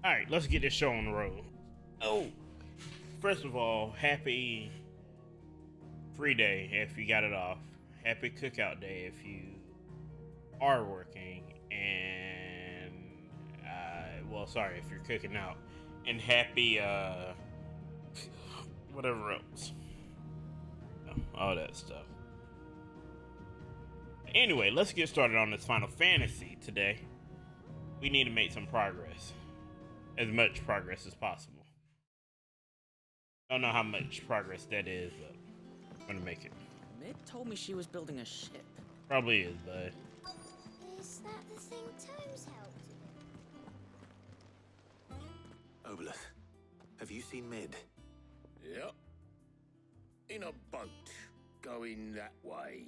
Alright, let's get this show on the road. Oh, first of all, happy free day if you got it off. Happy cookout day if you are working. And, well, sorry if you're cooking out. And happy, whatever else. All that stuff. Anyway, let's get started on this Final Fantasy today. We need to make some progress. As much progress as possible. Don't know how much progress that is, but I'm gonna make it. Mid told me she was building a ship. Probably is, bud. Is that the thing Tomes helped? Obelith, have you seen Mid? Yep. In a boat, going that way.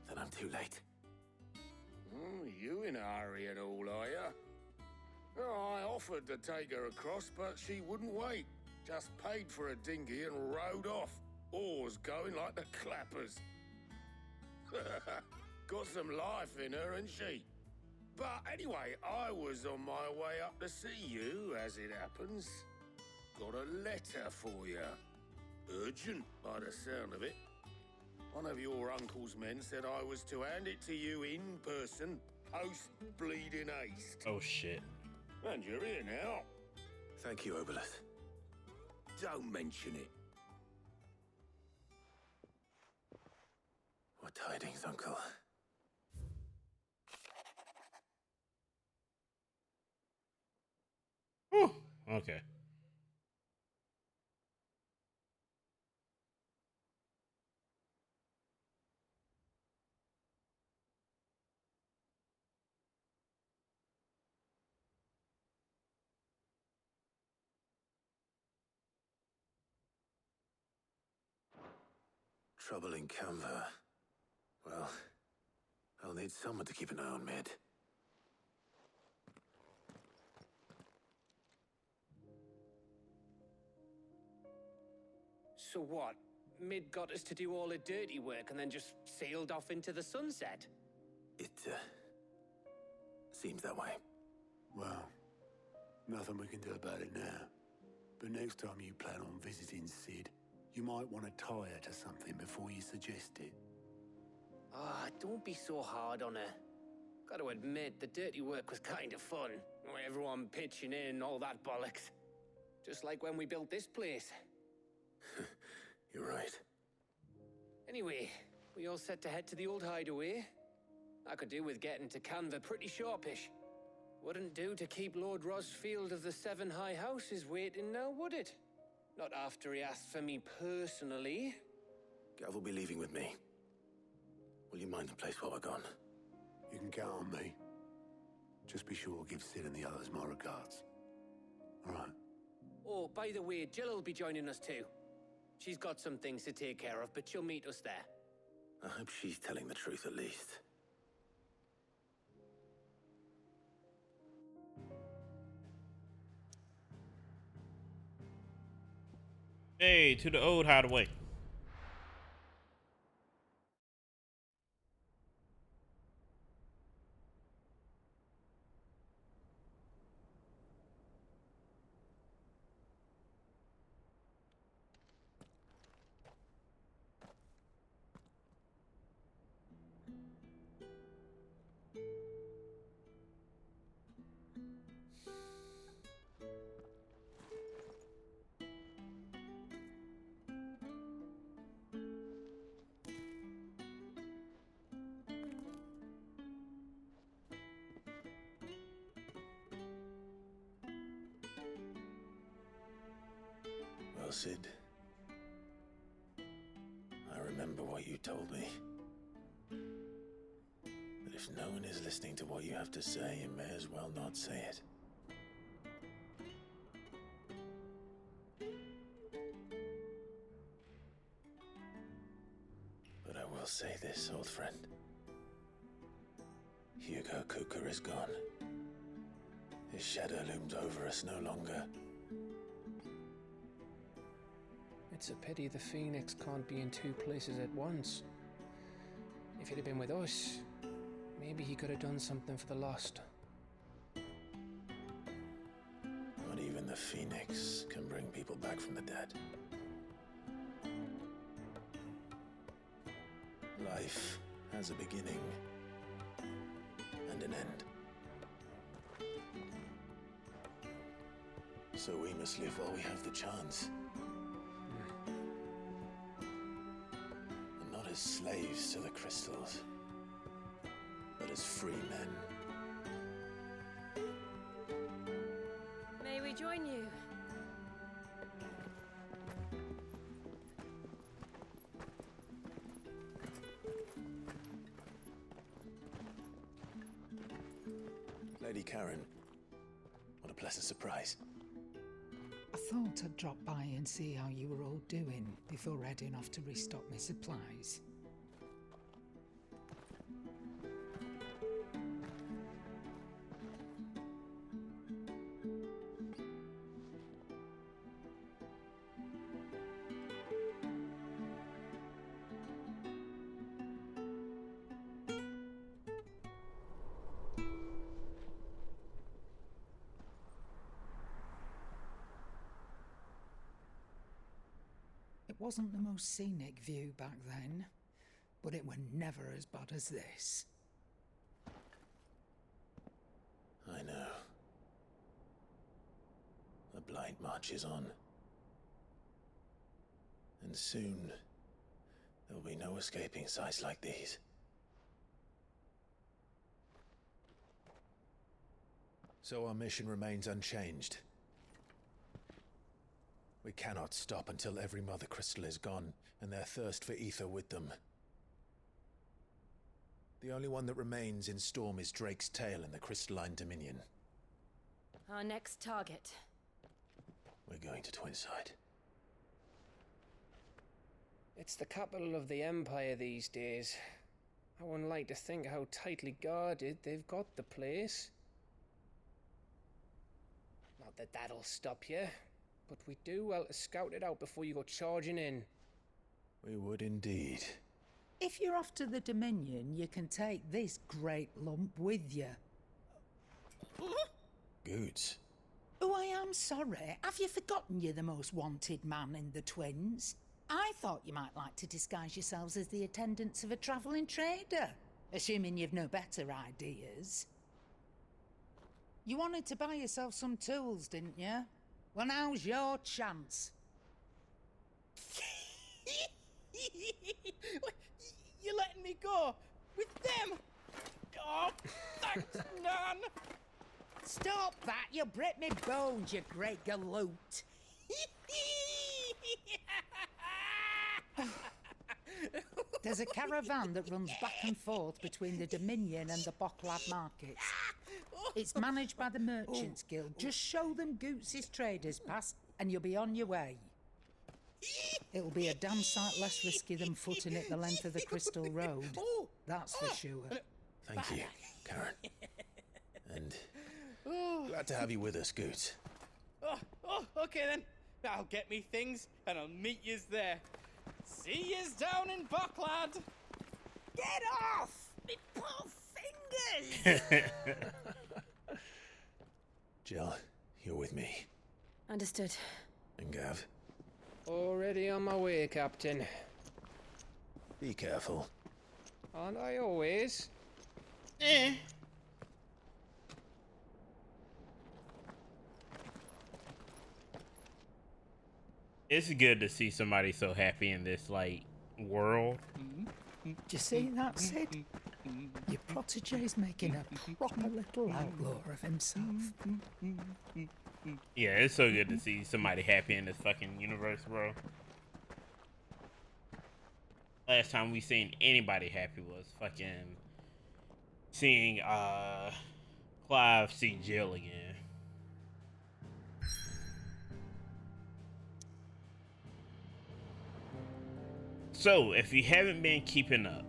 Then I'm too late. You in a hurry and all, are ya? Oh, I offered to take her across, but she wouldn't wait. Just paid for a dinghy and rowed off. Oars going like the clappers. Got some life in her, ain't she? But anyway, I was on my way up to see you, as it happens. Got a letter for you. Urgent, by the sound of it. One of your uncle's men said I was to hand it to you in person, post-bleeding haste. Oh, shit. And you're here now. Thank you, Obelith. Don't mention it. What tidings, Uncle? Whew. Okay. Trouble in Canva. Well, I'll need someone to keep an eye on Mid. So what? Mid got us to do all the dirty work and then just sailed off into the sunset? It, seems that way. Well, nothing we can do about it now. But next time you plan on visiting Sid, you might want to tie her to something before you suggest it. Ah, don't be so hard on her. Got to admit, the dirty work was kind of fun. Everyone pitching in, all that bollocks. Just like when we built this place. You're right. Anyway, we all set to head to the old hideaway. I could do with getting to Canva pretty sharpish. Wouldn't do to keep Lord Rosfield of the Seven High Houses waiting now, would it? Not after he asked for me personally. Gav will be leaving with me. Will you mind the place while we're gone? You can count on me. Just be sure to give Sid and the others my regards. All right. Oh, by the way, Jill will be joining us too. She's got some things to take care of, but she'll meet us there. I hope she's telling the truth at least. Hey, to the old hideaway. Well, Sid, I remember what you told me. That if no one is listening to what you have to say, you may as well not say it. But I will say this, old friend. Hugo Kuka is gone. His shadow looms over us no longer. It's a pity the Phoenix can't be in two places at once. If he'd have been with us, maybe he could have done something for the lost. phoenix can bring people back from the dead. Life has a beginning and an end. So we must live while we have the chance. And not as slaves to the crystals, but as free men. May we join you? Lady Karen, what a pleasant surprise. I thought I'd drop by and see how you were all doing before heading off to restock my supplies. It wasn't the most scenic view back then, but it were never as bad as this. I know. The Blight marches on. And soon, there'll be no escaping sights like these. So our mission remains unchanged. We cannot stop until every Mother Crystal is gone, and their thirst for ether with them. The only one that remains in Storm is Drake's tail in the Crystalline Dominion. Our next target. We're going to Twinside. It's the capital of the Empire these days. I wouldn't like to think how tightly guarded they've got the place. Not that that'll stop you, but we do well to scout it out before you go charging in. We would indeed. If you're off to the Dominion, you can take this great lump with you. Goods. Oh, I am sorry. Have you forgotten you're the most wanted man in the Twins? I thought you might like to disguise yourselves as the attendants of a travelling trader, assuming you've no better ideas. You wanted to buy yourself some tools, didn't you? Well, now's your chance. You're letting me go with them? Oh, thanks, Nan. Stop that! You'll break me bones, you great galoot. There's a caravan that runs back and forth between the Dominion and the Bocklad markets. It's managed by the Merchants Guild. Just show them Goots' traders pass and you'll be on your way. It'll be a damn sight less risky than footing it the length of the Crystal Road. That's for sure. Thank you, Karen. And glad to have you with us, Goots. Okay then. I'll get me things and I'll meet yous there. See yous down in Bocklad. Get off! Me poor fingers! Jill, you're with me. Understood. And Gav, Already on my way, Captain. be careful. Aren't I always? It's good to see somebody so happy in this like world. Do you see that, Sid? Your protege's making a proper little outlaw of himself. Yeah, it's so good to see somebody happy in this fucking universe, bro. Last time we seen anybody happy was fucking seeing Clive see Jill again. So, if you haven't been keeping up,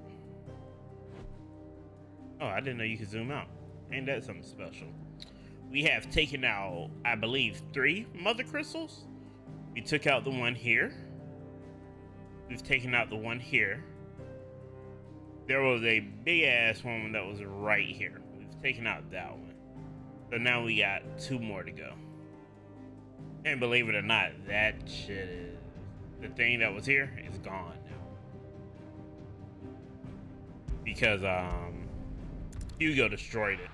oh, I didn't know you could zoom out. Ain't that something special? We have taken out, I believe, 3 Mother Crystals. We took out the one here. We've taken out the one here. There was a big ass one that was right here. We've taken out that one. So now we got 2 more to go. And believe it or not, that shit is the thing that was here is gone now. Because Hugo destroyed it.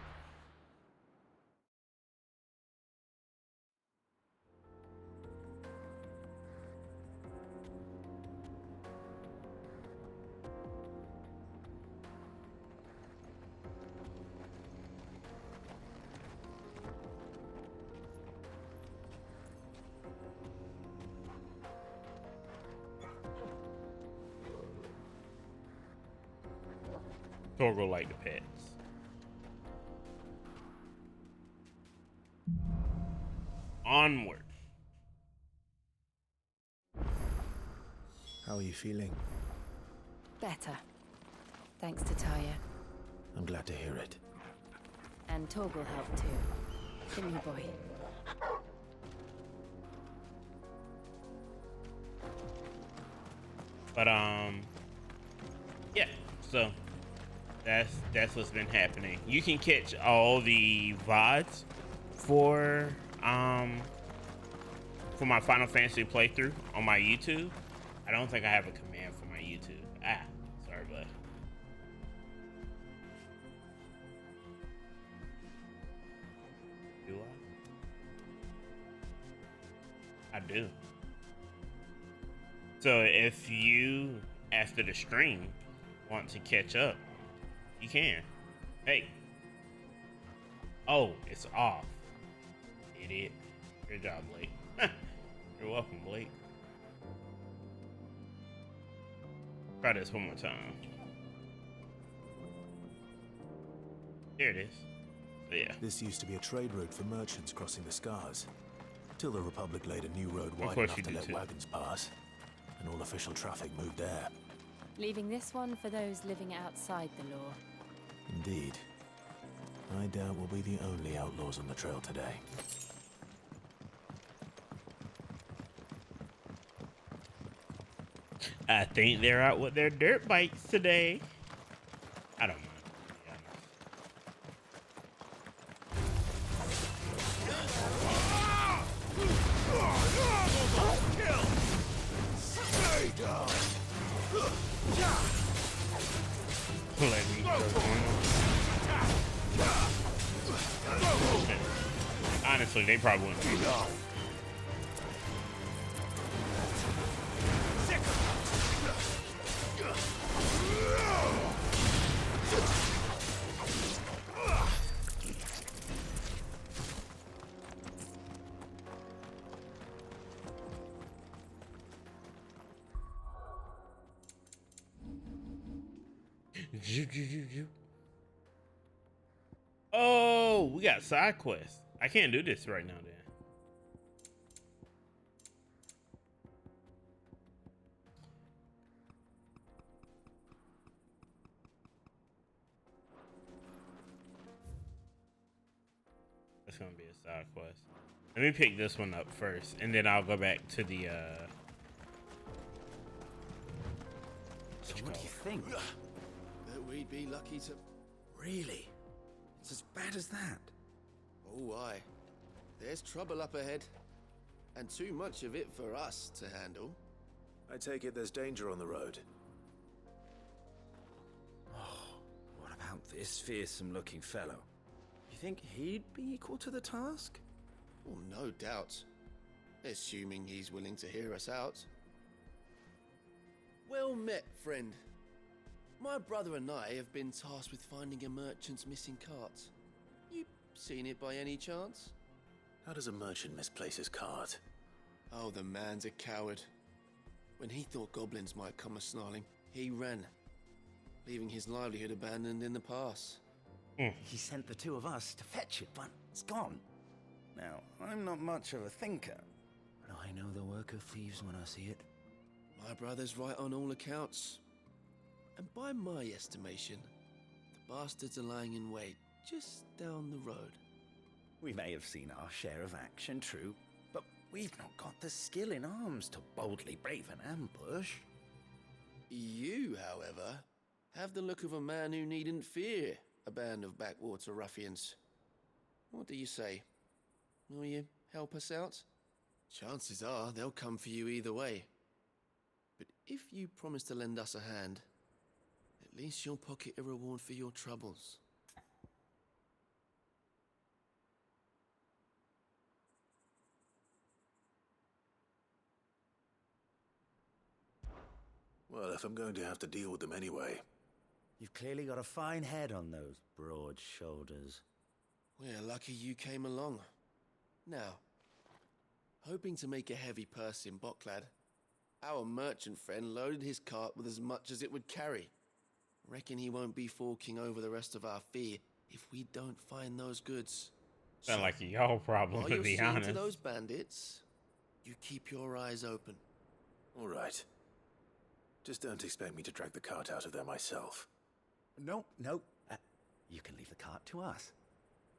Torgo like the pets. Onward. How are you feeling? Better. Thanks to Taya. I'm glad to hear it. And Torgal helped too. Didn't you, boy? But yeah, so that's what's been happening. You can catch all the VoDs for my Final Fantasy playthrough on my YouTube. I don't think I have a command for my YouTube. Sorry, bud. Do I? I do. So if you, after the stream, want to catch up, you can. Hey. Oh, it's off. Idiot. Good job, Blake. You're welcome, Blake. Try this one more time. There it is. So, yeah. This used to be a trade route for merchants crossing the Scars, till the Republic laid a new road Of wide course enough you to do let too. wagons pass, and all official traffic moved there. Leaving this one for those living outside the law. Indeed. I doubt we'll be the only outlaws on the trail today. I think they're out with their dirt bikes today. I don't mind, to be honest. Let me go. Honestly, they probably wouldn't be there. Oh, we got side quests. I can't do this right now, then. That's gonna be a side quest. Let me pick this one up first, and then I'll go back to the So what do you think? That we'd be lucky to... Really? It's as bad as that? Oh, aye. There's trouble up ahead. And too much of it for us to handle. I take it there's danger on the road. Oh, what about this fearsome-looking fellow? You think he'd be equal to the task? Well, no doubt. Assuming he's willing to hear us out. Well met, friend. My brother and I have been tasked with finding a merchant's missing cart. You seen it by any chance? How does a merchant misplace his cart? Oh, the man's a coward. When he thought goblins might come a-snarling, he ran, leaving his livelihood abandoned in the pass. He sent the two of us to fetch it, but it's gone. Now, I'm not much of a thinker, but I know the work of thieves when I see it. My brother's right on all accounts. And by my estimation, the bastards are lying in wait just down the road. We may have seen our share of action, true, but we've not got the skill in arms to boldly brave an ambush. You, however, have the look of a man who needn't fear a band of backwater ruffians. What do you say? Will you help us out? Chances are they'll come for you either way. But if you promise to lend us a hand, at least you'll pocket a reward for your troubles. Well, if I'm going to have to deal with them anyway. You've clearly got a fine head on those broad shoulders. We're lucky you came along. Now, hoping to make a heavy purse in Boklad, our merchant friend loaded his cart with as much as it would carry. Reckon he won't be forking over the rest of our fee if we don't find those goods. Sound like a y'all problem, while to you're be seeing honest. to those bandits, you keep your eyes open. All right. Just don't expect me to drag the cart out of there myself. No. You can leave the cart to us.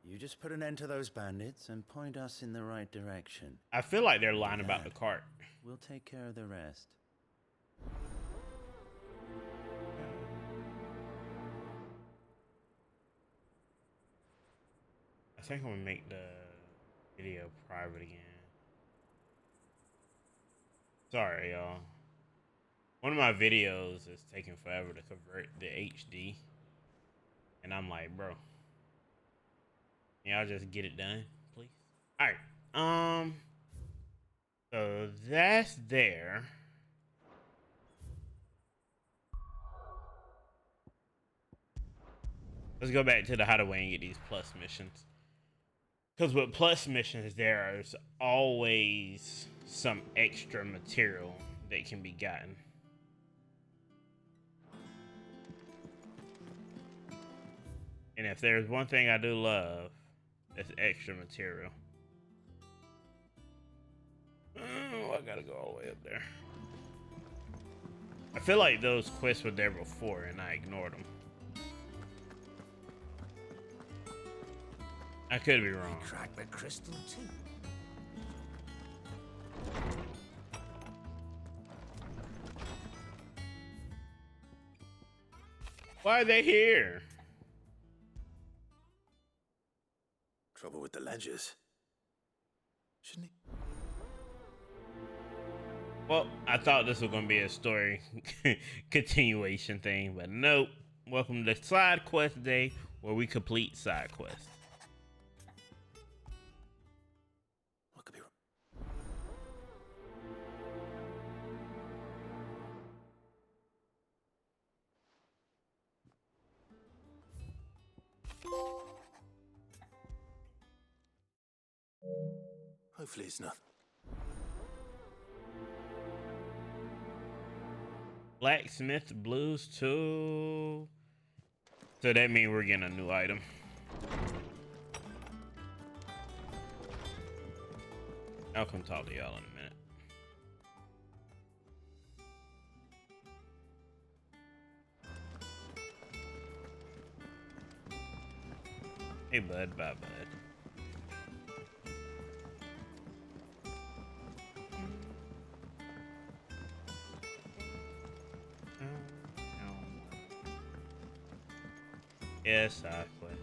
You just put an end to those bandits and point us in the right direction. I feel like they're lying about the cart. We'll take care of the rest. I think I'm gonna make the video private again. Sorry, y'all. One of my videos is taking forever to convert the HD. And I'm like, bro, y'all just get it done, please? Alright. So that's there. Let's go back to the hideaway and get these plus missions. Because with plus missions, there's always some extra material that can be gotten. And if there's one thing I do love, it's extra material. Oh, I gotta go all the way up there. I feel like those quests were there before and I ignored them. I could be wrong. Crack the crystal too. Why are they here? Trouble with the ledgers. Shouldn't he? Well, I thought this was gonna be a story continuation thing, but nope. Welcome to side quest day, where we complete side quests. What could be wrong? Hopefully it's nothing. Blacksmith Blues 2. So that means we're getting a new item. I'll come talk to y'all in a minute. Hey bud, bye bud. Yeah, side quest.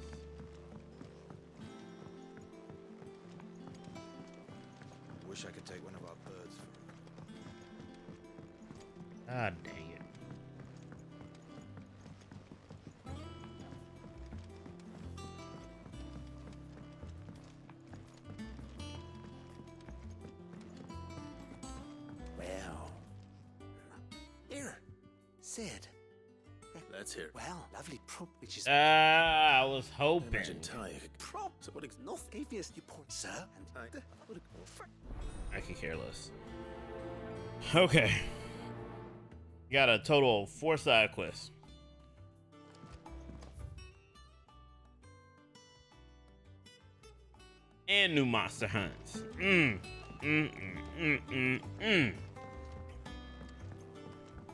Wish I could take one of our birds for Ah, dang it. Well. Here, Sid. Let's hear it. Well, lovely prop, which is. I was hoping. Imagine Ty. Prop. So what? Enough avius, you poor sir. And I could care less. Okay. Got a total of 4 side quests. And new monster hunts.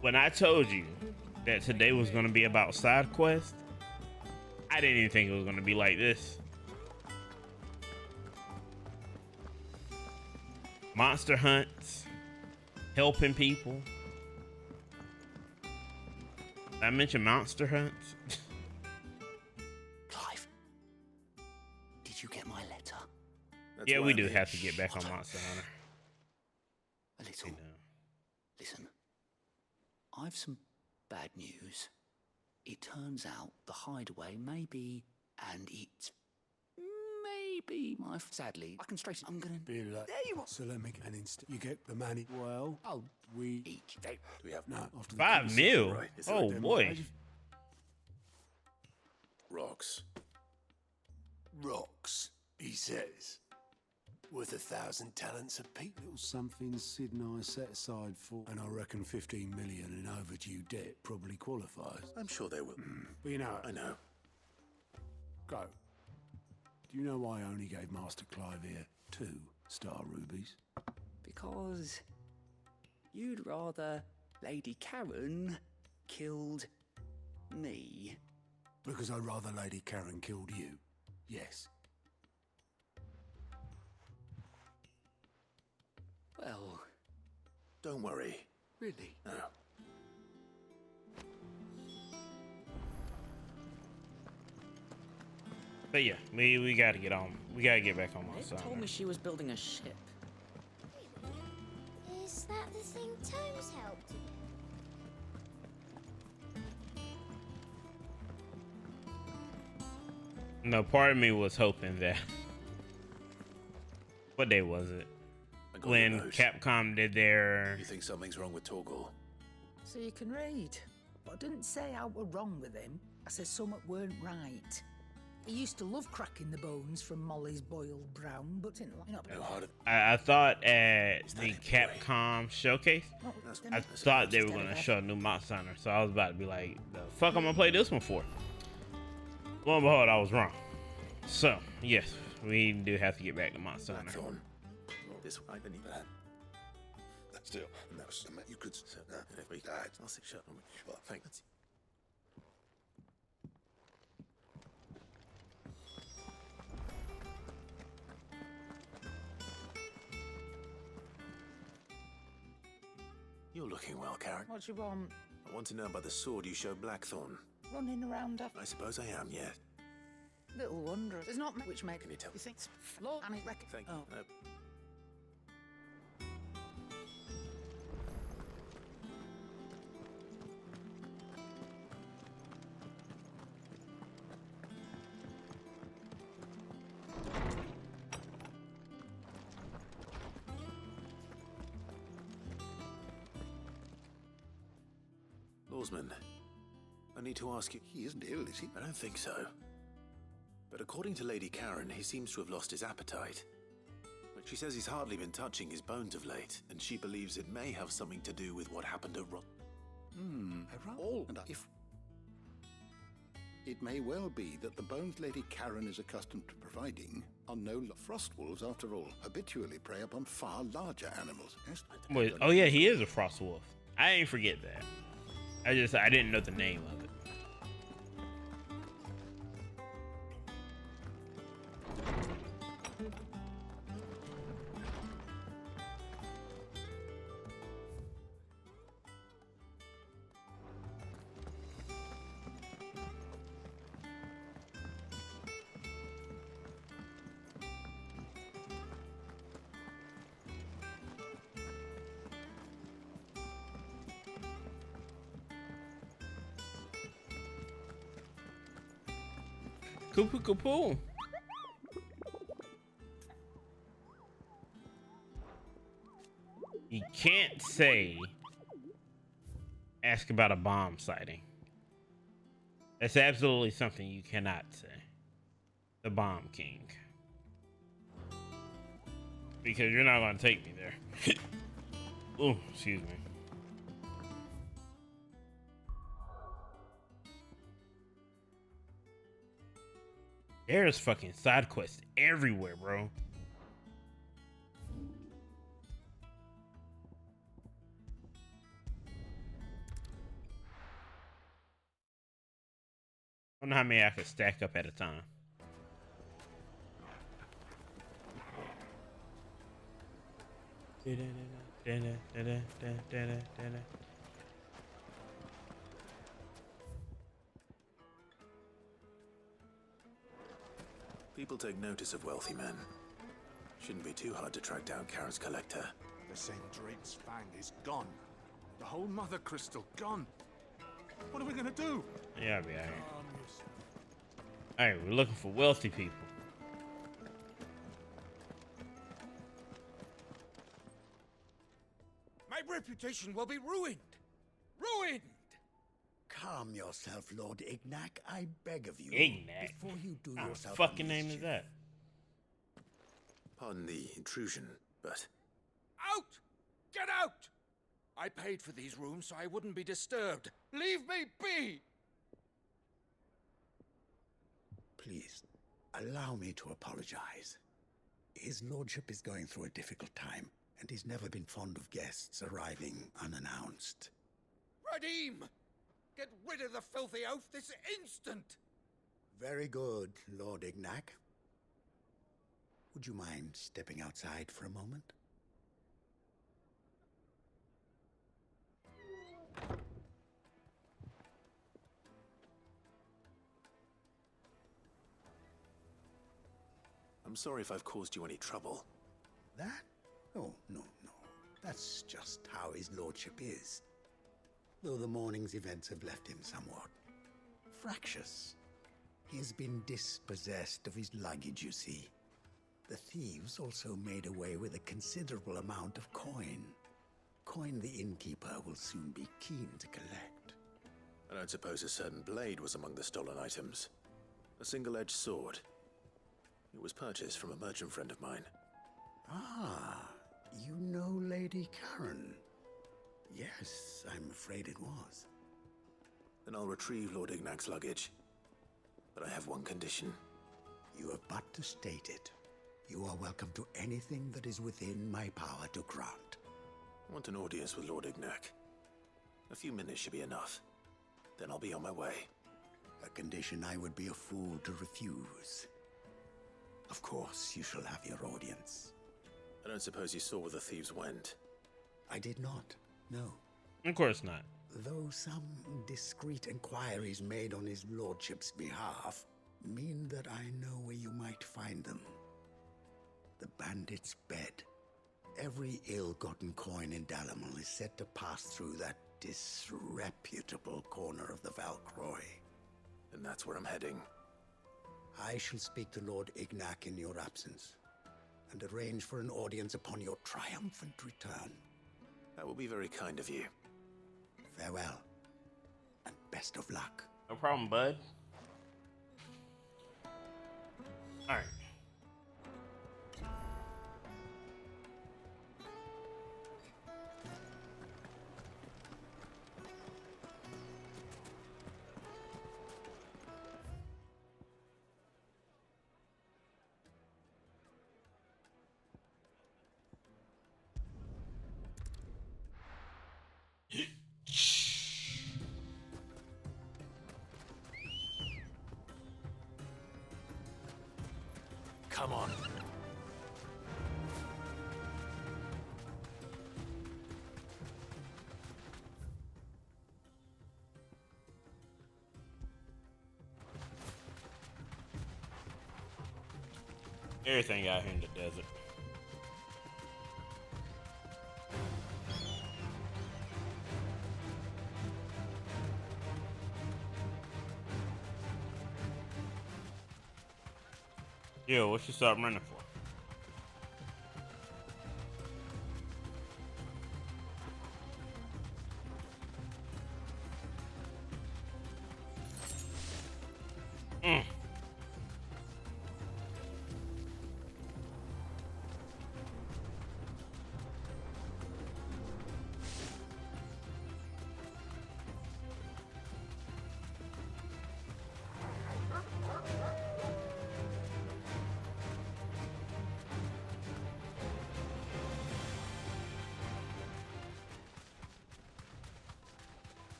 When I told you that today was going to be about side quests, I didn't even think it was going to be like this. Monster hunts, helping people. Did I mention monster hunts? Clive, did you get my letter? That's Yeah, why we I'm do here. have to get back on Monster Hunter. little. Listen, I've some bad news. It turns out the hideaway may be, and it's maybe my. Sadly, I can straighten. I'm gonna. Be like, There you are. so let me get an instant. You get the money. Well, we each day. Do we have no after the 5 police- mil? Right. Is Oh, that boy. them- Rocks. Rocks, he says. Worth 1,000 talents apiece. Little something Sid and I set aside for, and I reckon 15 million in overdue debt probably qualifies. I'm sure they will. But you know, I know. Go. Do you know why I only gave Master Clive here 2 star rubies? Because you'd rather Lady Karen killed me. Because I'd rather Lady Karen killed you. Yes. Well, Don't worry. really? No. But yeah, we gotta get on. We gotta get back on my They side. told me she was building a ship. Is that the thing Tomes helped with? No, part of me was hoping that. What day was it? I got When your note. Capcom did their. You think something's wrong with Torgal? So you can read. But I didn't say I were wrong with him. I said something weren't right. He used to love cracking the bones from Molly's boiled brown, but didn't like. No harder. I thought at the Capcom showcase, I thought they were gonna show a new Monster Hunter, so I was about to be like, "The fuck, I'm gonna play this one for?" Lo and behold, I was wrong. So yes, we do have to get back to Monster Hunter. Blackthorn. This I didn't even. Still, no, you could. And if we died, I'll say shut up. Well, thanks. You're looking well, Karen. What do you want? I want to know about the sword you showed Blackthorn. Running around after I suppose I am, yeah. little wonder. There's not much which make Can you tell? you think Lord and it reckon. Thank Oh. you. Lawsman, I need to ask you. He isn't ill, is he? I don't think so. But according to Lady Karen, he seems to have lost his appetite. But she says he's hardly been touching his bones of late, and she believes it may have something to do with what happened at All and if it may well be that the bones Lady Karen is accustomed to providing are no frost wolves, after all, habitually prey upon far larger animals. Yes? Wait, oh yeah, he is a frost wolf. I ain't forget that. I didn't know the name of it. Kupu Kupu. You can't say ask about a bomb sighting. That's absolutely something you cannot say. The Bomb King. Because you're not gonna take me there. Oh, excuse me. There's fucking side quests everywhere, bro. I don't know how many I could stack up at a time. People take notice of wealthy men. Shouldn't be too hard to track down Karen's collector. the Sendrit's fang is gone. The whole mother crystal gone. What are we gonna do? Yeah, I'll be alright. Alright, we're looking for wealthy people. My reputation will be ruined. Ruined! Calm yourself, Lord Ignac, I beg of you. Ignac? Before you do What yourself fucking name is that? Pardon the intrusion, but Out! Get out! I paid for these rooms so I wouldn't be disturbed. Leave me be! please, allow me to apologize. His lordship is going through a difficult time, and he's never been fond of guests arriving unannounced. Radim! Get rid of the filthy oaf this instant! Very good, Lord Ignac. Would you mind stepping outside for a moment? I'm sorry if I've caused you any trouble. That? Oh, no. That's just how his lordship is. Though the morning's events have left him somewhat fractious. He has been dispossessed of his luggage, you see. The thieves also made away with a considerable amount of coin. Coin the innkeeper will soon be keen to collect. I don't suppose a certain blade was among the stolen items. A single-edged sword. It was purchased from a merchant friend of mine. Ah, you know Lady Karen. Yes, I'm afraid it was. Then I'll retrieve Lord Ignac's luggage. But I have one condition. You have but to state it. You are welcome to anything that is within my power to grant. I want an audience with Lord Ignac. A few minutes should be enough. Then I'll be on my way. A condition I would be a fool to refuse. Of course, you shall have your audience. I don't suppose you saw where the thieves went. I did not, no. Of course not. Though some discreet inquiries made on his lordship's behalf mean that I know where you might find them. The bandit's bed. Every ill-gotten coin in Dalamal is said to pass through that disreputable corner of the Valcroy. And that's where I'm heading. I shall speak to Lord Ignac in your absence, and arrange for an audience upon your triumphant return. That will be very kind of you. Farewell, and best of luck. No problem, bud. Alright. Come on. Everything out here in the desert. Yo, what you stop running for?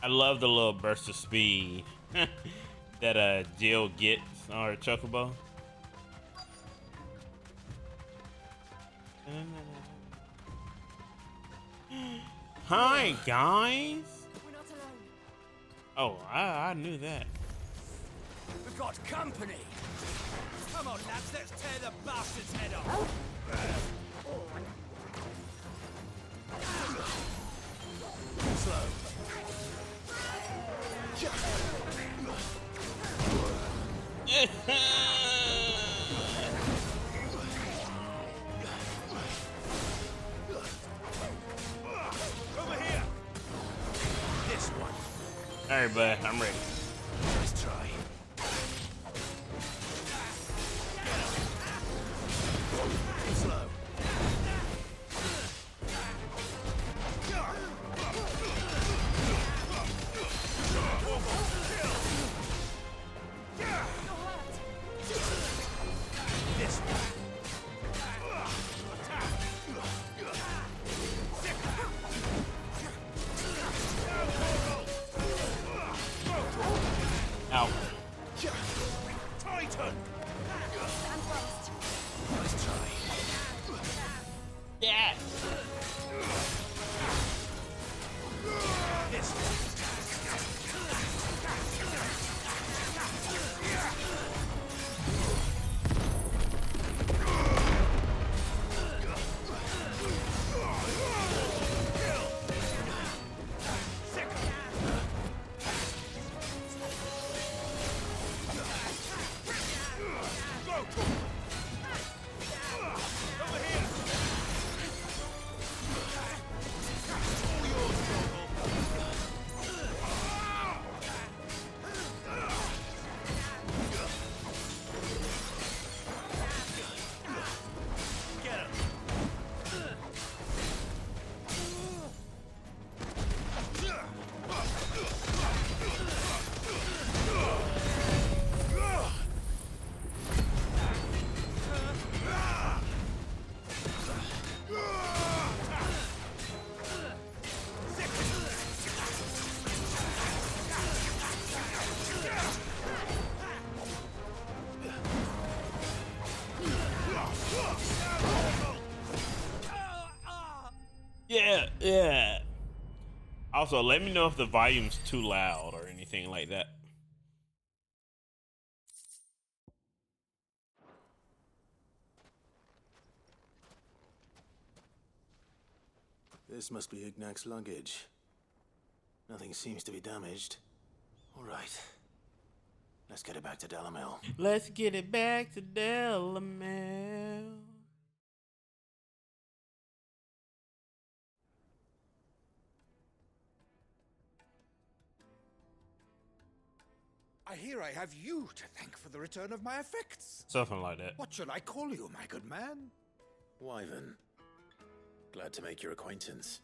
I love the little burst of speed that Jill gets on her chocobo. Hi guys. We're not alone. Oh, I knew that. We've got company. Come on, lads, let's tear the bastard's head off. Slow. Over here. This one. All right, bud, I'm ready. Nice try. Slow. This one. Ow. Titan. Nice try. Yeah. This one. Yeah. Also, let me know if the volume's too loud or anything like that. This must be Ignac's luggage. Nothing seems to be damaged. All right. Let's get it back to Delamel. Let's get it back to Delamel. I hear I have you to thank for the return of my effects. Something like that. What shall I call you, my good man? Wyvern. Glad to make your acquaintance.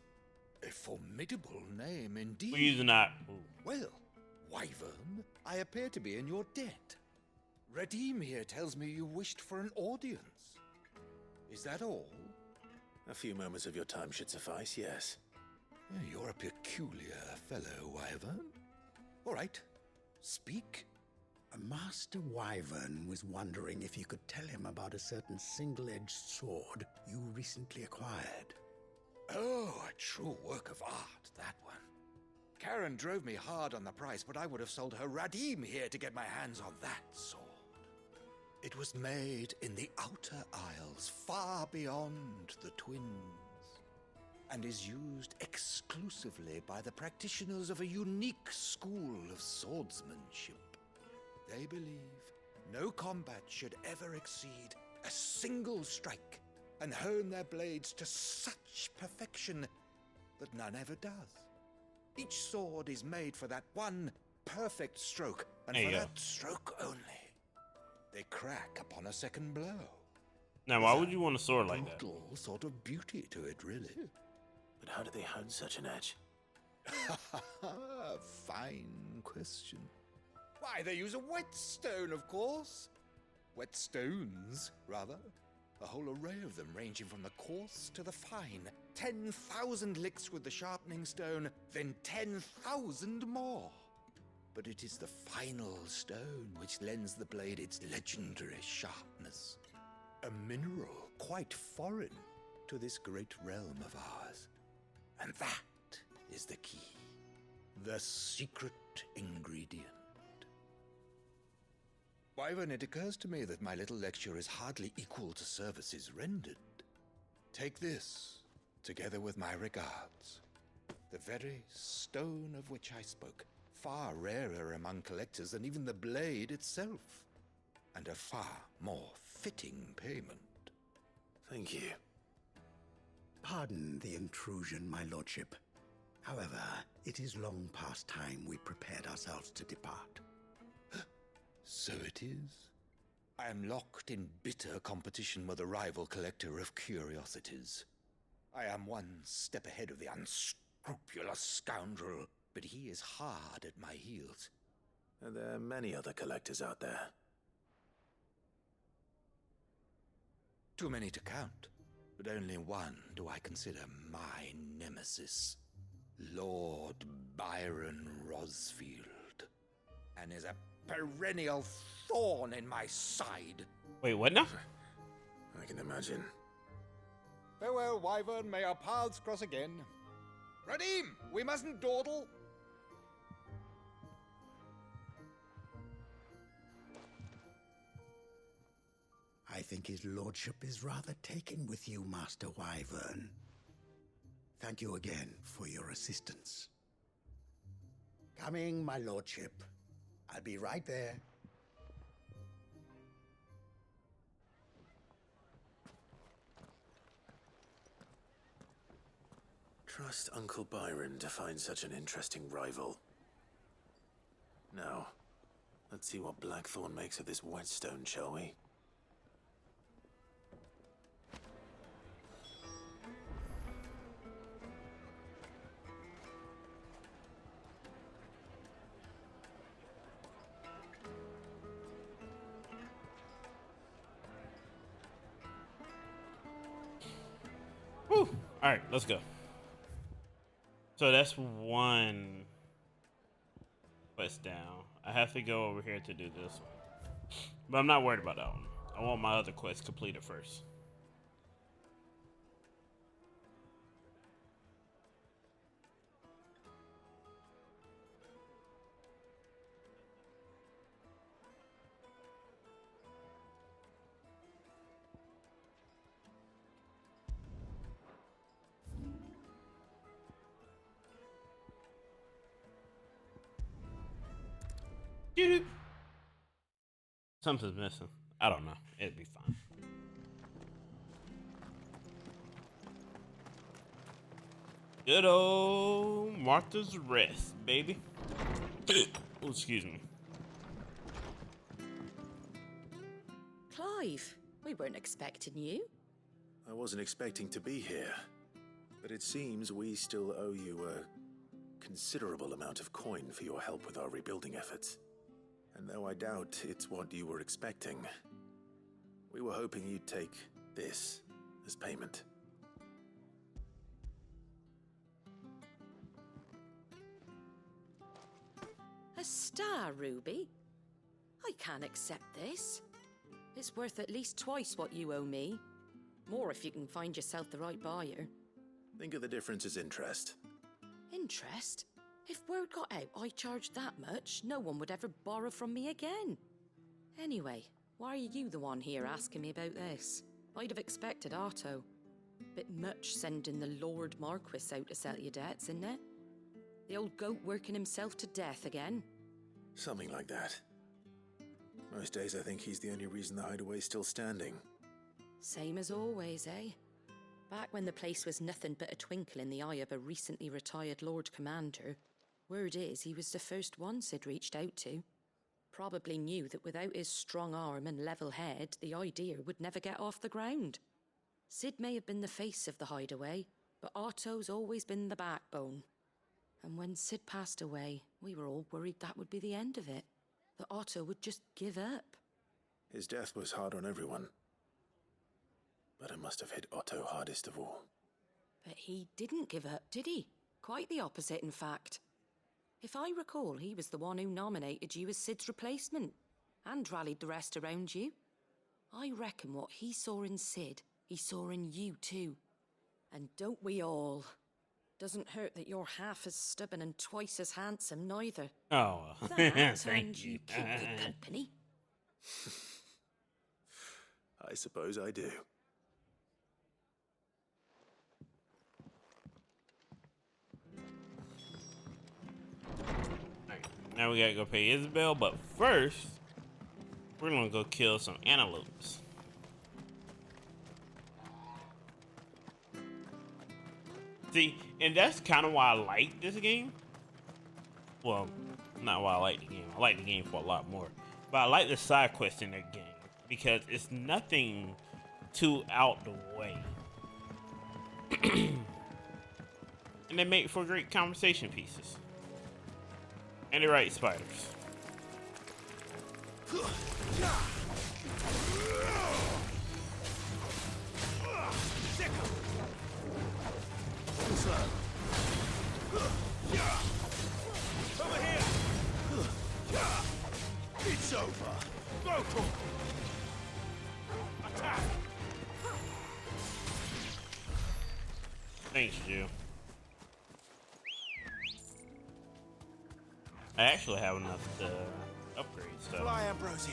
A formidable name indeed. Please not. Well, Wyvern, I appear to be in your debt. Redeem here tells me you wished for an audience. Is that all? A few moments of your time should suffice, yes. You're a peculiar fellow, Wyvern. All right, speak. Master Wyvern was wondering if you could tell him about a certain single-edged sword you recently acquired. Oh, a true work of art, that one. Karen drove me hard on the price, but I would have sold her Radim here to get my hands on that sword. It was made in the Outer Isles, far beyond the Twins, and is used exclusively by the practitioners of a unique school of swordsmanship. They believe no combat should ever exceed a single strike, and hone their blades to such perfection that none ever does. Each sword is made for that one perfect stroke, and for that stroke only. They crack upon a second blow. Now, why would you want a sword like that? Brutal sort of beauty to it, really. But how do they hone such an edge? Fine question. Why, they use a whetstone, of course. Whetstones, rather. A whole array of them, ranging from the coarse to the fine. 10,000 licks with the sharpening stone, then 10,000 more. But it is the final stone which lends the blade its legendary sharpness. A mineral quite foreign to this great realm of ours. And that is the key. The secret ingredient. Wyvern, it occurs to me that my little lecture is hardly equal to services rendered. Take this, together with my regards. The very stone of which I spoke, far rarer among collectors than even the blade itself, and a far more fitting payment. Thank you. Pardon the intrusion, my lordship. However, it is long past time we prepared ourselves to depart. So it is. I am locked in bitter competition with a rival collector of curiosities. I am one step ahead of the unscrupulous scoundrel, but he is hard at my heels. And there are many other collectors out there. Too many to count, but only one do I consider my nemesis. Lord Byron Rosfield, and is a perennial thorn in my side. Wait, what now? I can imagine. Farewell, Wyvern. May our paths cross again. Radim, we mustn't dawdle. I think his lordship is rather taken with you, Master Wyvern. Thank you again for your assistance. Coming, my lordship. I'll be right there. Trust Uncle Byron to find such an interesting rival. Now, let's see what Blackthorn makes of this whetstone, shall we? Whew. All right, let's go. So that's one quest down. I have to go over here to do this one. But I'm not worried about that one. I want my other quest completed first. Doo-doo. Something's missing. I don't know. It'd be fine. Good old Martha's Rest, baby. Oh, excuse me. Clive, we weren't expecting you. I wasn't expecting to be here, but it seems we still owe you a considerable amount of coin for your help with our rebuilding efforts. And though I doubt it's what you were expecting, we were hoping you'd take this as payment. A star ruby? I can't accept this. It's worth at least twice what you owe me. More if you can find yourself the right buyer. Think of the difference as interest. Interest? If word got out I charged that much, no one would ever borrow from me again. Anyway, why are you the one here asking me about this? I'd have expected Otto. Bit much sending the Lord Marquis out to settle your debts, isn't it? The old goat working himself to death again? Something like that. Most days I think he's the only reason the hideaway's still standing. Same as always, eh? Back when the place was nothing but a twinkle in the eye of a recently retired Lord Commander, word is he was the first one Sid reached out to. Probably knew that without his strong arm and level head, the idea would never get off the ground. Sid may have been the face of the hideaway, but Otto's always been the backbone. And when Sid passed away, we were all worried that would be the end of it. That Otto would just give up. His death was hard on everyone. But it must have hit Otto hardest of all. But he didn't give up, did he? Quite the opposite, in fact. If I recall, he was the one who nominated you as Sid's replacement, and rallied the rest around you. I reckon what he saw in Sid, he saw in you too. And don't we all? Doesn't hurt that you're half as stubborn and twice as handsome, neither. Oh, That, thank and you. keep good company. I suppose I do. Alright, now we gotta go pay Isabel, but first, we're gonna go kill some antelopes. See, and that's kind of why I like this game. Well, not why I like the game. I like the game for a lot more. But I like the side quests in the game because it's nothing too out the way. And they make for great conversation pieces. And they write spiders. Over here! It's over! Vocal! Attack! Thanks, Jill. I actually have enough to upgrade stuff. Fly, Ambrosia!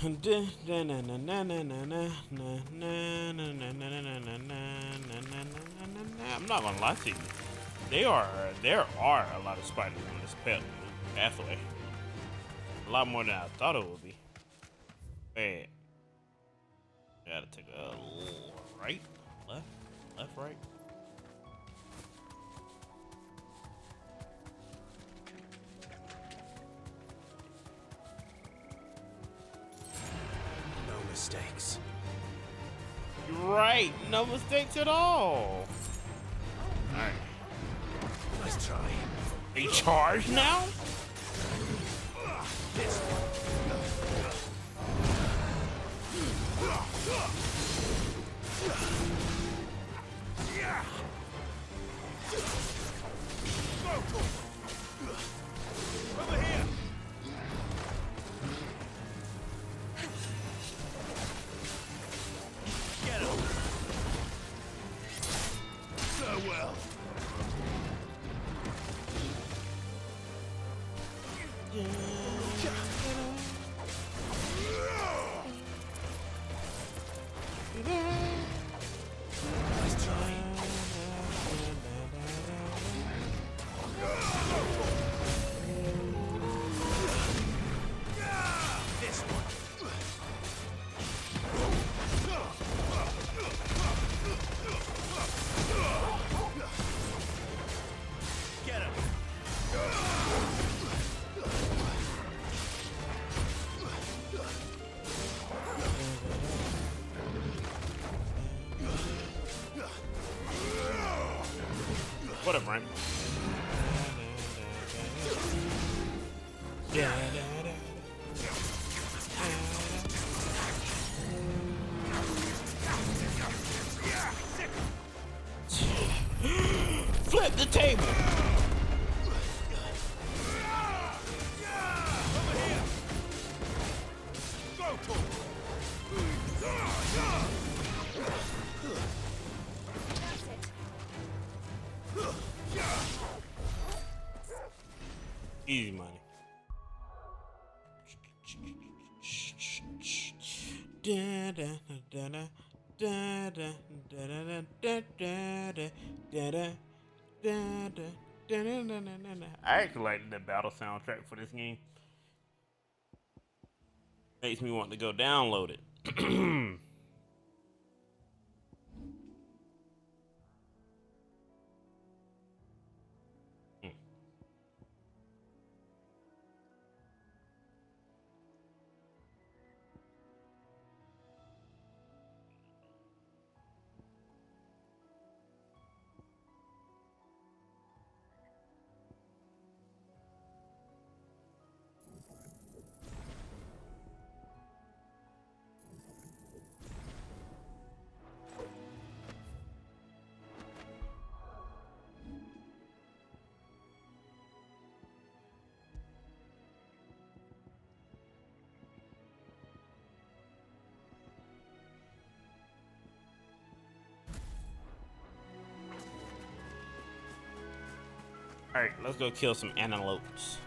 I'm not gonna lie to you. There are a lot of spiders on this pathway. A lot more than I thought it would be. Wait. Gotta take a right, left, right. No mistakes. You're right, no mistakes at all. Alright. Nice try. They charge now? Over here! Get him! Farewell! Nice try. This one! Get him! What up, Ryan? Flip the table. Over here! Go for it! Easy money. I actually like the battle soundtrack for this game. Makes me want to go download it. Alright, let's go kill some antelopes.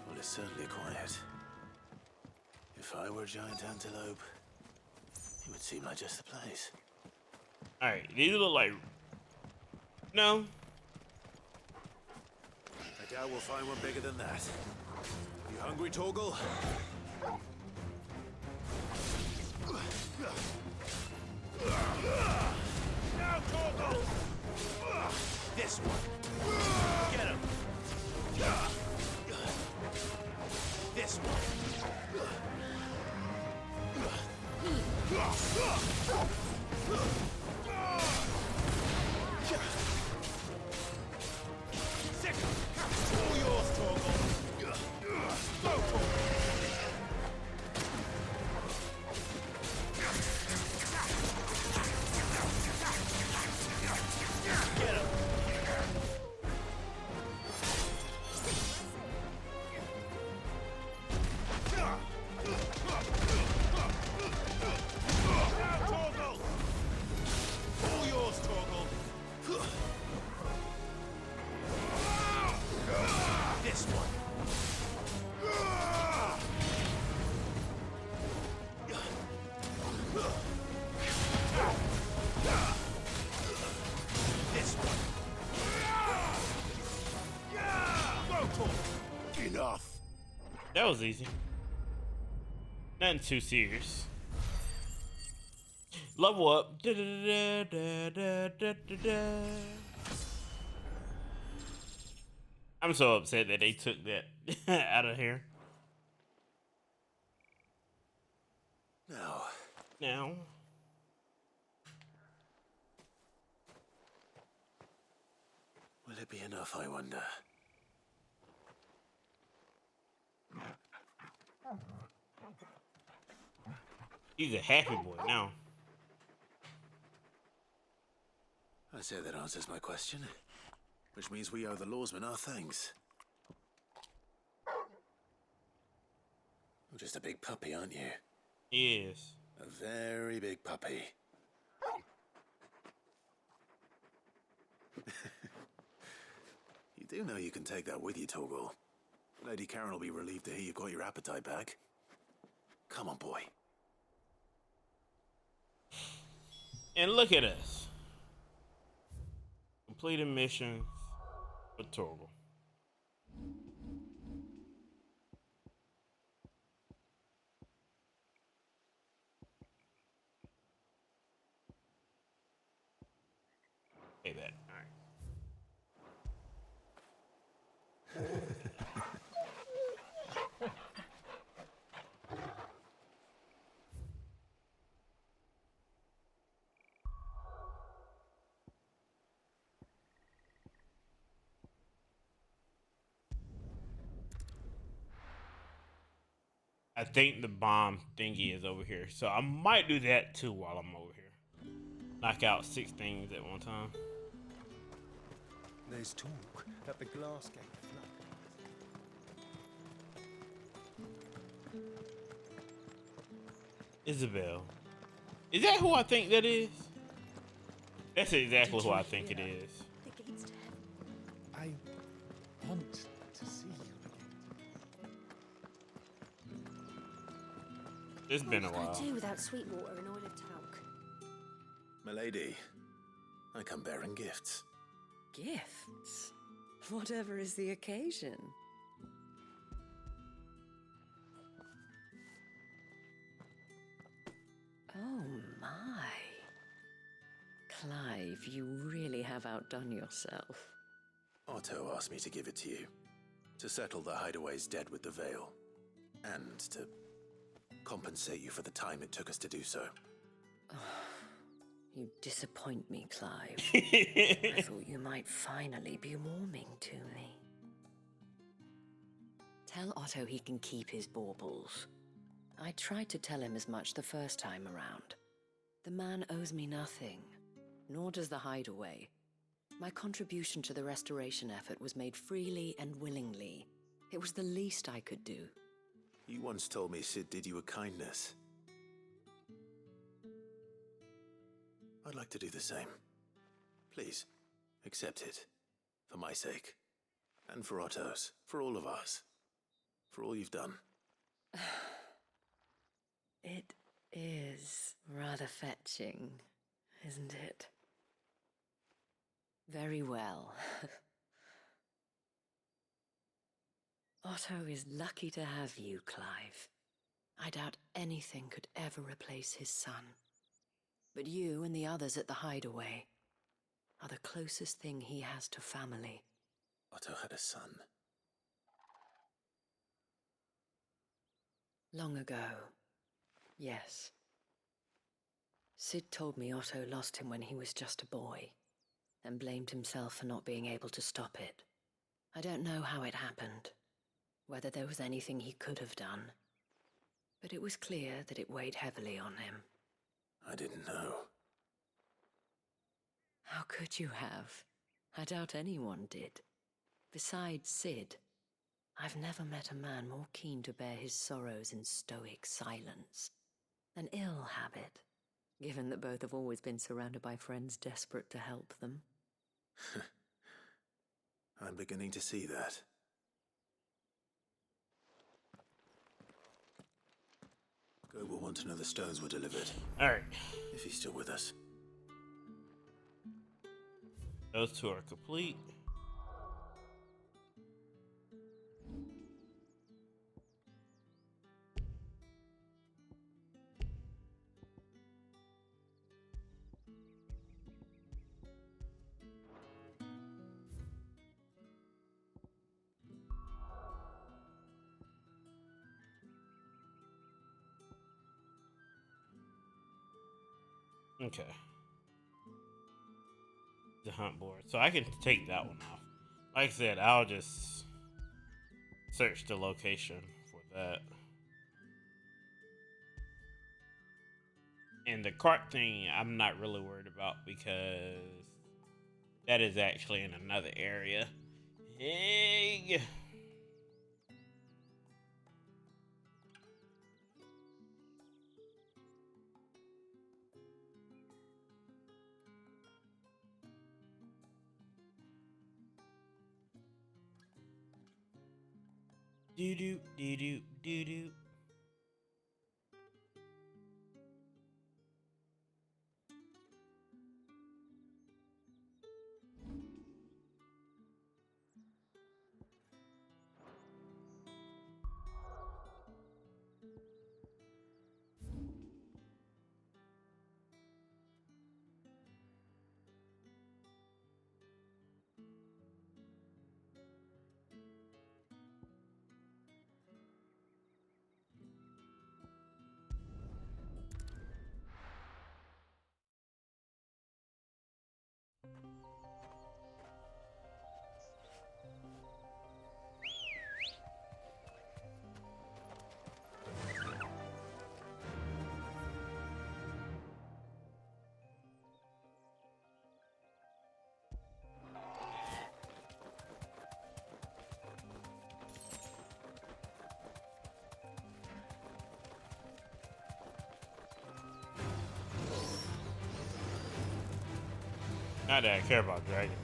Well, it's certainly quiet. If I were a giant antelope, it would seem like just the place. Alright, these look like... No. I doubt we'll find one bigger than that. You hungry, Torgal? Now, Torgal! This one. Get him. This one. Sick! All yours, Torgal! Go, Torgal! Get him. Now, Torgal! All yours, Torgal! This one. This one. Go, Torgal! Enough. That was easy. Nothing too serious. Level up. I'm so upset that they took that out of here. Now. Will it be enough, I wonder? He's a happy boy now. I say that answers my question. Which means we owe the lawsman our thanks. You're just a big puppy, aren't you? Yes. A very big puppy. You do know you can take that with you, Torgal. Lady Karen will be relieved to hear you've got your appetite back. Come on, boy. And look at us. Completed missions for Torgal. Hey, that. All right. I think the bomb thingy is over here, so I might do that too while I'm over here. Knock out 6 things at one time. There's talk that the glass gate flooded. Isabel. Is that who I think that is? That's exactly who I think it is. I want to see you again. It's been a What while. could I do without sweet water and oil of talc? Milady, I come bearing gifts. Gifts? Whatever is the occasion. Oh my. Clive, you really have outdone yourself. Otto asked me to give it to you. To settle the hideaway's debt with the Veil. And to compensate you for the time it took us to do so. You disappoint me, Clive. I thought you might finally be warming to me. Tell Otto he can keep his baubles. I tried to tell him as much the first time around. The man owes me nothing, nor does the hideaway. My contribution to the restoration effort was made freely and willingly. It was the least I could do. You once told me Sid did you a kindness. I'd like to do the same. Please, accept it. For my sake. And for Otto's. For all of us. For all you've done. It is rather fetching, isn't it? Very well. Otto is lucky to have you, Clive. I doubt anything could ever replace his son. But you and the others at the hideaway are the closest thing he has to family. Otto had a son. Long ago, yes. Sid told me Otto lost him when he was just a boy, and blamed himself for not being able to stop it. I don't know how it happened, whether there was anything he could have done, but it was clear that it weighed heavily on him. I didn't know. How could you have? I doubt anyone did. Besides Sid, I've never met a man more keen to bear his sorrows in stoic silence. An ill habit, given that both have always been surrounded by friends desperate to help them. I'm beginning to see that. Go will want to know the stones were delivered. Alright. If he's still with us. Those two are complete. Okay. The hunt board. So I can take that one off. Like I said, I'll just search the location for that. And the cart thing, I'm not really worried about because that is actually in another area. Hey. Do do do do do do. Not that I care about dragons.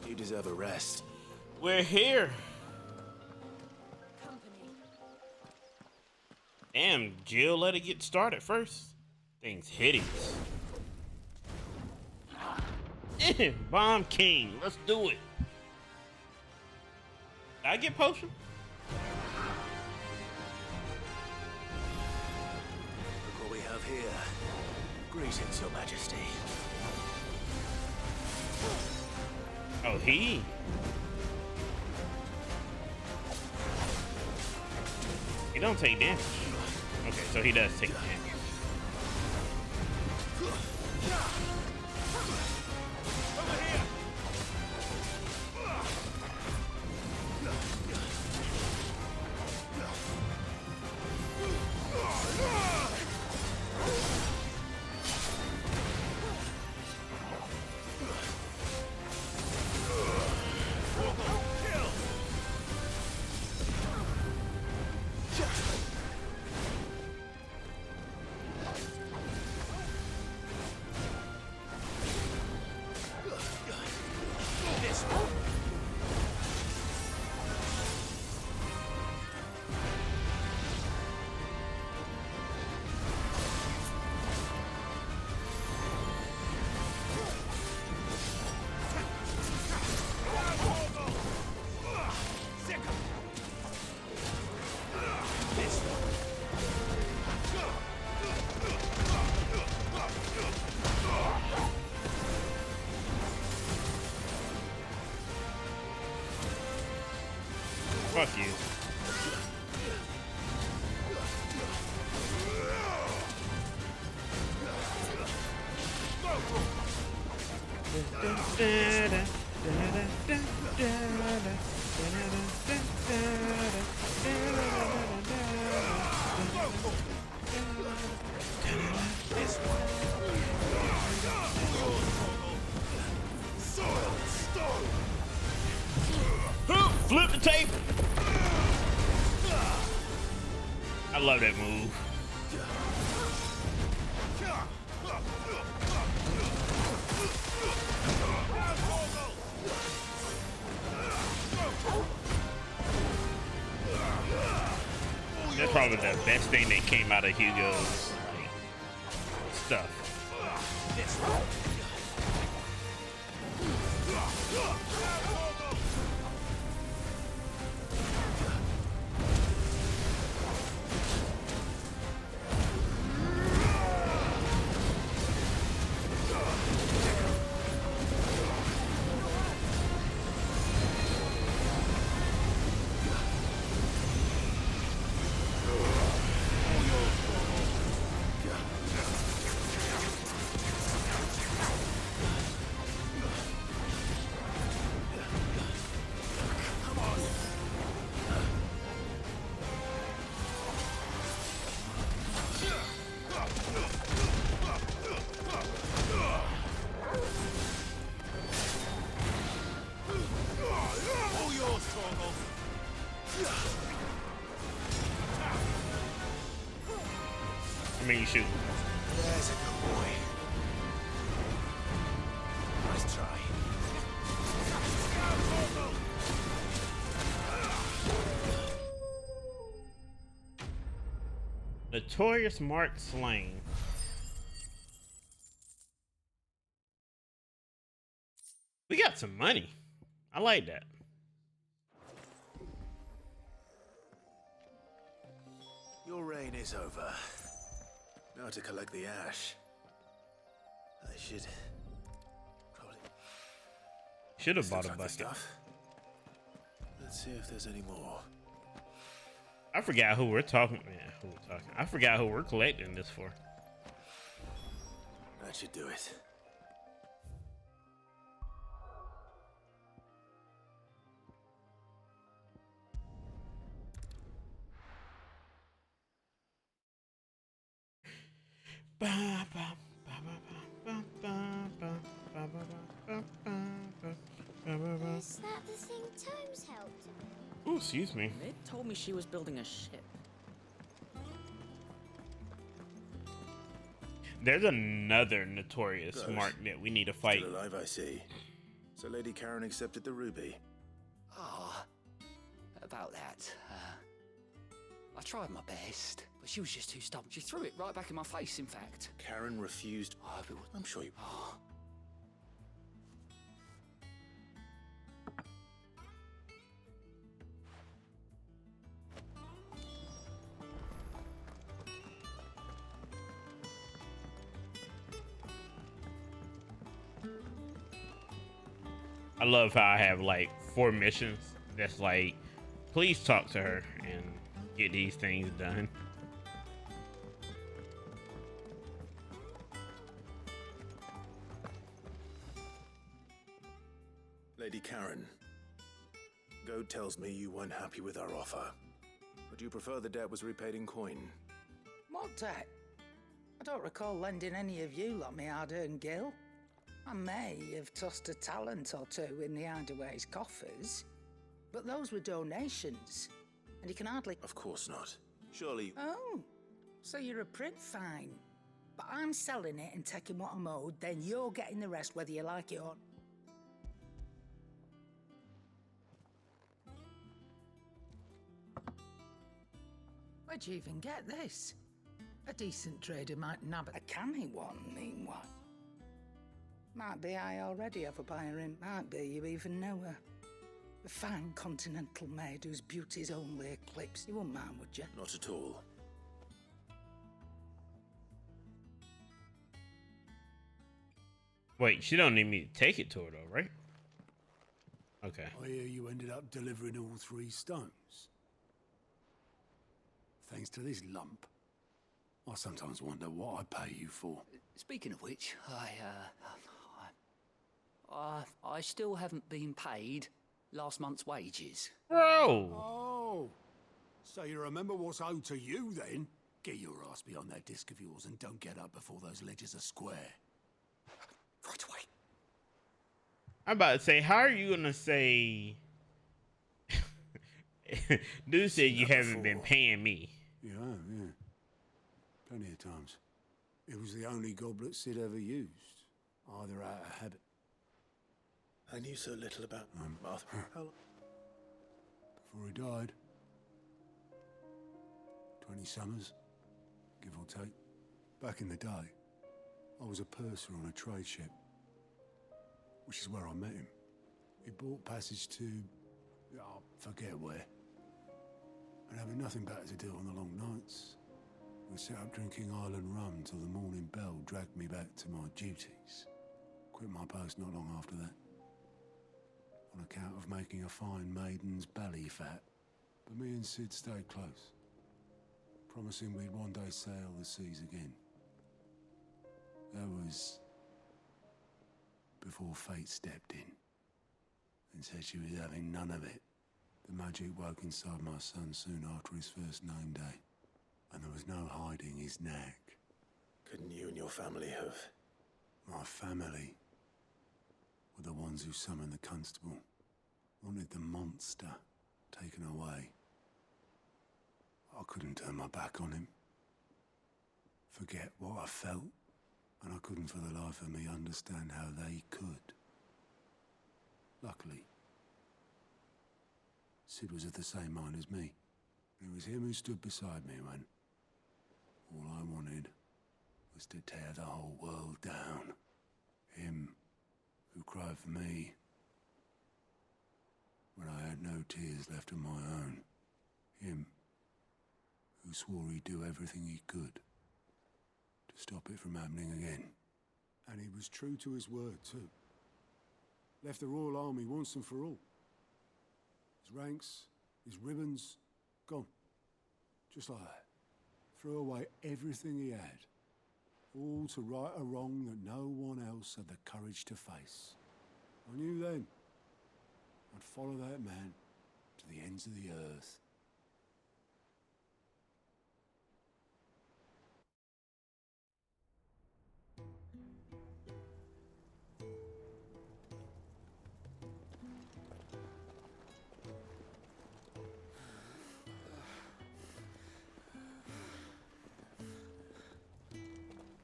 You deserve a rest. We're here. Damn, Jill, let it get started first. Thing's hideous. Bomb King, let's do it. Did I get potion? Look what we have here. Greetings, Your Majesty. Oh, he. He don't take damage. Okay, so he does take damage. Fuck you. Flip the tape. I love that move. That's probably the best thing that came out of Hugo's stuff. I mean, you shoot. There's a good boy. Nice try. Notorious Mark slain. We got some money. I like that. Your reign is over. Now to collect the ash. I should probably have bought a bucket. Let's see if there's any more. I forgot who we're talking. Yeah, I forgot who we're collecting this for. That should do it. Is that the thing Tomes helped? Oh, excuse me. They told me she was building a ship. There's another notorious Ghost. Mark that we need to fight. Still alive, I see. So Lady Karen accepted the ruby. Ah, about that. I tried my best, but she was just too stubborn. She threw it right back in my face, in fact. Karen refused. I'm sure you. I love how I have like 4 missions that's like, please talk to her and get these things done. Lady Karen, Goad tells me you weren't happy with our offer. Would you prefer the debt was repaid in coin? What debt? I don't recall lending any of you lot me hard-earned gil. I may have tossed a talent or two in the Hideaway's coffers, but those were donations, and you can hardly... Of course not. Surely... Oh, so you're a prick, fine. But I'm selling it and taking what I'm owed, then you're getting the rest whether you like it or... Where'd you even get this? A decent trader might nab a canny one, meanwhile. Might be I already have a buyer in, might be you even know her. A fine continental maid whose beauty's only eclipsed. You wouldn't mind, would you? Not at all. Wait, she don't need me to take it to her though, right? Okay. I hear you ended up delivering all 3 stones. Thanks to this lump. I sometimes wonder what I pay you for. Speaking of which, I still haven't been paid last month's wages. Bro! Oh, so you remember what's owed to you then? Get your ass behind that disc of yours and don't get up before those ledgers are square. Right away. I'm about to say, how are you gonna say? Dude said you haven't been paying me. Yeah, yeah. Plenty of times. It was the only goblet Sid ever used, either out of habit. I knew so little about Martha. How long? Before he died. 20 summers, give or take. Back in the day, I was a purser on a trade ship, which is where I met him. He bought passage to, I forget where. And having nothing better to do on the long nights, we set up drinking island rum till the morning bell dragged me back to my duties. Quit my post not long after that, on account of making a fine maiden's belly fat. But me and Sid stayed close, promising we'd one day sail the seas again. That was before fate stepped in and said she was having none of it. The magic woke inside my son soon after his first name day, and there was no hiding his knack. Couldn't you and your family have? My family were the ones who summoned the constable, wanted the monster taken away. I couldn't turn my back on him, forget what I felt, and I couldn't for the life of me understand how they could. Luckily, Sid was of the same mind as me. It was him who stood beside me when all I wanted was to tear the whole world down. Him who cried for me when I had no tears left of my own. Him who swore he'd do everything he could to stop it from happening again. And he was true to his word, too. Left the Royal Army once and for all. His ranks, his ribbons, gone. Just like that. Threw away everything he had. All to right a wrong that no one else had the courage to face. I knew then I'd follow that man to the ends of the earth.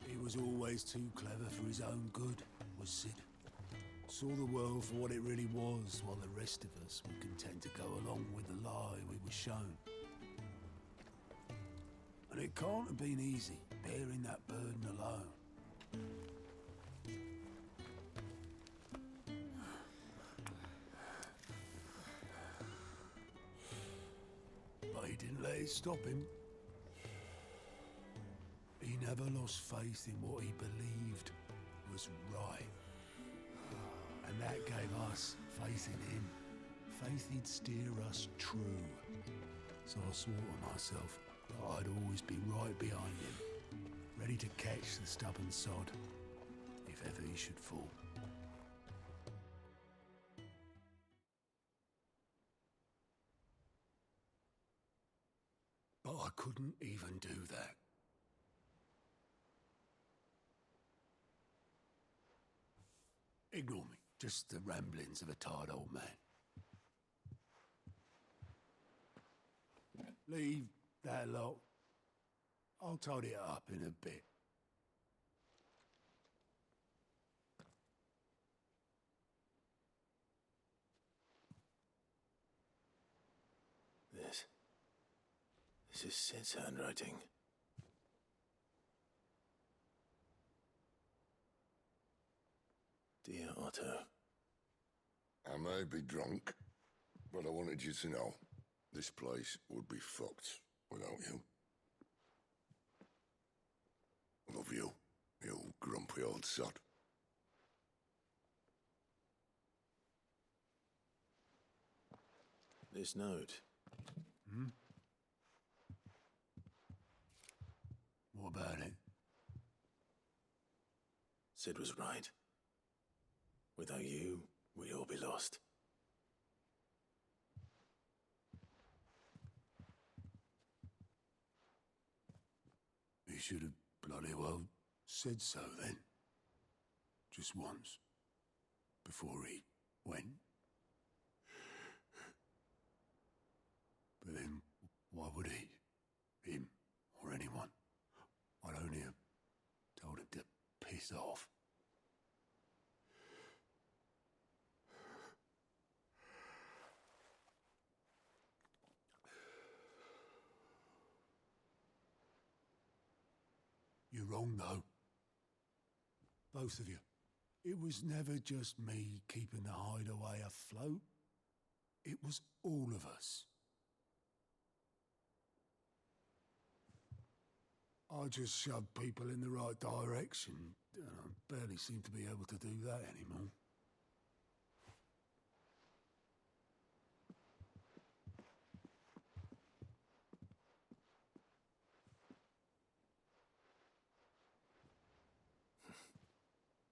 He was always too clever for his own good, was Sid. Saw the world for what it really was, while the rest of us were content to go along with the lie we were shown. And it can't have been easy, bearing that burden alone. But he didn't let it stop him. He never lost faith in what he believed was right. And that gave us faith in him. Faith he'd steer us true. So I swore to myself that I'd always be right behind him, ready to catch the stubborn sod, if ever he should fall. But I couldn't even do that. Ignore me, just the ramblings of a tired old man. Leave that lot. I'll tidy it up in a bit. This is Sid's handwriting. Dear Otto. I may be drunk, but I wanted you to know this place would be fucked without you. Love you, you grumpy old sod. This note. Hmm? What about it? Sid was right. Without you, we'd all be lost. He should have bloody well said so then. Just once. Before he went. But then, why would he? Him, or anyone? I'd only have told him to piss off. You're wrong, though. Both of you. It was never just me keeping the hideaway afloat. It was all of us. I just shoved people in the right direction. I barely seem to be able to do that anymore.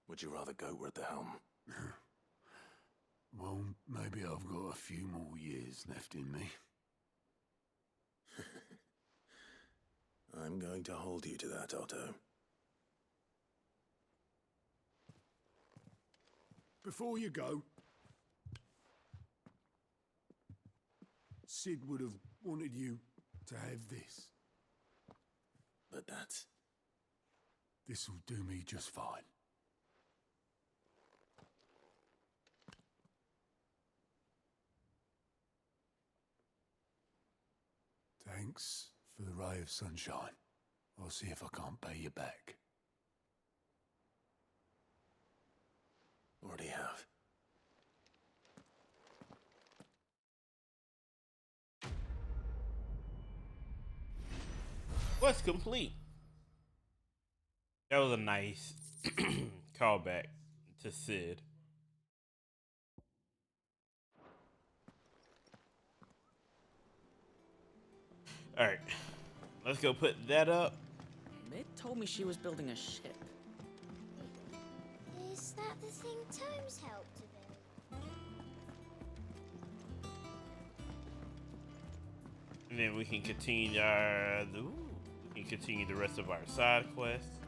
Would you rather go at the helm? Well, maybe I've got a few more years left in me. I'm going to hold you to that, Otto. Before you go, Sid would have wanted you to have this. But this'll do me just fine. Thanks for the ray of sunshine. I'll see if I can't pay you back. Already have. Quest complete. That was a nice callback to Sid. All right, let's go put that up. They told me she was building a ship. Is that the thing Tomes helped to build? And then we can continue the rest of our side quests.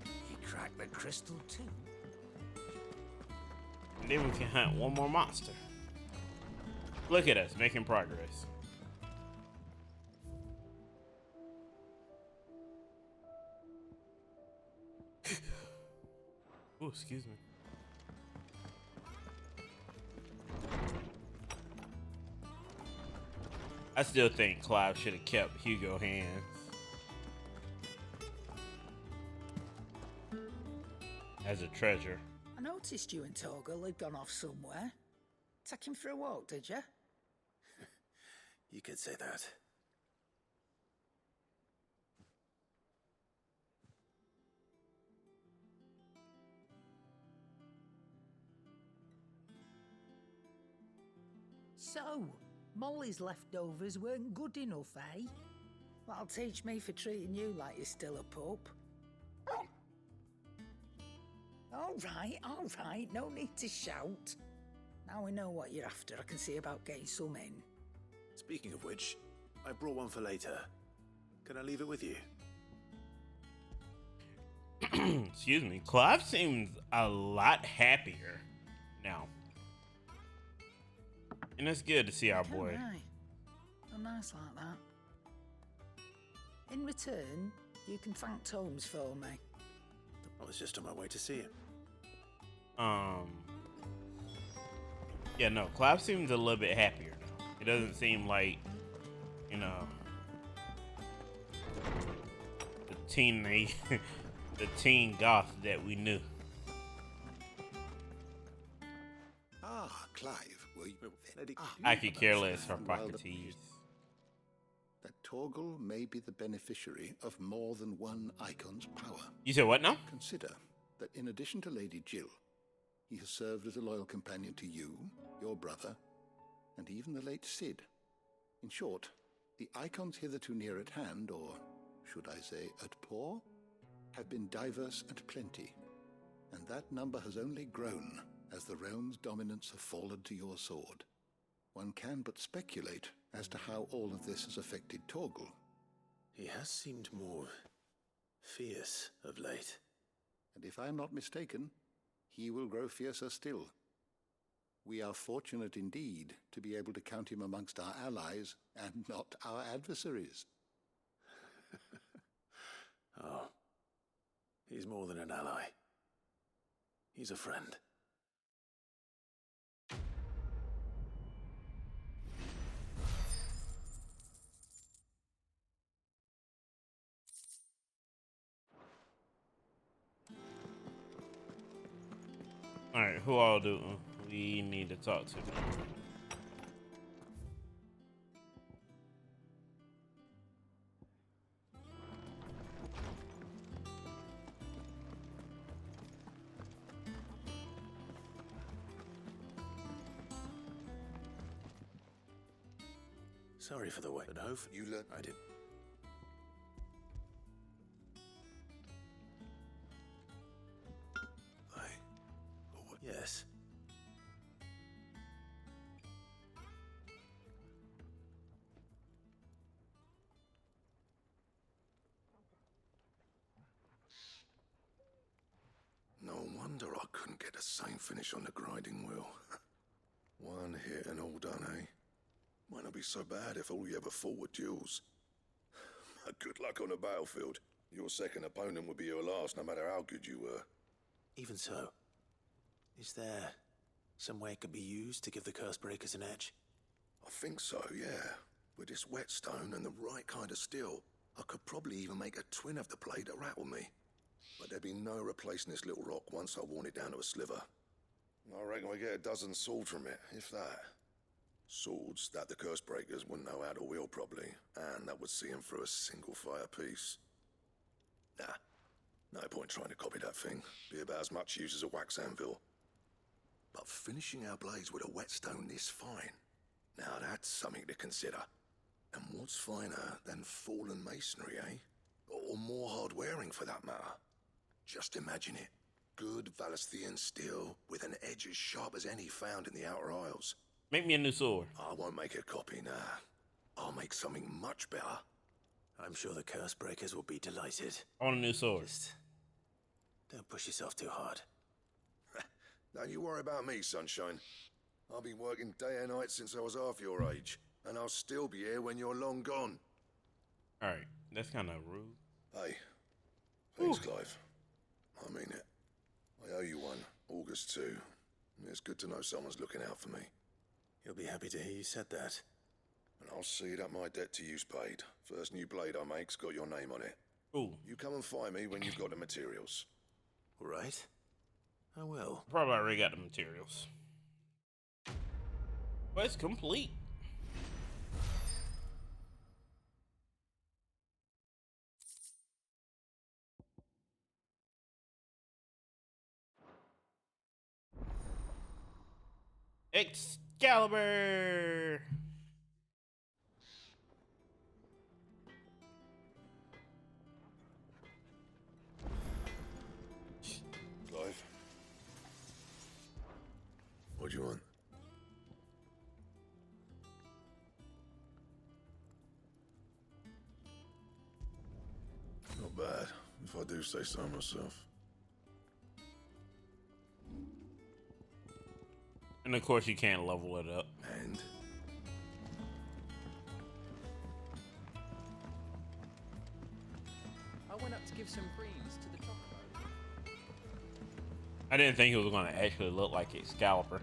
You cracked the crystal too. And then we can hunt one more monster. Look at us making progress. Oh, excuse me. I still think Clive should have kept Hugo hands. As a treasure. I noticed you and Torgal had gone off somewhere. Take him for a walk, did you? You could say that. So, Molly's leftovers weren't good enough, eh? That'll teach me for treating you like you're still a pup. All right, no need to shout. Now we know what you're after, I can see about getting some in. Speaking of which, I brought one for later. Can I leave it with you? Excuse me. Clive seems a lot happier now. And it's good to see our boy. Right. Oh, nice like that. In return, you can thank Tomes for me. I was just on my way to see him. Yeah, no, Clive seems a little bit happier now. It doesn't seem like, you know, the teenage, the teen goth that we knew. Ah, Clive, were you... I could care less for Socrates. That Torgal may be the beneficiary of more than one icon's power. You said what now? Consider that in addition to Lady Jill, he has served as a loyal companion to you, your brother, and even the late Cid. In short, the icons hitherto near at hand, or should I say at paw, have been diverse and plenty, and that number has only grown as the realm's dominance have fallen to your sword. One can but speculate as to how all of this has affected Torgal. He has seemed more fierce of late. And if I am not mistaken, he will grow fiercer still. We are fortunate indeed to be able to count him amongst our allies and not our adversaries. Oh, he's more than an ally. He's a friend. Alright, who all do we need to talk to? Sorry for the wait, but Hove, you learned. I did. Yes. No wonder I couldn't get the same finish on the grinding wheel. One hit and all done, eh? Might not be so bad if all you ever fought were duels. Good luck on the battlefield. Your second opponent would be your last, no matter how good you were. Even so, is there some way it could be used to give the curse breakers an edge? I think so, yeah. With this whetstone and the right kind of steel, I could probably even make a twin of the blade that rattled me. But there'd be no replacing this little rock once I worn it down to a sliver. I reckon we get a dozen swords from it, if that. Swords that the curse breakers wouldn't know how to wield properly, and that would see them through a single fire piece. Nah, no point trying to copy that thing. Be about as much use as a wax anvil. But finishing our blades with a whetstone this fine, now that's something to consider. And what's finer than fallen masonry, eh? Or more hard-wearing, for that matter. Just imagine it. Good Valesthian steel with an edge as sharp as any found in the Outer Isles. Make me a new sword. I won't make a copy, nah. I'll make something much better. I'm sure the curse breakers will be delighted. I want a new sword. Just don't push yourself too hard. Don't you worry about me, sunshine. I've been working day and night since I was half your age, and I'll still be here when you're long gone. Alright, that's kind of rude. Hey, thanks, Clive. I mean it. I owe you one, August too. It's good to know someone's looking out for me. You'll be happy to hear you said that. And I'll see that my debt to you's paid. First new blade I make's got your name on it. Ooh. You come and find me when you've got the materials. All right. I will. Probably already got the materials. But it's complete. Excalibur! not bad, if I do say so myself. And of course, you can't level it up. And? I went up to give some greens to the chocolate. I didn't think it was going to actually look like Excalibur.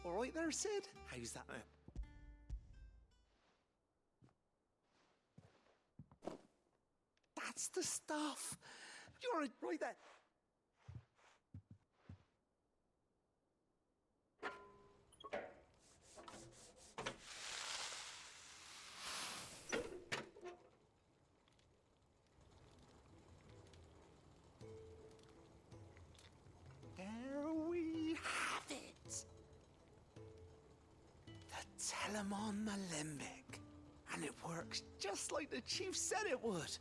All right there, Sid? How's that? That's the stuff. You're right there. There we have it. The Telemon Malembic. And it works just like the chief said it would.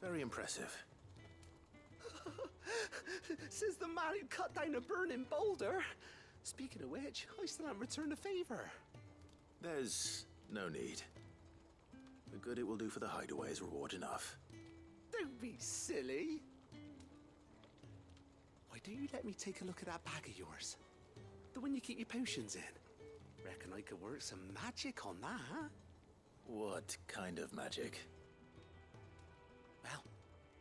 Very impressive. Says the man who cut down a burning boulder. Speaking of which, I still haven't returned the favor. There's no need. The good it will do for the hideaway is reward enough. Don't be silly. Why don't you let me take a look at that bag of yours? The one you keep your potions in. Reckon I could work some magic on that. What kind of magic? Well,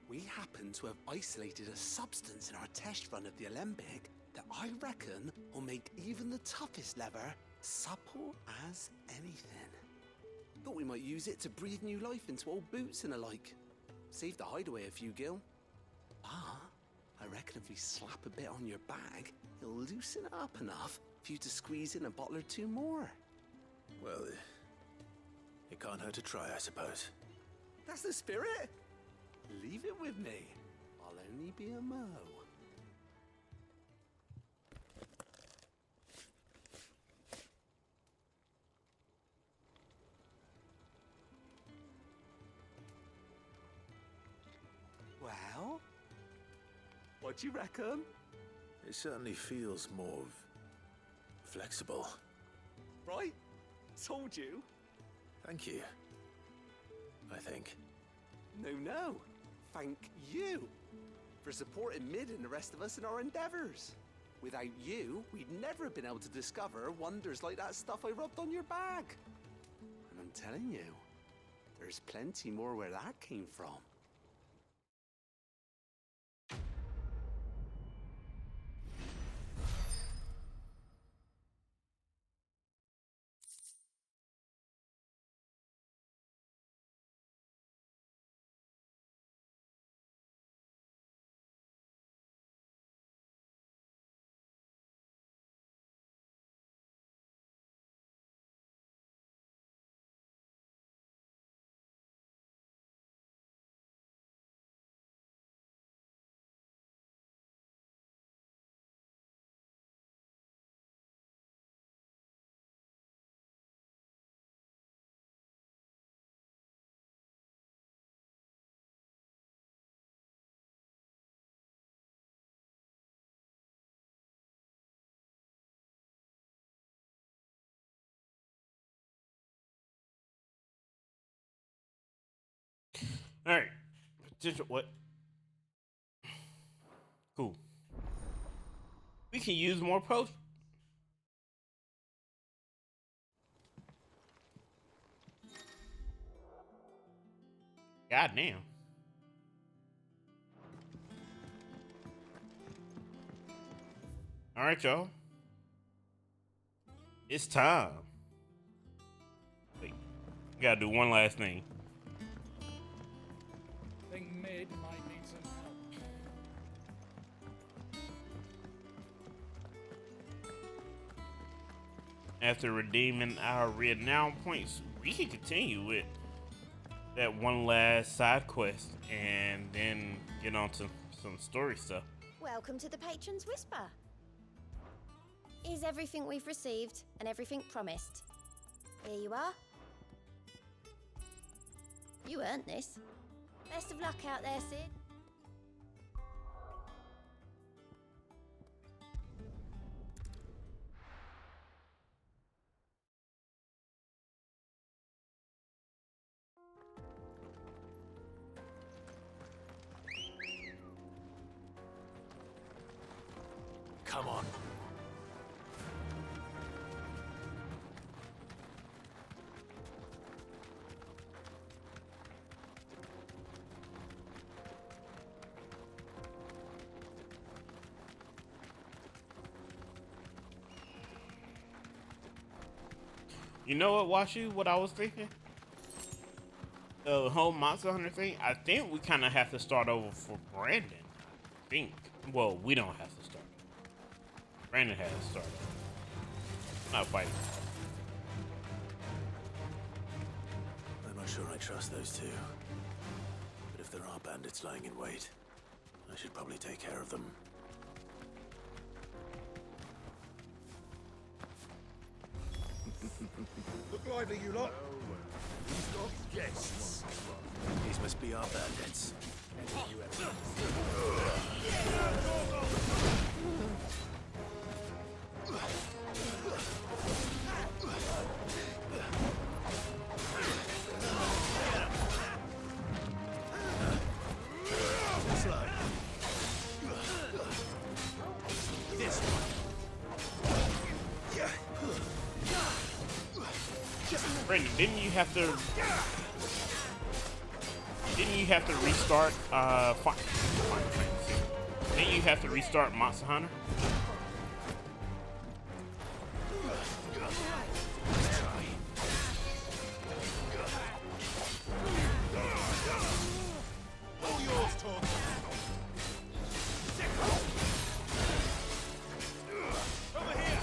we happen to have isolated a substance in our test run of the Alembic that I reckon will make even the toughest lever supple as anything. Thought we might use it to breathe new life into old boots and the like. Save the hideaway a few gil. Ah, I reckon if we slap a bit on your bag, it'll loosen it up enough for you to squeeze in a bottle or two more. Well, it can't hurt to try, I suppose. That's the spirit. Leave it with me. I'll only be a mo. Well, what do you reckon? It certainly feels more flexible. Right? Told you. Thank you. I think. No. Thank you for supporting Mid and the rest of us in our endeavors. Without you, we'd never have been able to discover wonders like that stuff I rubbed on your bag. And I'm telling you, there's plenty more where that came from. All right. Potential what? Cool. We can use more posts. God damn. All right, y'all. It's time. Wait, we gotta do one last thing. Think Mid might need some help. After redeeming our renown points, we can continue with that one last side quest and then get on to some story stuff. Welcome to the Patron's Whisper. Here's everything we've received and everything promised. Here you are. You earned this. Best of luck out there, Sid. Come on. You know what, Washu? What I was thinking? The whole Monster Hunter thing. I think we kind of have to start over for Brandon. I think. Well, we don't have to start. Brandon has to start. Not fighting. I'm not sure I trust those two. But if there are bandits lying in wait, I should probably take care of them. Look lively, you lot. We've got guests. These must be our bandits. This one. Brandon, didn't you have to restart didn't you have to restart Monster Hunter? All yours, Torg. Over here.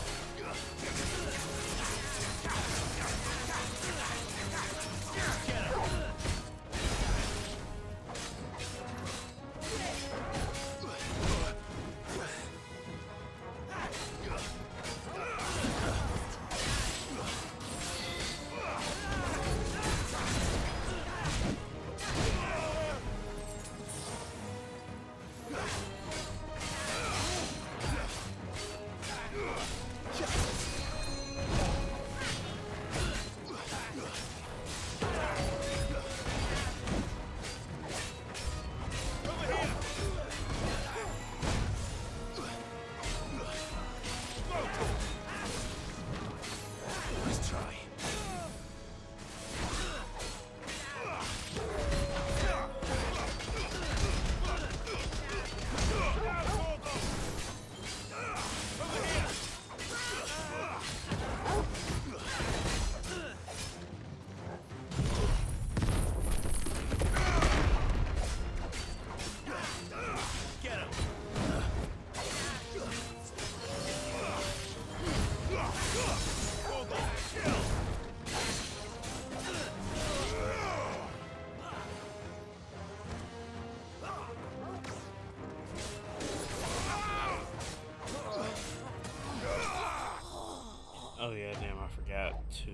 Oh yeah, damn, I forgot to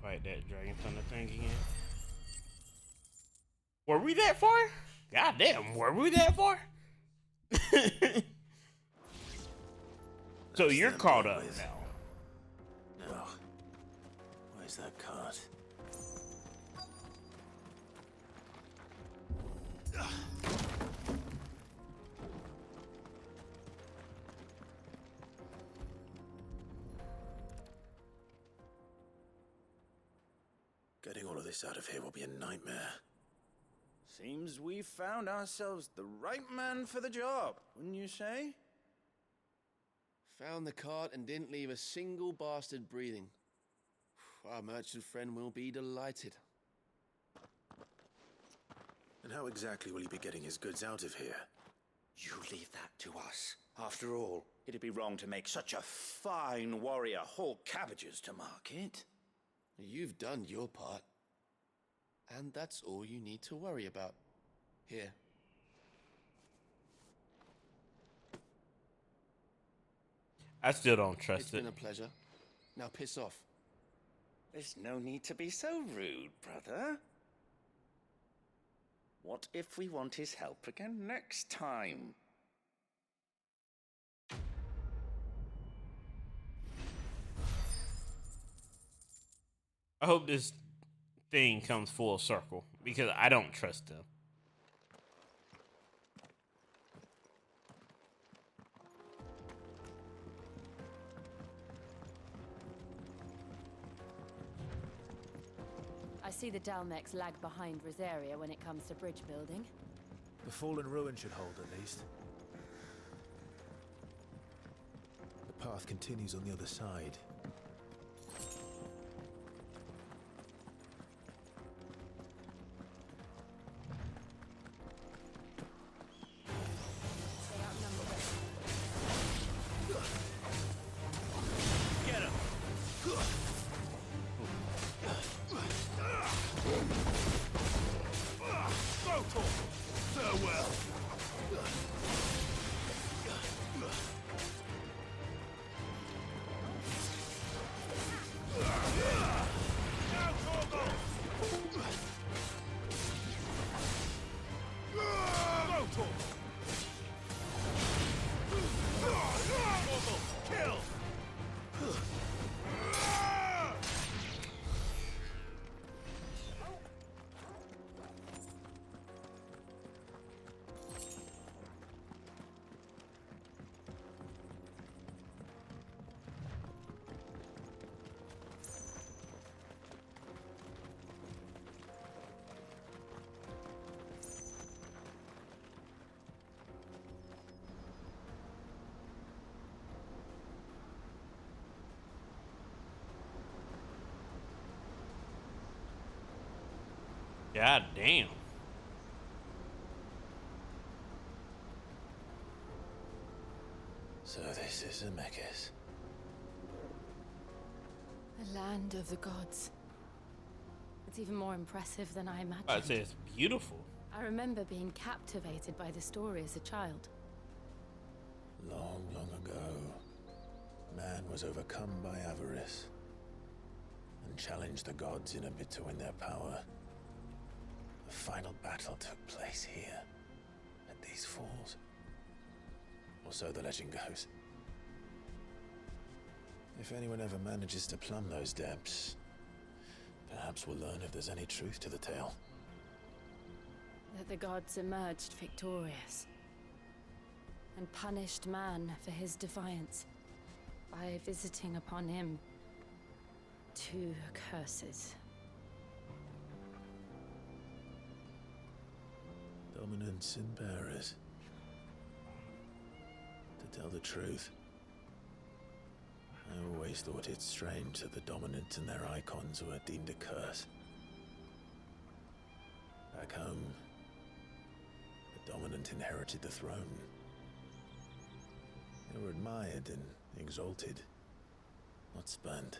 fight that Dragon Thunder thing again. Were we that far? God damn, were we that far? So you're caught up now. No. Where's that cart? Getting all of this out of here will be a nightmare. Seems we've found ourselves the right man for the job, wouldn't you say? Found the cart and didn't leave a single bastard breathing. Our merchant friend will be delighted. And how exactly will he be getting his goods out of here? You leave that to us. After all, it'd be wrong to make such a fine warrior haul cabbages to market. You've done your part. And that's all you need to worry about. Here. I still don't trust It's it. been a pleasure. Now piss off. There's no need to be so rude, brother. What if we want his help again next time? I hope this thing comes full circle because I don't trust him. I see the Dalmex lag behind Rosaria when it comes to bridge building. The fallen ruin should hold, at least. The path continues on the other side. God damn. So this is Zemeckis. The land of the gods. It's even more impressive than I imagined. I'd say it's beautiful. I remember being captivated by the story as a child. Long, long ago, man was overcome by avarice and challenged the gods in a bid to win their power. The final battle took place here, at these falls. Or so the legend goes. If anyone ever manages to plumb those depths, perhaps we'll learn if there's any truth to the tale. That the gods emerged victorious and punished man for his defiance by visiting upon him 2 curses. Dominants and bearers. To tell the truth, I always thought it strange that the dominant and their icons were deemed a curse. Back home, the dominant inherited the throne. They were admired and exalted, not spurned.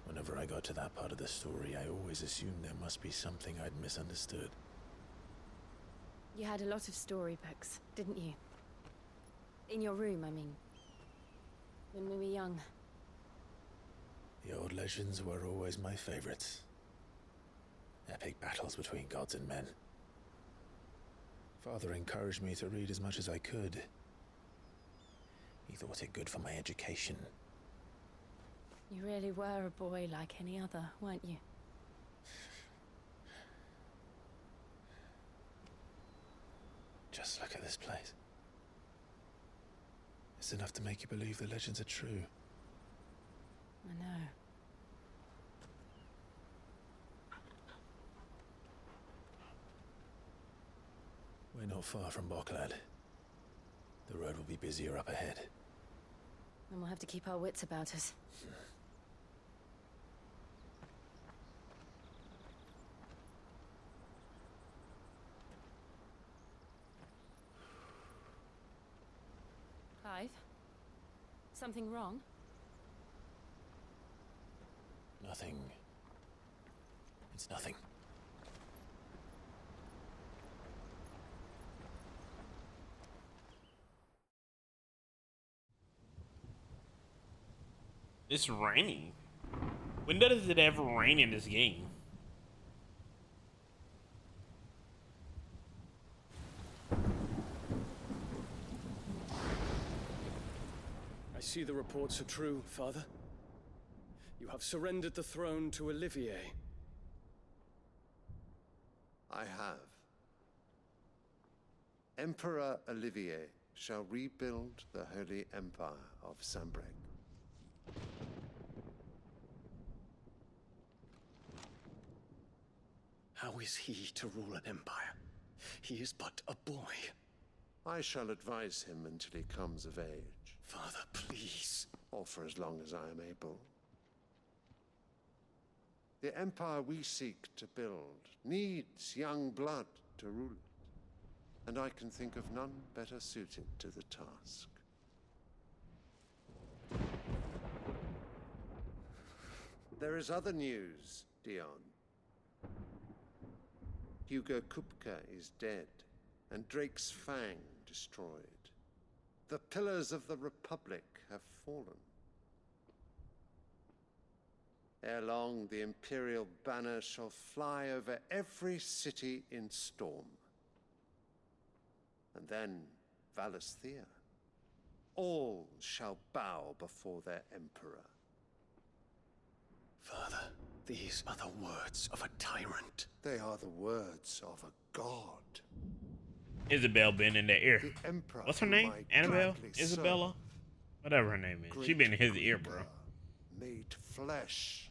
Whenever I got to that part of the story, I always assumed there must be something I'd misunderstood. You had a lot of storybooks, didn't you? In your room, I mean. When we were young. The old legends were always my favorites. Epic battles between gods and men. Father encouraged me to read as much as I could. He thought it good for my education. You really were a boy like any other, weren't you? Just look at this place. It's enough to make you believe the legends are true. I know. We're not far from Boklad. The road will be busier up ahead. Then we'll have to keep our wits about us. Clive? Something wrong? Nothing. It's nothing. It's raining. When does it ever rain in this game? I see the reports are true, Father. You have surrendered the throne to Olivier. I have. Emperor Olivier shall rebuild the Holy Empire of Sambrec. How is he to rule an empire? He is but a boy. I shall advise him until he comes of age. Father, please. Or for as long as I am able. The empire we seek to build needs young blood to rule it, and I can think of none better suited to the task. There is other news, Dion. Hugo Kupka is dead, and Drake's Fang destroyed. The pillars of the Republic have fallen. Ere long, the Imperial banner shall fly over every city in Storm. And then Valisthea. All shall bow before their Emperor. Father, these are the words of a tyrant. They are the words of a god. Isabel been in their ear. The Emperor What's her name? Annabelle? gladly Isabella? Whatever her name is. She been in his ear, bro. Made flesh.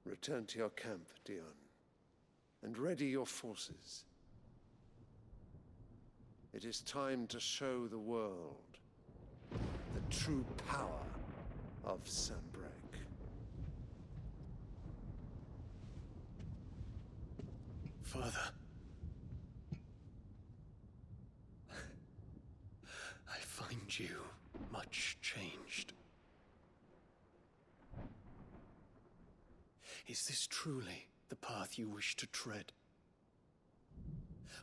Return to your camp, Dion, and ready your forces. It is time to show the world the true power of Sambrec. Father. I find you much changed. Is this truly the path you wish to tread?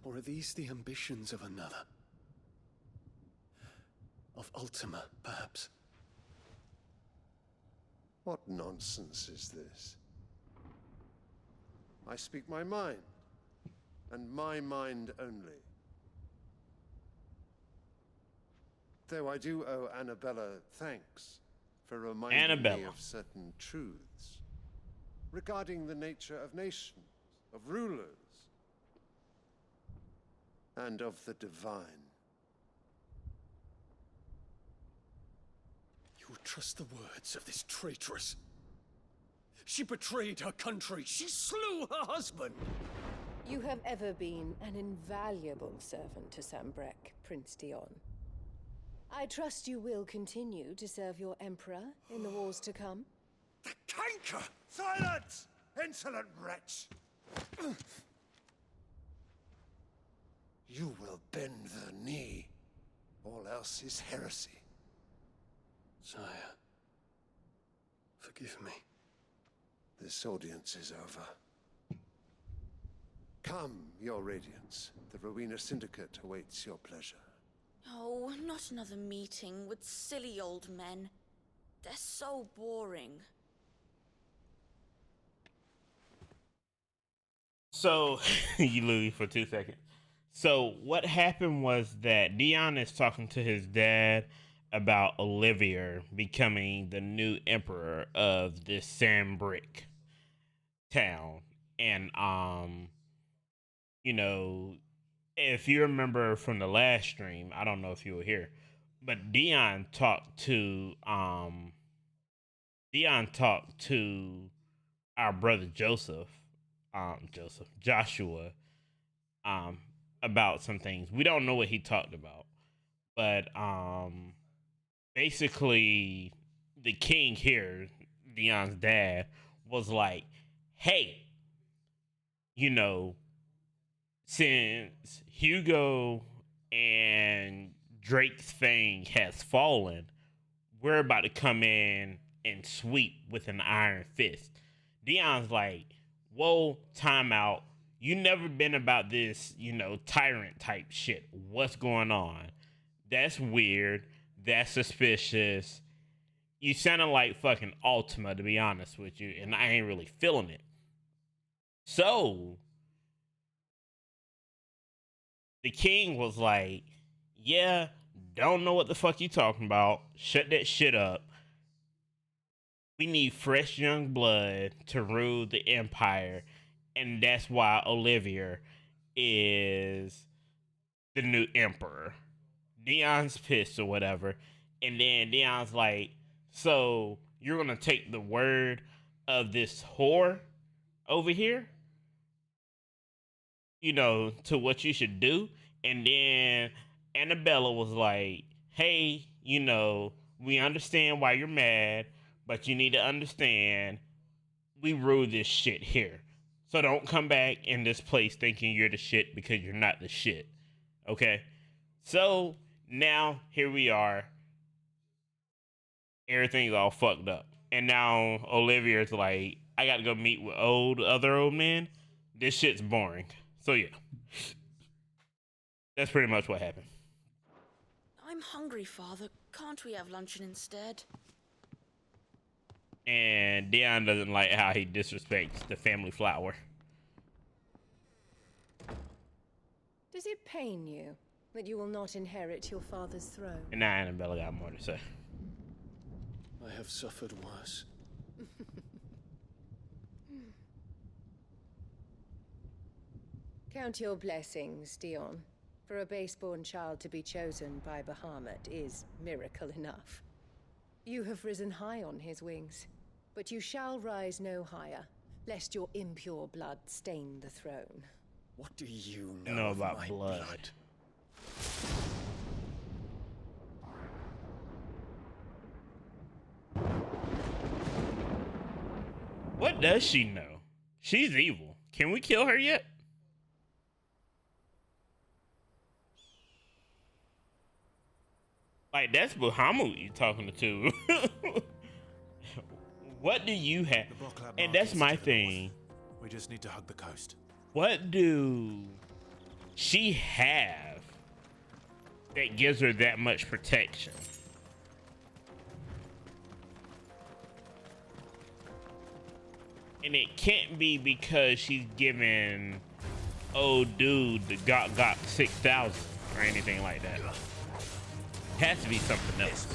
Or are these the ambitions of another? Of Ultima, perhaps? What nonsense is this? I speak my mind, and my mind only. Though I do owe Annabella thanks for reminding me of certain truths regarding the nature of nations, of rulers, and of the divine. You would trust the words of this traitress? She betrayed her country. She slew her husband. You have ever been an invaluable servant to Sambrec, Prince Dion. I trust you will continue to serve your Emperor in the wars to come. The canker! Silence! Insolent wretch! You will bend the knee. All else is heresy. Sire, forgive me. This audience is over. Come, your Radiance. The Rowena Syndicate awaits your pleasure. Oh, not another meeting with silly old men. They're so boring. So, you lose for 2 seconds. So, what happened was that Dion is talking to his dad about Olivier becoming the new emperor of this Sambrec town. And, you know, if you remember from the last stream, I don't know if you were here, but Dion talked to our brother Joshua, about some things. We don't know what he talked about, but basically the king here, Dion's dad, was like, hey, you know, since Hugo and Drake's fang has fallen, we're about to come in and sweep with an iron fist. Dion's like, whoa, time out. You never been about this, tyrant type shit. What's going on? That's weird. That's suspicious. You sounded like fucking Ultima, to be honest with you, and I ain't really feeling it. So, the king was like, yeah, don't know what the fuck you talking about. Shut that shit up. We need fresh young blood to rule the empire, and that's why Olivia is the new emperor. Dion's pissed or whatever, and then Dion's like, so you're gonna take the word of this whore over here, to what you should do? And then Annabella was like, hey, we understand why you're mad, but you need to understand we rule this shit here. So don't come back in this place thinking you're the shit, because you're not the shit. Okay? So now here we are. Everything's all fucked up. And now Olivia's like, I gotta go meet with other old men. This shit's boring. So yeah. That's pretty much what happened. I'm hungry, Father. Can't we have luncheon instead? And Dion doesn't like how he disrespects the family flower. Does it pain you that you will not inherit your father's throne? And now Annabella got more to say. I have suffered worse. Count your blessings, Dion. For a base-born child to be chosen by Bahamut is miracle enough. You have risen high on his wings, but you shall rise no higher, lest your impure blood stain the throne. What do you know about my blood? What does she know? She's evil. Can we kill her yet? Like, that's Bahamut you talking to. What do you have? And that's my thing. We just need to hug the coast. What do she have that gives her that much protection? And it can't be because she's giving old dude the got 6,000 or anything like that. Has to be something else.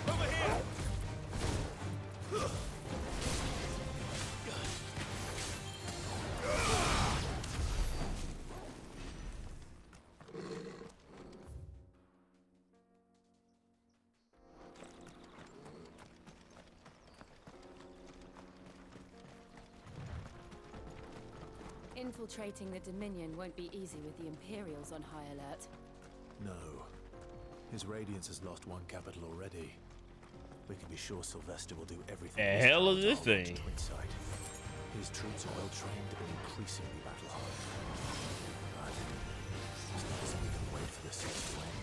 Over here! Infiltrating the Dominion won't be easy with the Imperials on high alert. No. His Radiance has lost one capital already. We can be sure Sylvester will do everything. The hell is this thing? His troops are well trained and increasingly battle hardened. But as long as we can wait for the siege to end.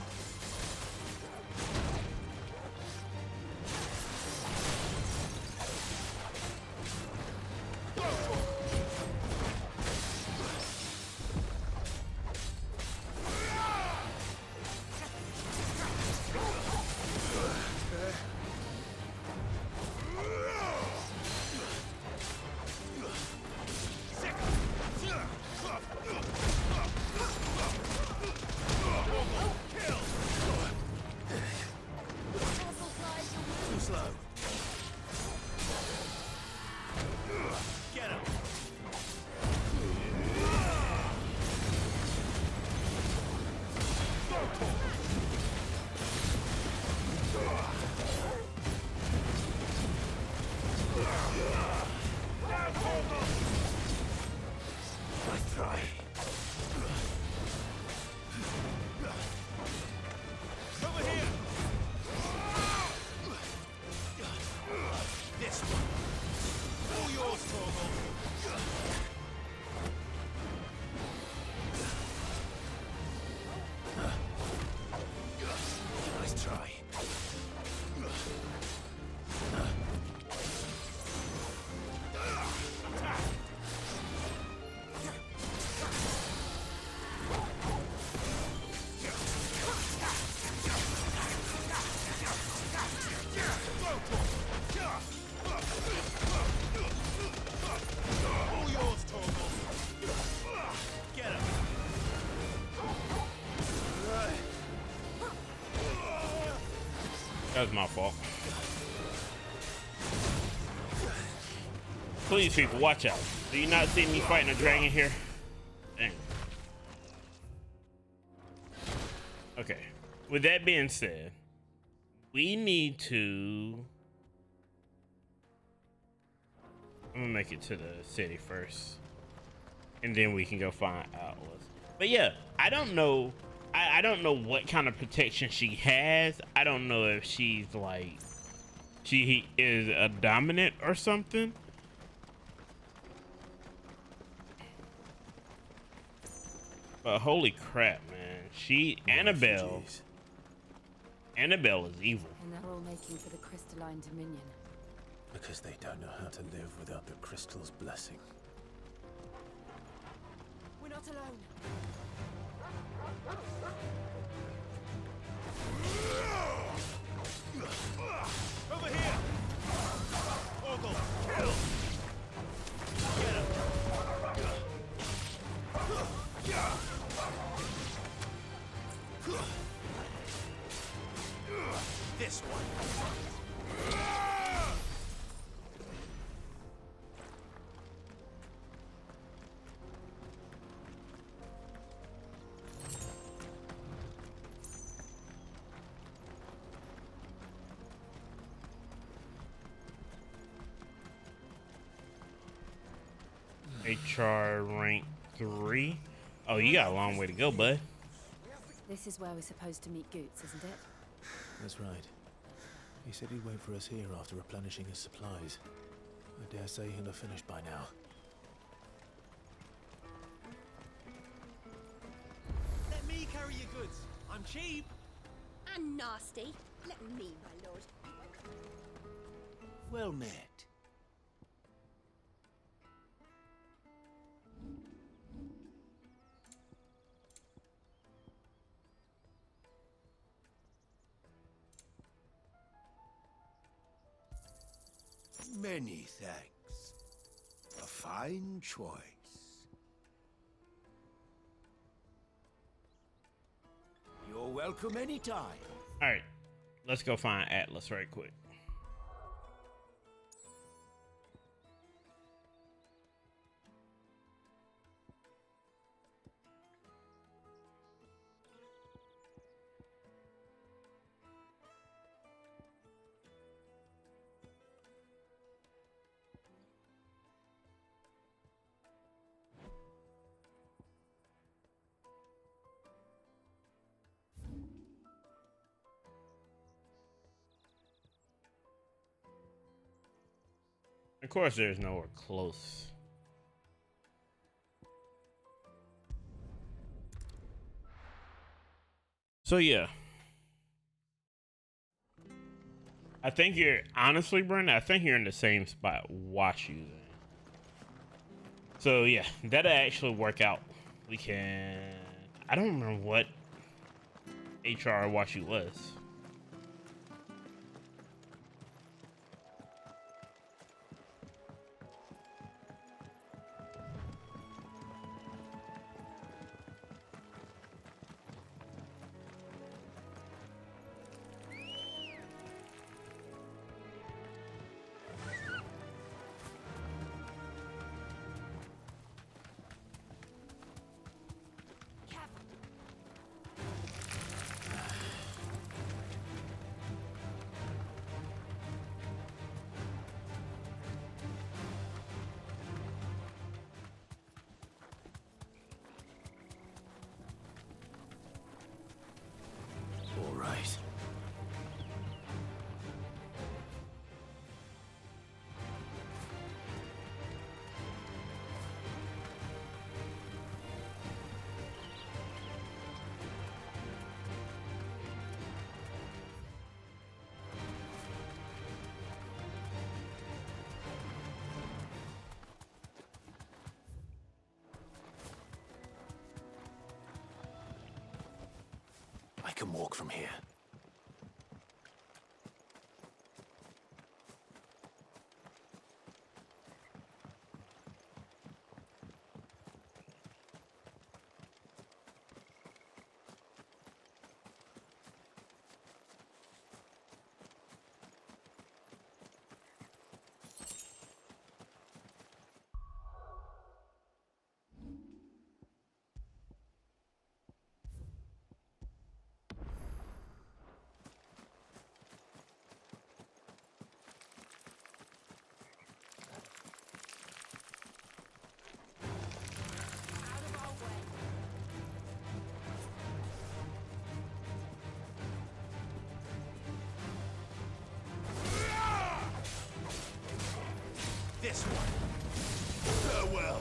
That was my fault. Please, people, watch out. Do you not see me fighting a dragon here? Dang. Okay. With that being said, we need to... I'm gonna make it to the city first. And then we can go find Atlas. But yeah, I don't know. I don't know what kind of protection she has. I don't know if she's like... She is a dominant or something. But holy crap, man. Annabelle is evil. And they're all making for the crystalline dominion. Because they don't know how to live without the crystal's blessing. We're not alone. Over here! Ogle, kill! Get him! This one. HR rank 3. Oh, you got a long way to go, bud. This is where we're supposed to meet Goots, isn't it? That's right. He said he'd wait for us here after replenishing his supplies. I dare say he'll have finished by now. Let me carry your goods. I'm cheap. And nasty. Let me, my lord. Well met. Many thanks. A fine choice. You're welcome anytime. All right, let's go find Atlas right quick. Of course, there's nowhere close. So yeah, I think you're honestly, Brenda. I think you're in the same spot Washu's in. So yeah, that'll actually work out. We can. I don't remember what HR Washu was. All right. I can walk from here. This one. Farewell.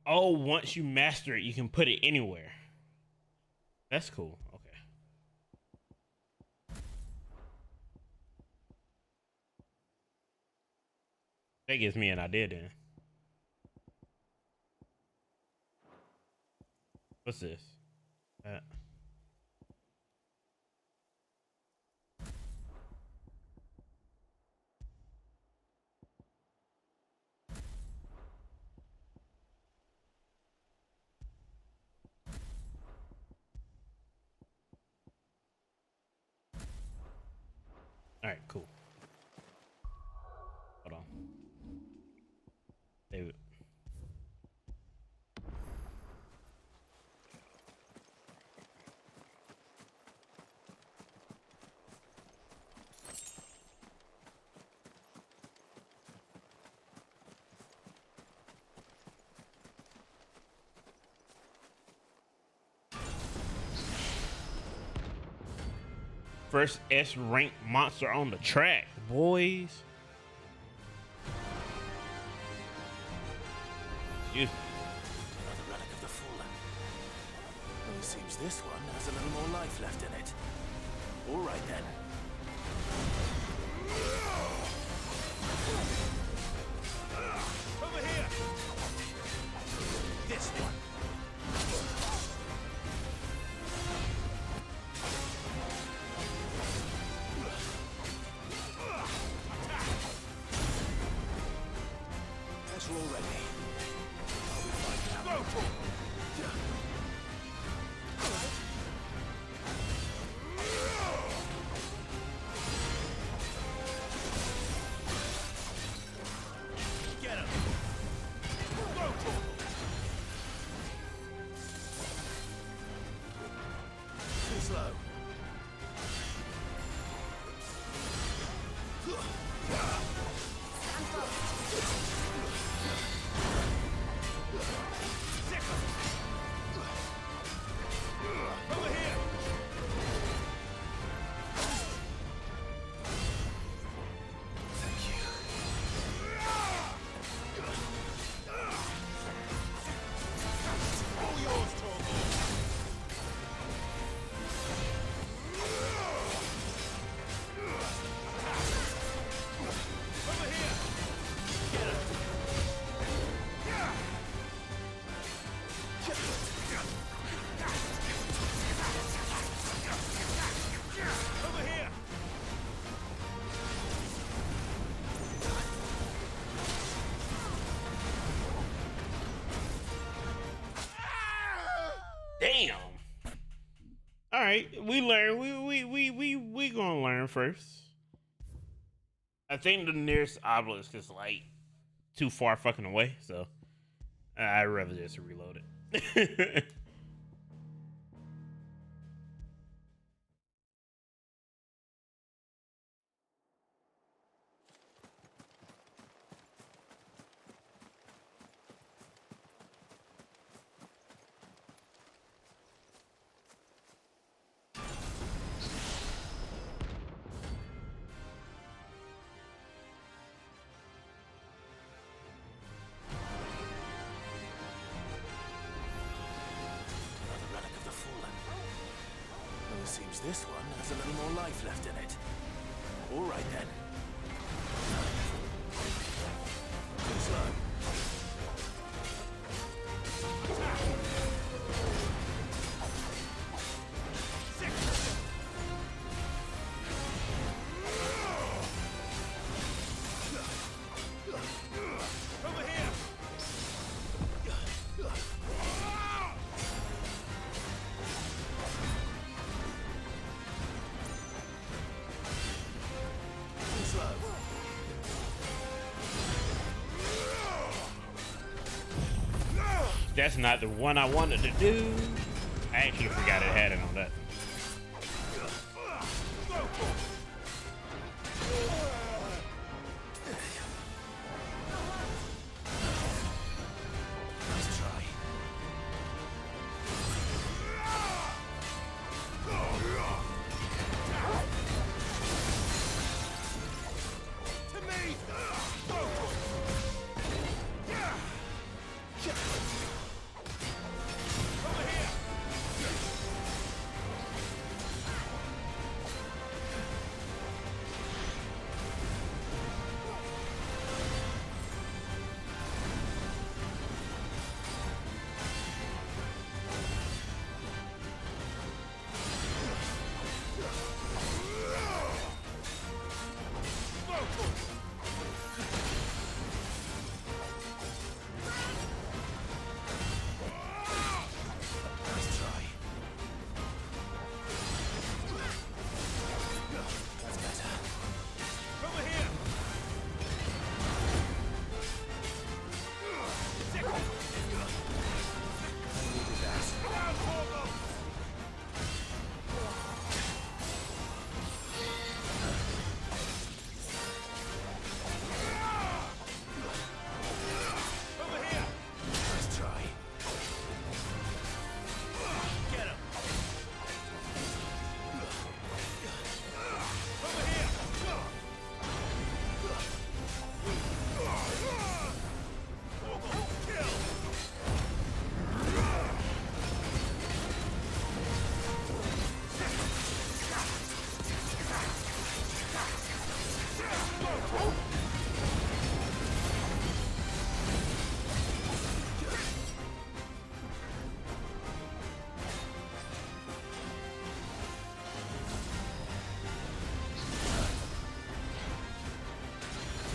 Oh, once you master it, you can put it anywhere. That's cool. Okay. That gives me an idea then. What's this? All right, cool. Hold on. Save it. First S-rank monster on the track, boys. Excuse me. Another relic of the fallen. Well, it seems this one has a little more life left in it. All right then. Over here. This one. right, we learn. We gonna learn first. I think the nearest obelisk is like too far fucking away, so I'd rather just reload it. Another relic of the fallen. Well, it seems this one has a little more life left in it. All right then. Too slow. That's not the one I wanted to do. I actually forgot it had it on that. Nice try. To me!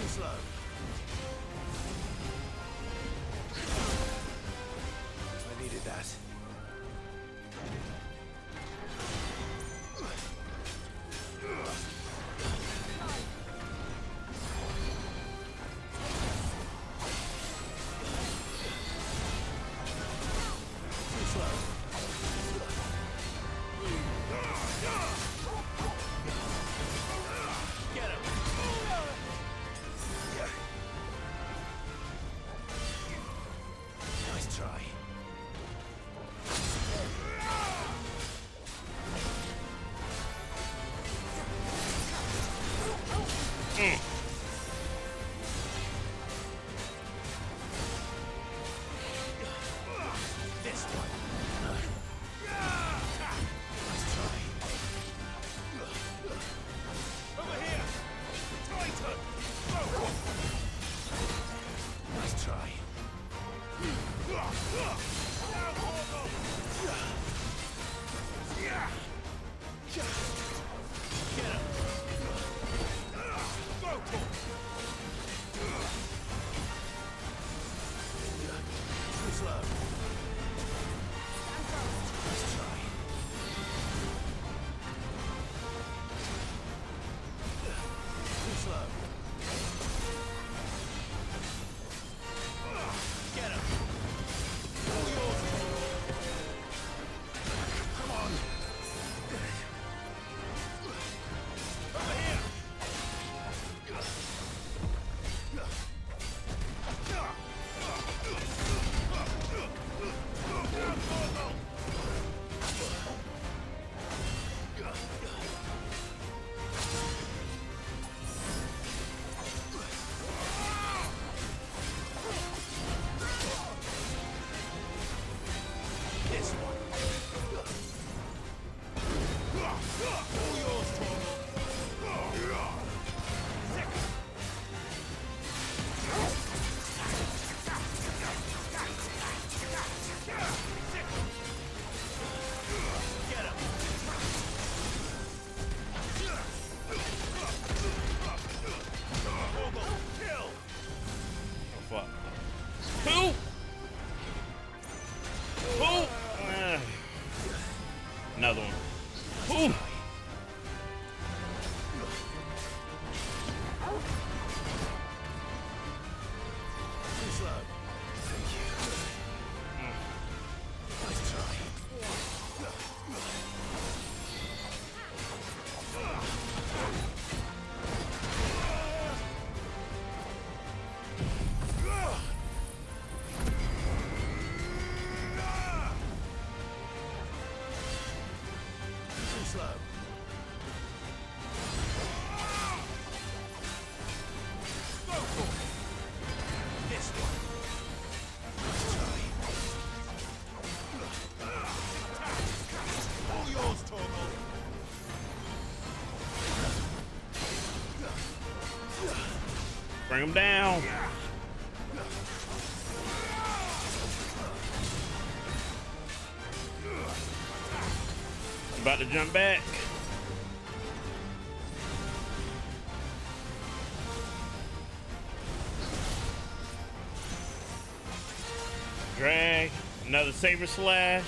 Slow. I needed that. Too slow. Get him. Nice try. This one. Nice try. Over here! Tighter! Nice try. Get him! Bring him down. About to jump back. Drag. Another saber slash.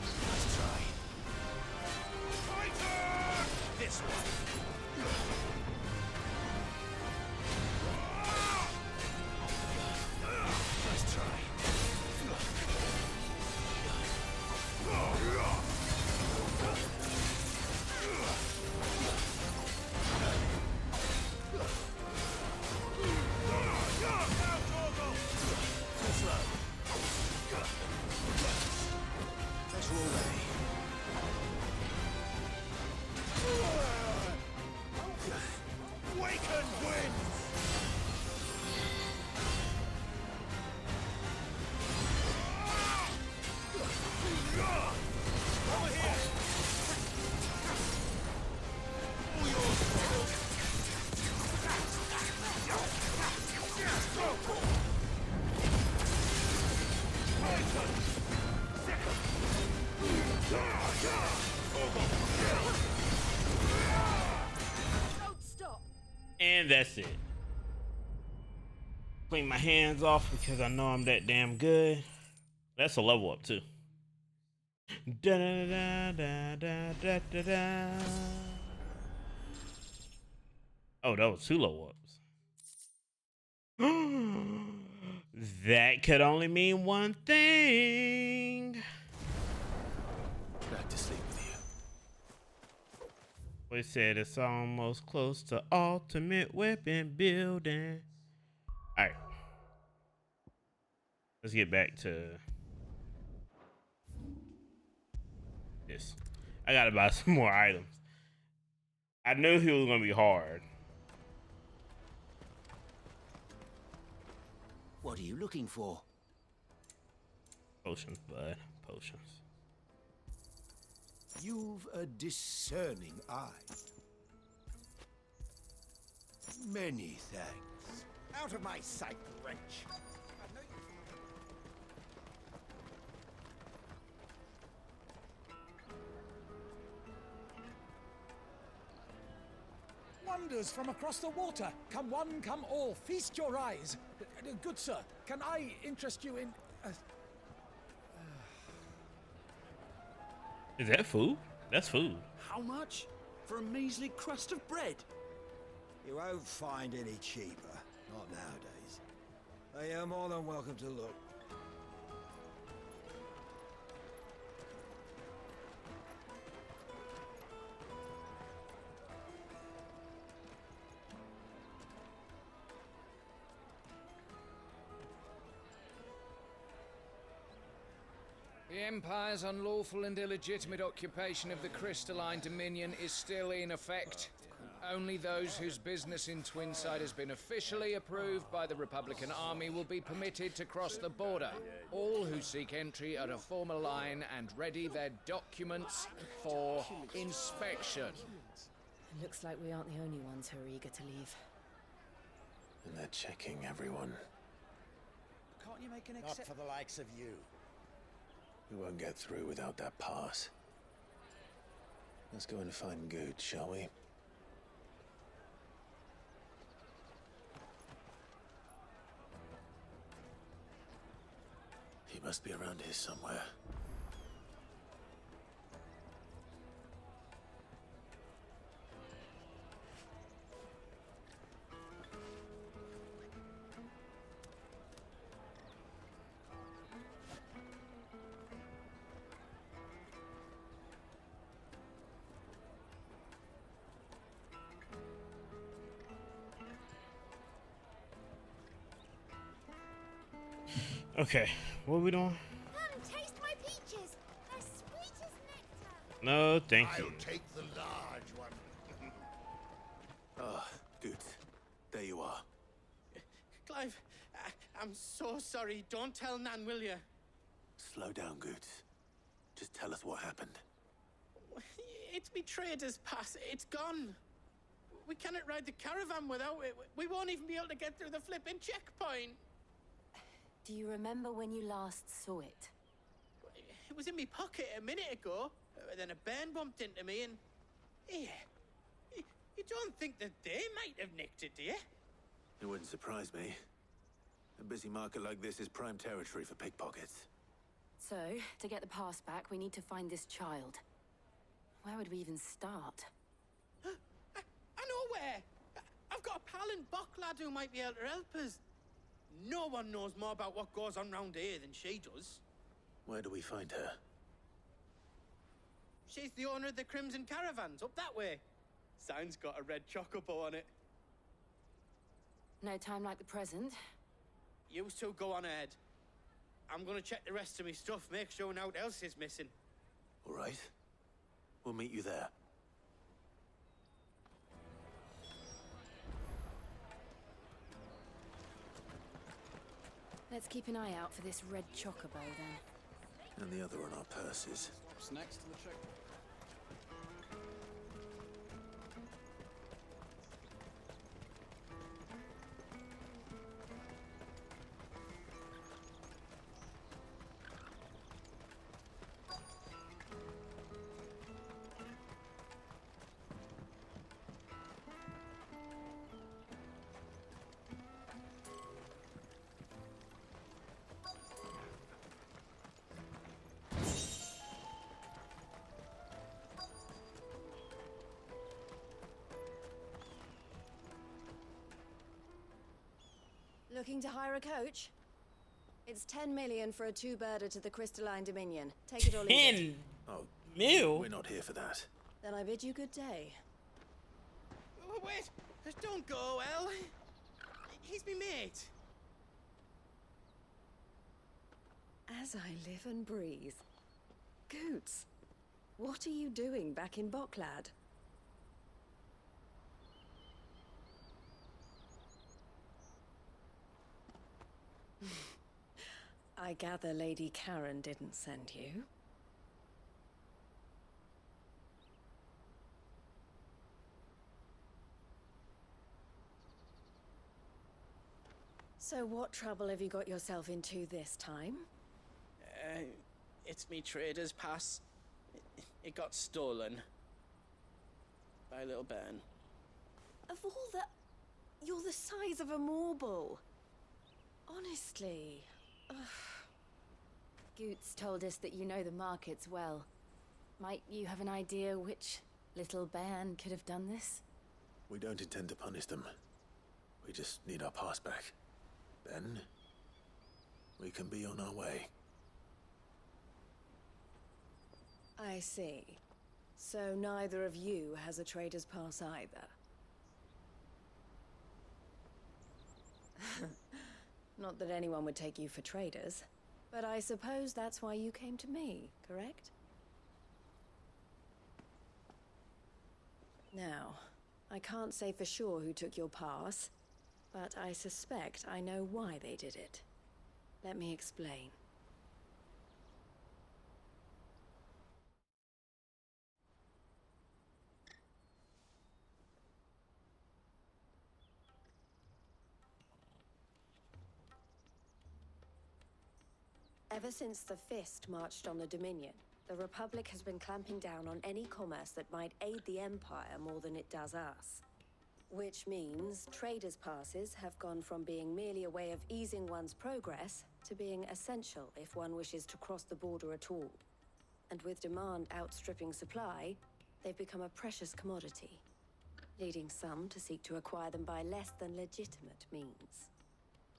Let's try. This way. Let's try. And that's it. Clean my hands off because I know I'm that damn good. That's a level up too. Da da da da da da da da. Oh, that was 2 level ups. That could only mean one thing. Back to sleep with you. We said it's almost close to ultimate weapon building. Alright. Let's get back to this. I gotta buy some more items. I knew he was gonna be hard. What are you looking for? Potions, bud. Potions. You've a discerning eye. Many thanks. Out of my sight, wretch. Wonders from across the water. Come one, come all. Feast your eyes. Good sir, can I interest you in... Is that food? That's food. How much? For a measly crust of bread? You won't find any cheaper. Not nowadays. But you're more than welcome to look. The Empire's unlawful and illegitimate occupation of the crystalline dominion is still in effect. Only those whose business in Twinside has been officially approved by the Republican Army will be permitted to cross the border. All who seek entry are to form a line and ready their documents for inspection. It looks like we aren't the only ones who are eager to leave. And they're checking everyone. Can't you make an Not for the likes of you. We won't get through without that pass. Let's go and find Good, shall we? He must be around here somewhere. Okay, what are we doing? Come, taste my peaches. They're sweet as nectar. No, thank you. I'll take the large one. Ah, Good. There you are. Clive, I'm so sorry. Don't tell Nan, will you? Slow down, Good. Just tell us what happened. It's betrayed us, Pass. It's gone. We cannot ride the caravan without it. We won't even be able to get through the flipping checkpoint. Do you remember when you last saw it? It was in my pocket a minute ago. Then a bairn bumped into me and... Here. You don't think that they might have nicked it, do you? It wouldn't surprise me. A busy market like this is prime territory for pickpockets. So, to get the pass back, we need to find this child. Where would we even start? I know where! I've got a pal in Bocklad who might be able to help us. No one knows more about what goes on round here than she does. Where do we find her? She's the owner of the Crimson Caravans, up that way. Sign's got a red chocobo on it. No time like the present. You two go on ahead. I'm gonna check the rest of my stuff, make sure naught else is missing. All right. We'll meet you there. Let's keep an eye out for this red chocobo, then. And the other on our purses. What's next to the checkpoint? Looking to hire a coach? It's 10 million for a two-birder to the Crystalline Dominion. Take it or leave it. 10 Oh, mil? we're not here for that. Then I bid you good day. Wait! Don't go, El. He's me mate. As I live and breathe. Goots, what are you doing back in Bocklad? I gather Lady Karen didn't send you. So what trouble have you got yourself into this time? It's me trader's pass. It got stolen. By a little bairn. Of all the... You're the size of a marble. Honestly. Ugh. Goots told us that you know the markets well. Might you have an idea which little bairn could have done this? We don't intend to punish them. We just need our pass back. Then, we can be on our way. I see. So neither of you has a trader's pass either. Not that anyone would take you for traders, but I suppose that's why you came to me, correct? Now, I can't say for sure who took your pass, but I suspect I know why they did it. Let me explain. Ever since the Fist marched on the Dominion, the Republic has been clamping down on any commerce that might aid the Empire more than it does us. Which means traders' passes have gone from being merely a way of easing one's progress to being essential if one wishes to cross the border at all. And with demand outstripping supply, they've become a precious commodity, leading some to seek to acquire them by less than legitimate means.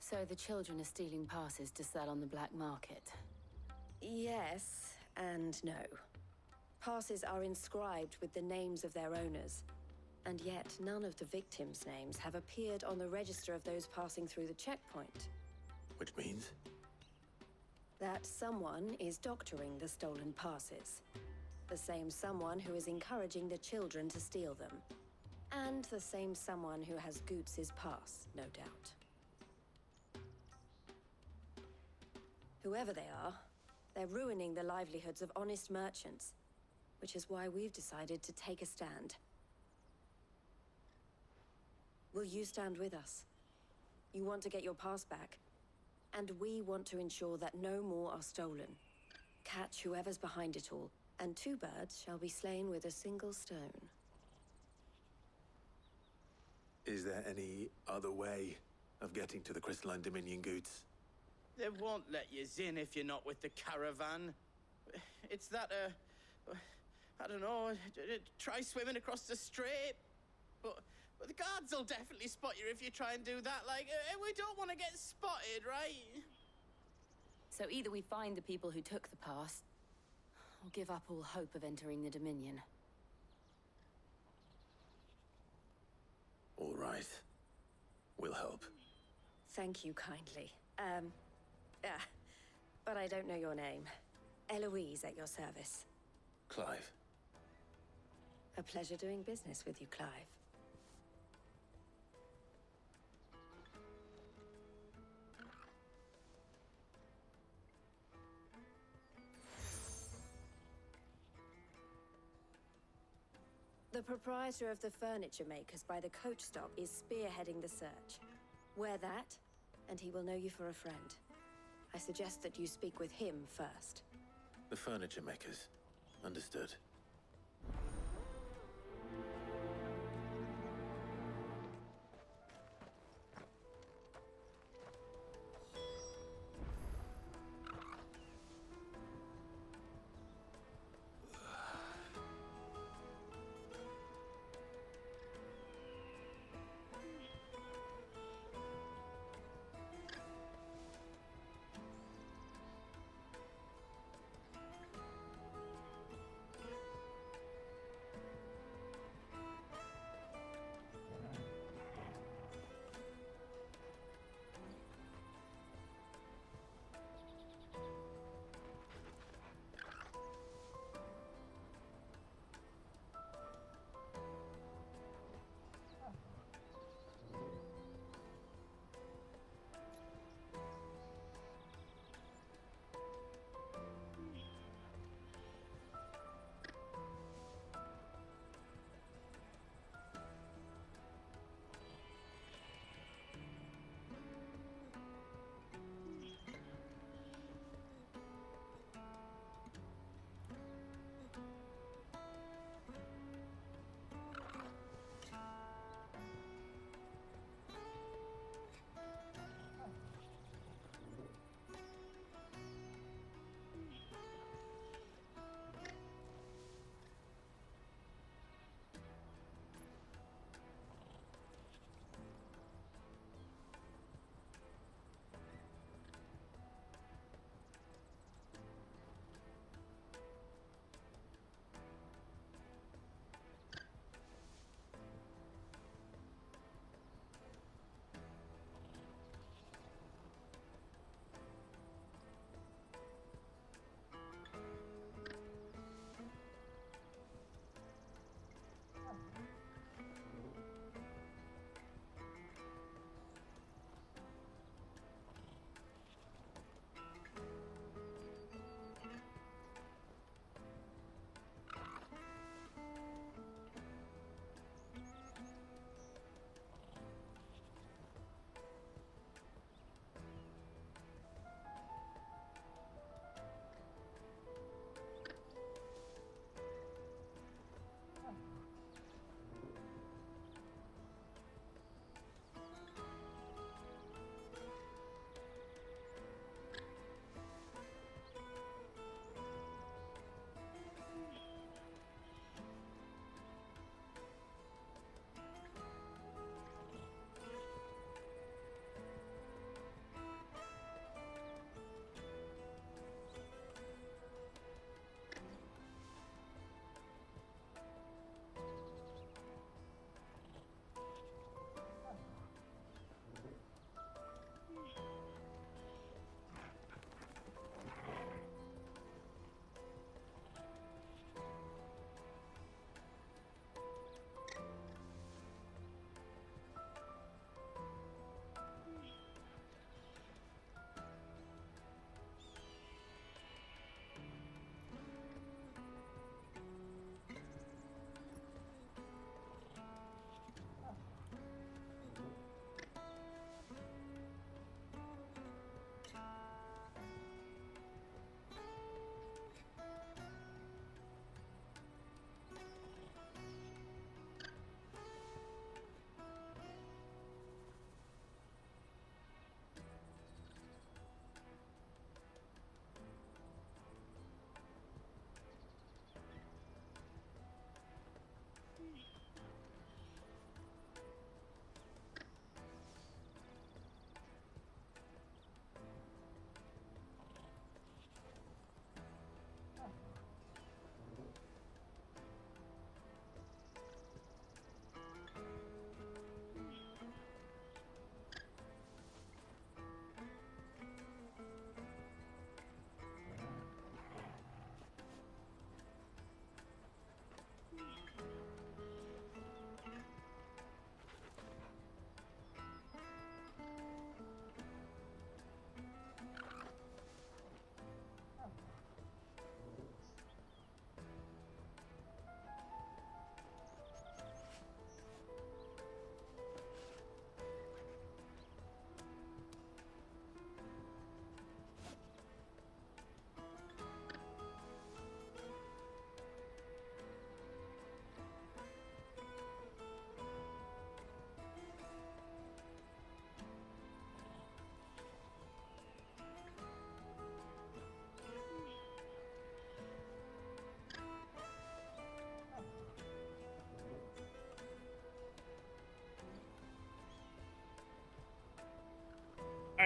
So the children are stealing passes to sell on the black market? Yes and no. Passes are inscribed with the names of their owners, and yet none of the victims' names have appeared on the register of those passing through the checkpoint. Which means? That someone is doctoring the stolen passes. The same someone who is encouraging the children to steal them. And the same someone who has Goots' pass, no doubt. Whoever they are, they're ruining the livelihoods of honest merchants, which is why we've decided to take a stand. Will you stand with us? You want to get your pass back, and we want to ensure that no more are stolen. Catch whoever's behind it all, and 2 birds shall be slain with a single stone. Is there any other way of getting to the Crystalline Dominion goods? They won't let you in if you're not with the caravan. It's that, I don't know, try swimming across the strait. But the guards will definitely spot you if you try and do that. Like, we don't want to get spotted, right? So either we find the people who took the pass, or give up all hope of entering the Dominion. All right. We'll help. Thank you kindly. But I don't know your name. Eloise at your service. Clive. A pleasure doing business with you, Clive. The proprietor of the furniture makers by the coach stop is spearheading the search. Wear that, and he will know you for a friend. I suggest that you speak with him first. The furniture makers. Understood.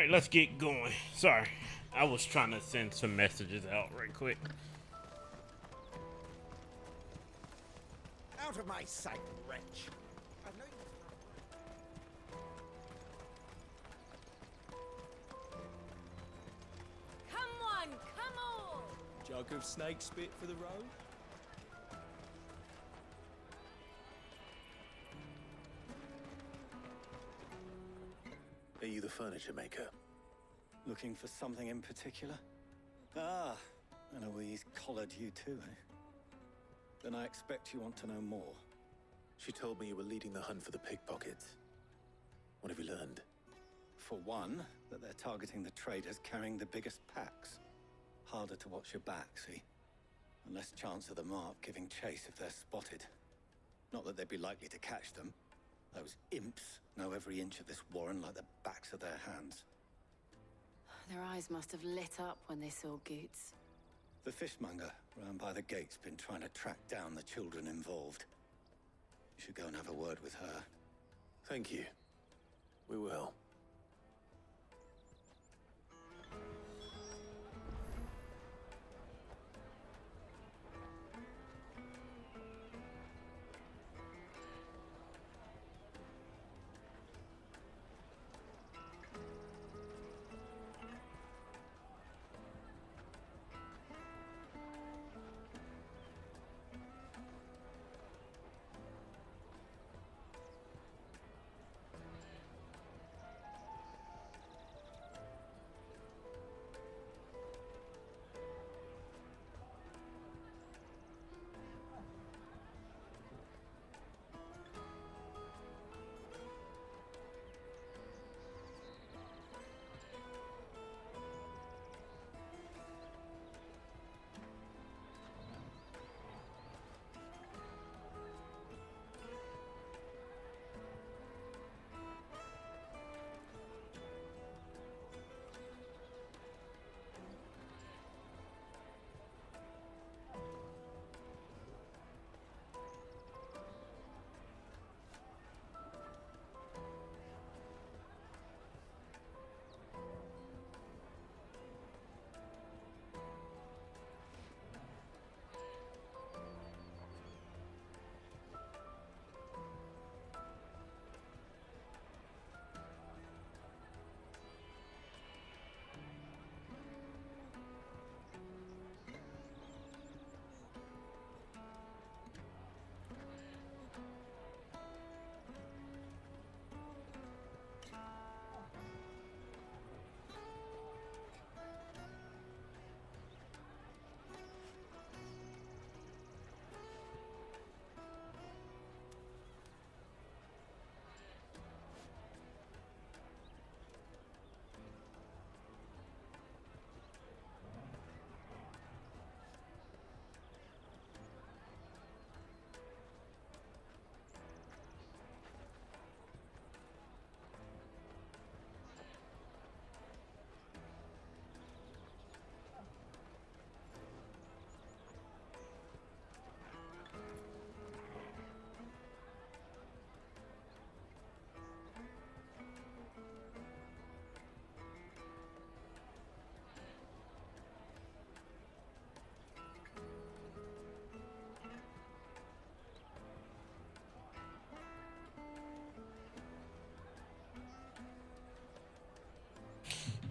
right, let's get going. Sorry, I was trying to send some messages out right quick. Out of my sight, wretch. Come on, come on! Jug of snake spit for the road? Are you the furniture maker? Looking for something in particular? Ah, Eloise collared you too, eh? Then I expect you want to know more. She told me you were leading the hunt for the pickpockets. What have you learned? For one, that they're targeting the traders carrying the biggest packs. Harder to watch your back, see? And less chance of the mark giving chase if they're spotted. Not that they'd be likely to catch them. Those imps know every inch of this warren like the backs of their hands. Their eyes must have lit up when they saw Goots. The fishmonger round by the gate's been trying to track down the children involved. You should go and have a word with her. Thank you. We will.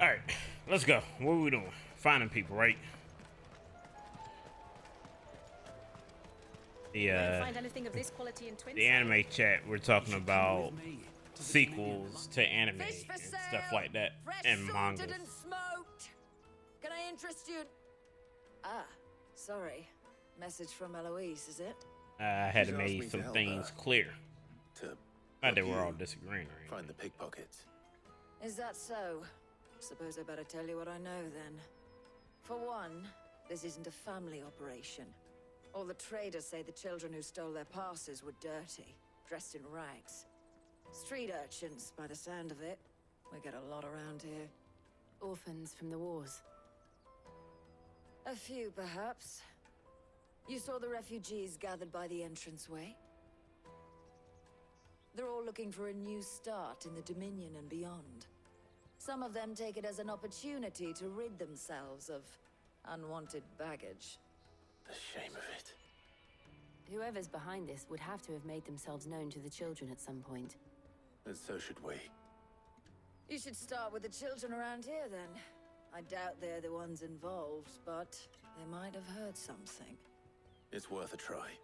All right, let's go. What are we doing? Finding people, right? Find anything of this quality in Twin The anime chat, we're talking about sequels to anime and stuff like that, and manga. And smoked. Can I interest you? Ah, sorry. Message from Eloise, is it? I had to She's asked me make some help things her. clear. Not that help we're all you disagreeing or anything. Find the pickpockets. Is that so? Suppose I better tell you what I know then. For one, this isn't a family operation. All the traders say the children who stole their passes were dirty, dressed in rags. Street urchins, by the sound of it. We get a lot around here. Orphans from the wars. A few, perhaps. You saw the refugees gathered by the entranceway? They're all looking for a new start in the Dominion and beyond. Some of them take it as an opportunity to rid themselves of unwanted baggage. The shame of it. Whoever's behind this would have to have made themselves known to the children at some point. And so should we. You should start with the children around here, then. I doubt they're the ones involved, but they might have heard something. It's worth a try.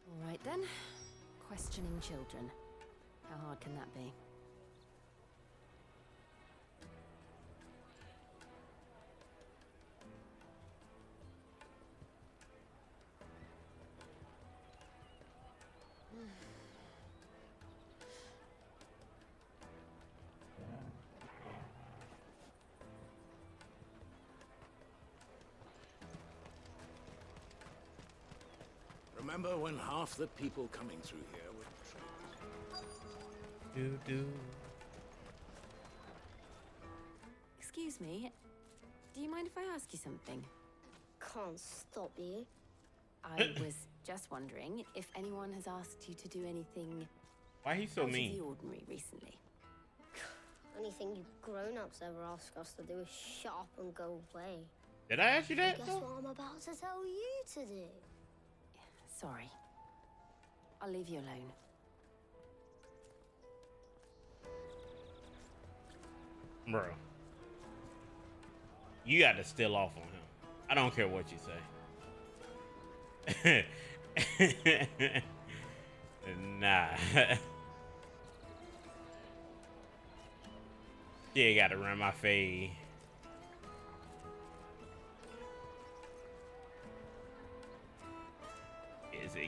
All right, then. Questioning children. How hard can that be? Remember when half the people coming through here were Excuse me. Do you mind if I ask you something? Can't stop you. I was just wondering if anyone has asked you to do anything Why he so out mean? of the ordinary recently. Anything you grown-ups ever ask us to do is shut up and go away. Did I ask you that? Guess what I'm about to tell you to do? Sorry. I'll leave you alone. Bro. You got to still off on him. I don't care what you say. Nah. Yeah, got to run my fade.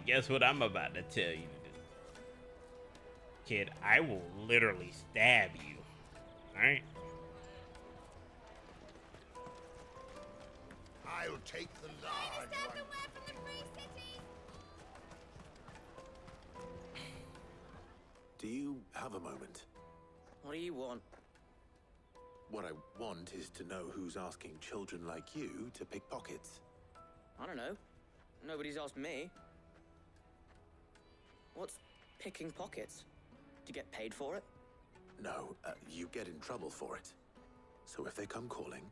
Guess what I'm about to tell you to do? Kid, I will literally stab you. Alright? I'll take the large one. Do you have a moment? What do you want? What I want is to know who's asking children like you to pick pockets. I don't know. Nobody's asked me. What's picking pockets? Do you get paid for it? No, you get in trouble for it. So if they come calling,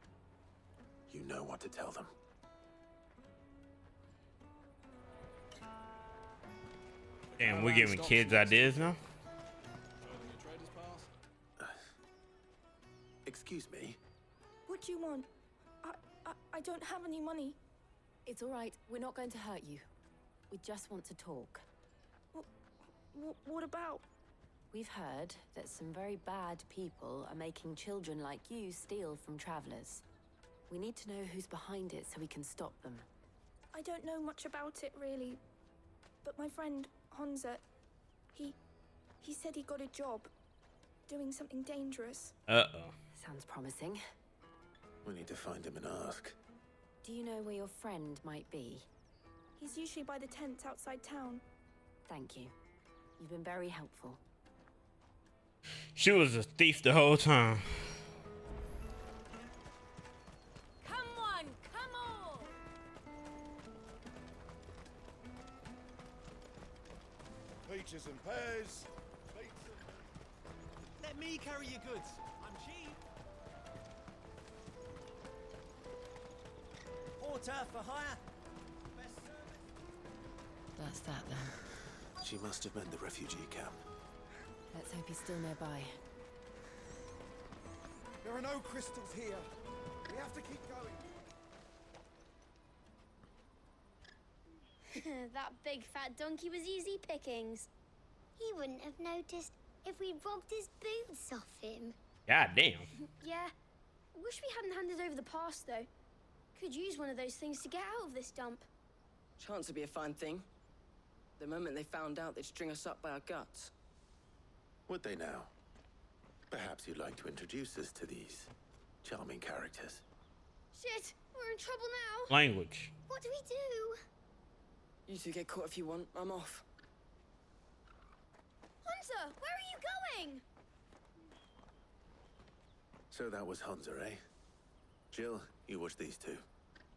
you know what to tell them. Damn, we're giving kids ideas now? Excuse me? What do you want? I don't have any money. It's all right. We're not going to hurt you. We just want to talk. What about? We've heard that some very bad people are making children like you steal from travelers. We need to know who's behind it so we can stop them. I don't know much about it, really. But my friend, Hansa, he said he got a job doing something dangerous. Uh-oh. Sounds promising. We need to find him and ask. Do you know where your friend might be? He's usually by the tents outside town. Thank you. You've been very helpful. She was a thief the whole time. Come on, come on! Peaches and pears. Let me carry your goods. I'm cheap. Porter for hire. Best service. That's that then. She must have meant the refugee camp. Let's hope he's still nearby. There are no crystals here. We have to keep going. That big fat donkey was easy pickings. He wouldn't have noticed if we'd robbed his boots off him. God damn. Yeah. Wish we hadn't handed over the pass, though. Could use one of those things to get out of this dump. Chance would be a fine thing. The moment they found out, they'd string us up by our guts. Would they now? Perhaps you'd like to introduce us to these charming characters. Shit, we're in trouble now. Language. What do we do? You two get caught if you want. I'm off. Hunter, where are you going? So that was Hansa, eh? Jill, you watch these two.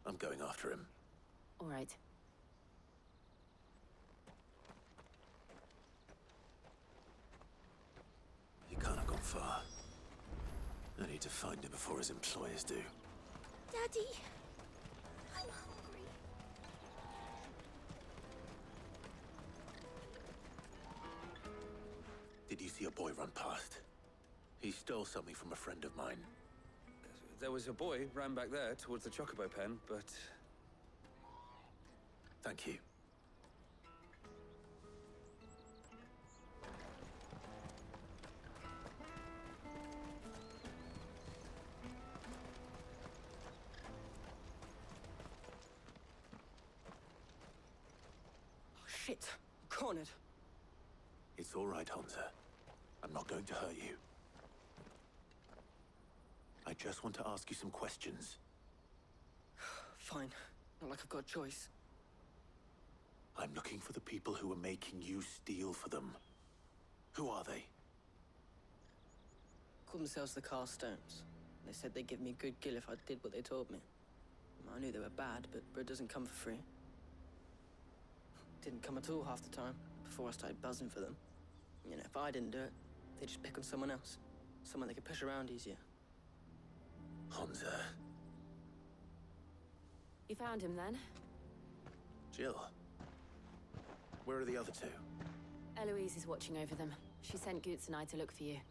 I'm going after him. All right. far. I need to find him before his employers do. Daddy, I'm hungry. Did you see a boy run past? He stole something from a friend of mine. There was a boy ran back there towards the Chocobo pen, but... Thank you. Shit! Cornered. It's all right, Hansa. I'm not going to hurt you. I just want to ask you some questions. Fine. Not like I've got a choice. I'm looking for the people who are making you steal for them. Who are they? Called themselves the Carstones. They said they'd give me good gill if I did what they told me. I knew they were bad, but bread doesn't come for free. Didn't come at all half the time, before I started buzzing for them. You know, if I didn't do it, they'd just pick on someone else. Someone they could push around easier. Hansa. You found him then? Jill. Where are the other two? Eloise is watching over them. She sent Goots and I to look for you.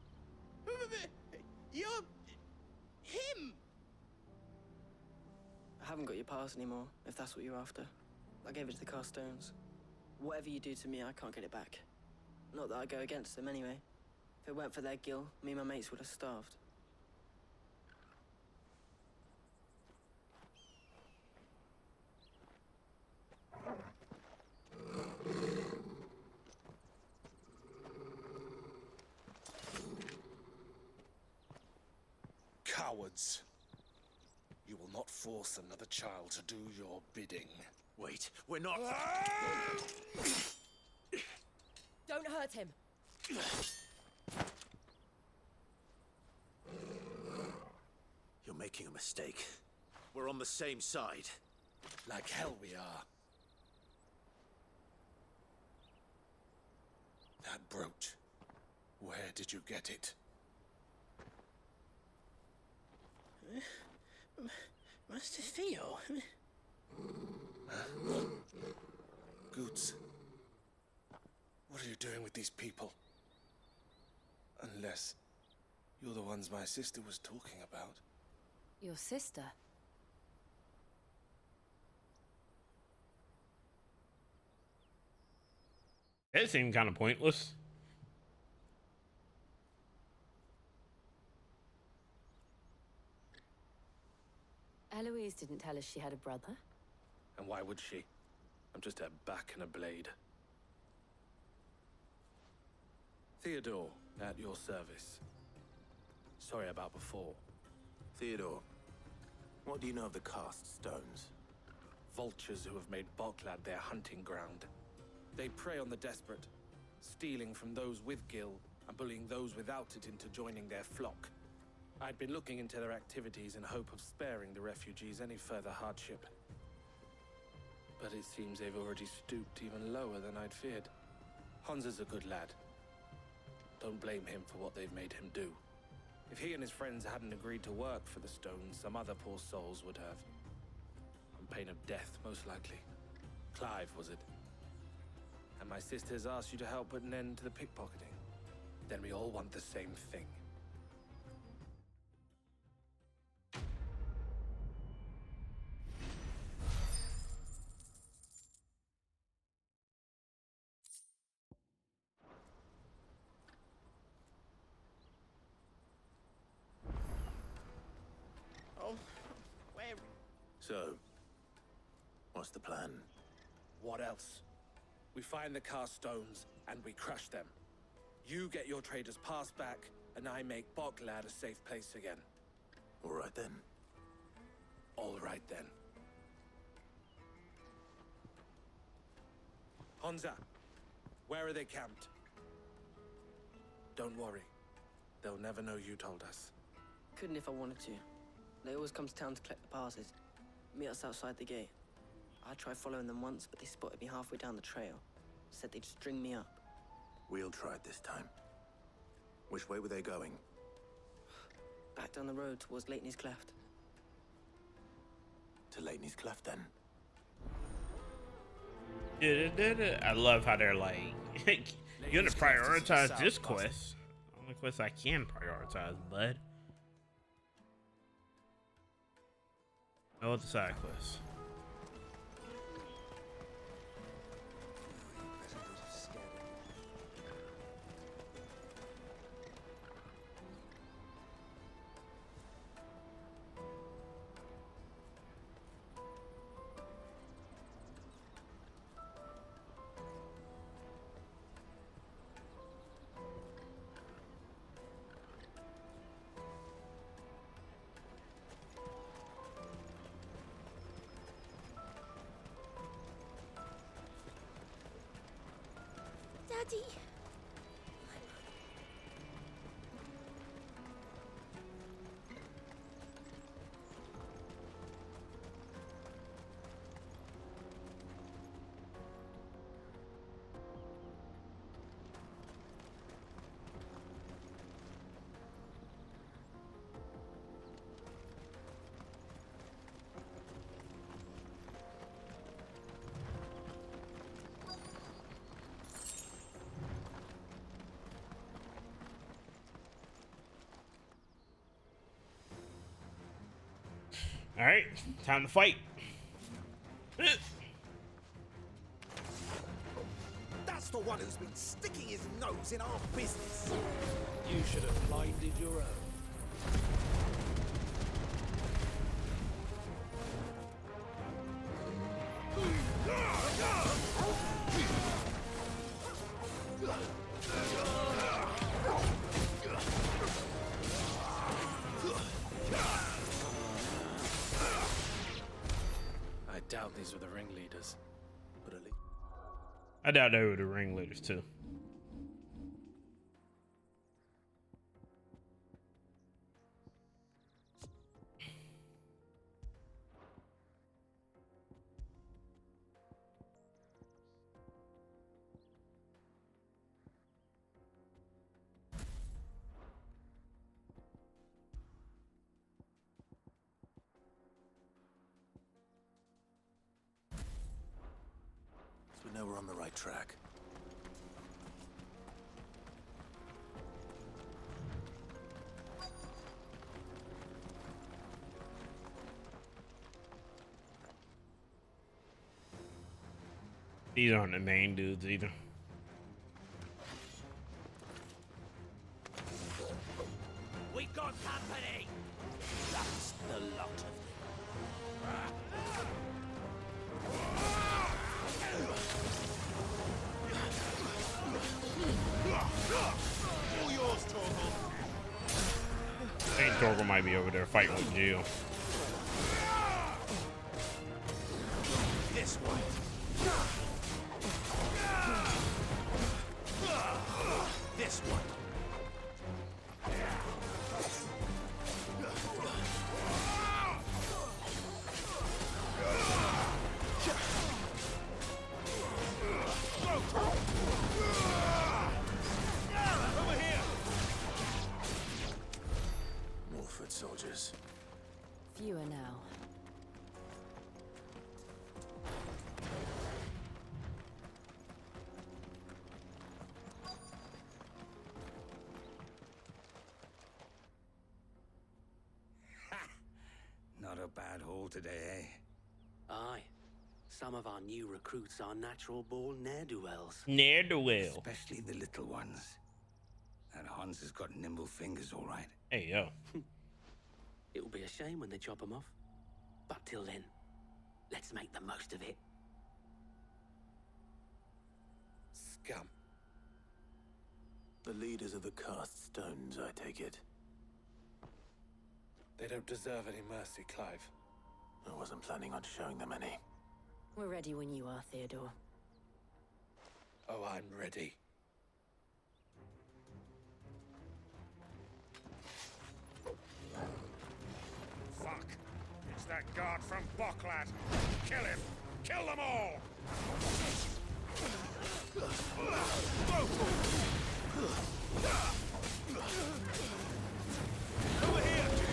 You're... him! I haven't got your pass anymore, if that's what you're after. I gave it to the Carstones. Whatever you do to me, I can't get it back. Not that I go against them anyway. If it weren't for their gill, me and my mates would have starved. Cowards. You will not force another child to do your bidding. Wait, we're not... Don't hurt him. You're making a mistake. We're on the same side. Like hell we are. That brooch. Where did you get it? Master Theo? Goots. What are you doing with these people? Unless you're the ones my sister was talking about. Your sister? That seemed kind of pointless. Eloise didn't tell us she had a brother. And why would she? I'm just her back and a blade. Theodore, at your service. Sorry about before. Theodore, what do you know of the cast stones? Vultures who have made Boklad their hunting ground. They prey on the desperate, stealing from those with gill and bullying those without it into joining their flock. I'd been looking into their activities in hope of sparing the refugees any further hardship. But it seems they've already stooped even lower than I'd feared. Hansa's a good lad. Don't blame him for what they've made him do. If he and his friends hadn't agreed to work for the stones, some other poor souls would have. On pain of death, most likely. Clive, was it? And my sisters asked you to help put an end to the pickpocketing. Then we all want the same thing. Oh, where... So, what's the plan? What else? We find the cast stones and we crush them. You get your trader's pass back, and I make Boklad a safe place again. All right then. All right then. Hansa, where are they camped? Don't worry. They'll never know you told us. Couldn't if I wanted to. They always come to town to collect the passes. Meet us outside the gate. I tried following them once, but they spotted me halfway down the trail. Said they'd string me up. We'll try it this time. Which way were they going? back down the road towards Leitney's Cleft. To Leitney's Cleft, then. I love how they're like, you're gonna prioritize this quest. Only quest I can prioritize, bud. No other side quests. Daddy. All right, time to fight. That's the one who's been sticking his nose in our business. You should have minded your own. I doubt these were the ringleaders. But at least I doubt they were the ringleaders too. we know we're on the right track. These aren't the main dudes either. We've got company. That's the lot of them. All yours, Torgal. I think Torgal might be over there fighting with Jill. This way. This one. Over here. More foot soldiers. Fewer now. Not a bad haul today, eh? Aye. Some of our new recruits are natural-born ne'er-do-wells. Ne'er-do-well. Especially the little ones. That Hans has got nimble fingers, all right. Hey, yo. It'll be a shame when they chop them off. But till then, let's make the most of it. Scum. The leaders of the cast stones, I take it. They don't deserve any mercy, Clive. I wasn't planning on showing them any. We're ready when you are, Theodore. Oh, I'm ready. Fuck! It's that guard from Bocklad. Kill him! Kill them all! Over here.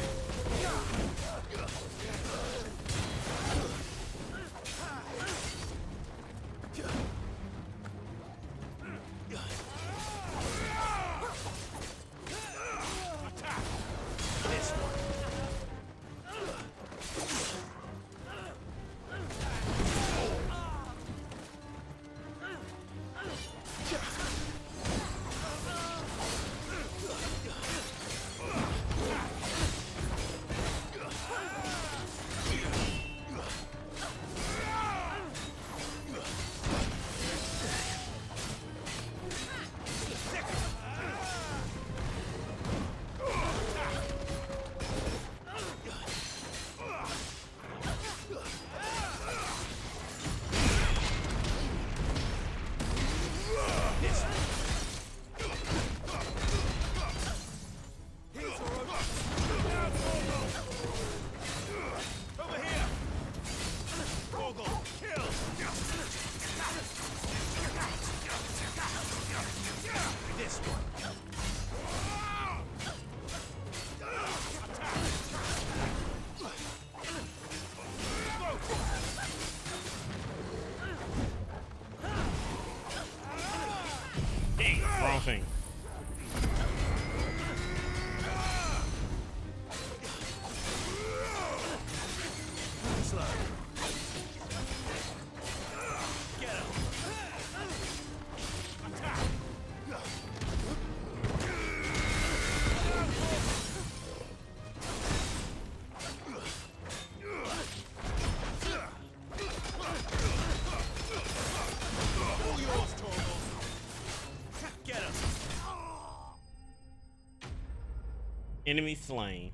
Enemy slain.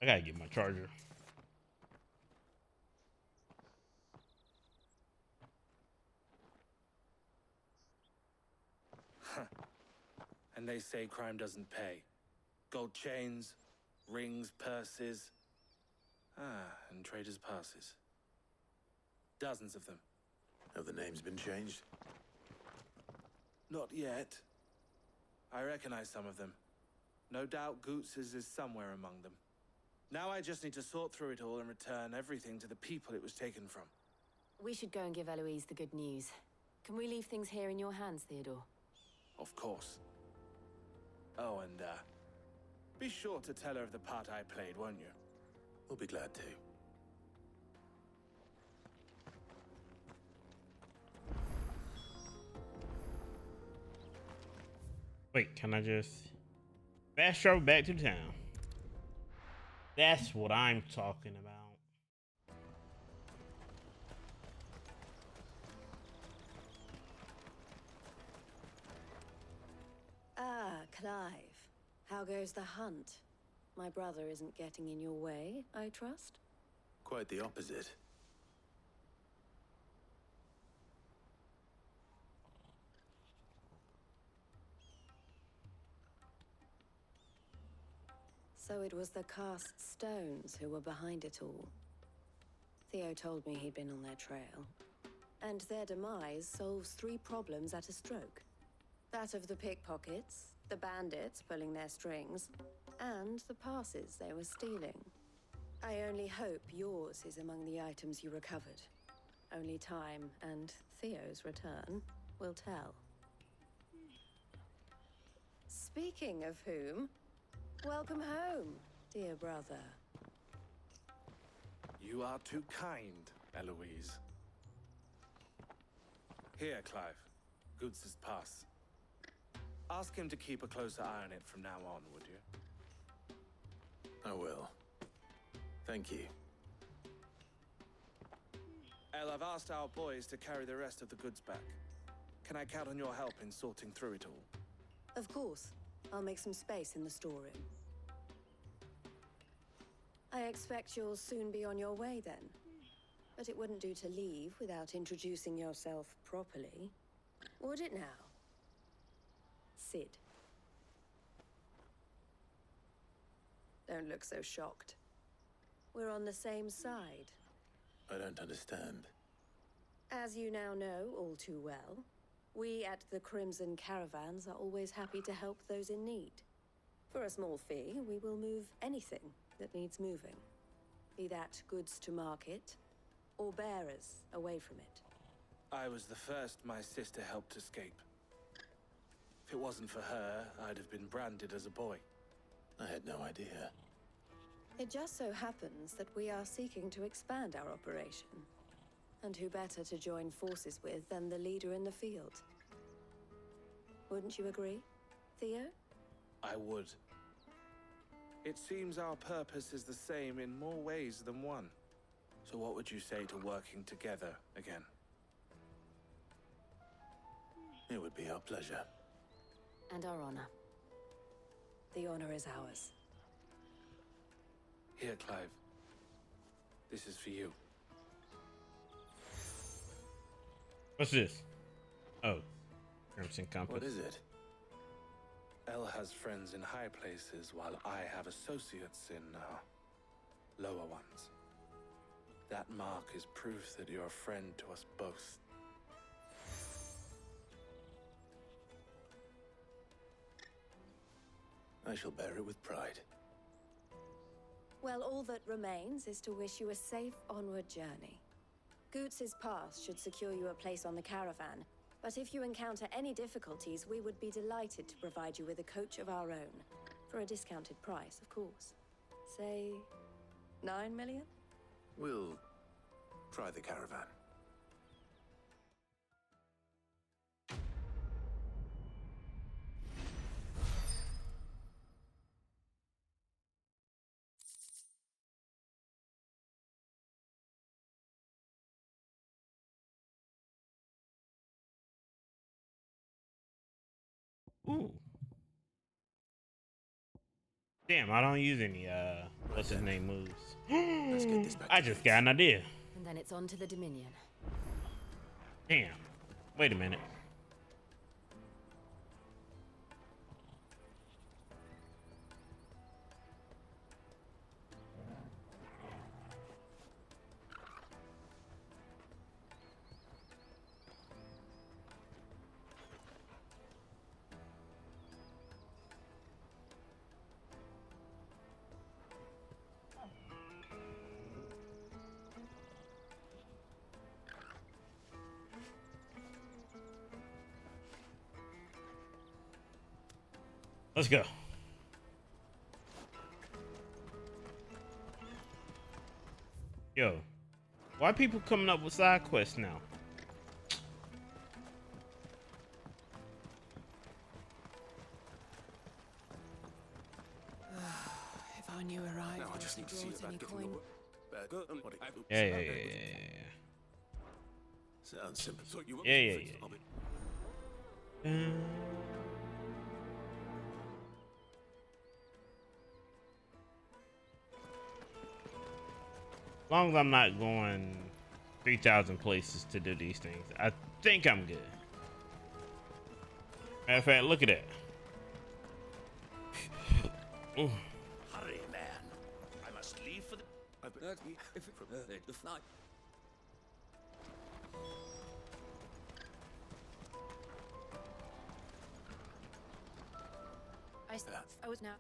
I gotta get my charger. And they say crime doesn't pay. Gold chains, rings, purses. And traders' passes. Dozens of them. Have the names been changed? Not yet. I recognize some of them. No doubt Goots's is somewhere among them. Now I just need to sort through it all and return everything to the people it was taken from. We should go and give Eloise the good news. Can we leave things here in your hands, Theodore? Of course. Oh, and, be sure to tell her of the part I played, won't you? We'll be glad to. Wait, can I just fast travel back to town? That's what I'm talking about. Ah, Clive. How goes the hunt? My brother isn't getting in your way, I trust? Quite the opposite. So it was the cast stones who were behind it all. Theo told me he'd been on their trail. And their demise solves 3 problems at a stroke. That of the pickpockets, the bandits pulling their strings, and the passes they were stealing. I only hope yours is among the items you recovered. Only time and Theo's return will tell. Speaking of whom, welcome home, dear brother. You are too kind, Eloise. Here, Clive. Goots's pass. Ask him to keep a closer eye on it from now on, would you? I will. Thank you. El, I've asked our boys to carry the rest of the goods back. Can I count on your help in sorting through it all? Of course. I'll make some space in the storeroom. I expect you'll soon be on your way then. But it wouldn't do to leave without introducing yourself properly. Would it now? Sid. Don't look so shocked. We're on the same side. I don't understand. As you now know all too well, we at the Crimson Caravans are always happy to help those in need. For a small fee, we will move anything that needs moving. Be that goods to market, or bearers away from it. I was the first my sister helped escape. If it wasn't for her, I'd have been branded as a boy. I had no idea. It just so happens that we are seeking to expand our operation. And who better to join forces with than the leader in the field? Wouldn't you agree, Theo? I would. It seems our purpose is the same in more ways than one. So what would you say to working together again? It would be our pleasure. And our honor. The honor is ours. Here, Clive. This is for you. What's this? Oh, Crimson Compass. What is it? El has friends in high places, while I have associates in, lower ones. That mark is proof that you're a friend to us both. I shall bear it with pride. Well, all that remains is to wish you a safe onward journey. Goots's pass should secure you a place on the caravan, but if you encounter any difficulties, we would be delighted to provide you with a coach of our own. For a discounted price, of course. Say, 9 million? We'll try the caravan. Ooh. Damn, I don't use any what's his name moves. Let's get this back. I just got an idea. And then it's on to the Dominion. Damn. Wait a minute. Let's go. Yo, why people coming up with side quests now? If I knew arrived, No, I just need to see about getting the work. Yeah. Sounds simple. So you Yeah. As long as I'm not going 3,000 places to do these things, I think I'm good. Matter of fact, look at that. Ooh. Hurry, man. I must leave for the... the flight. I was now.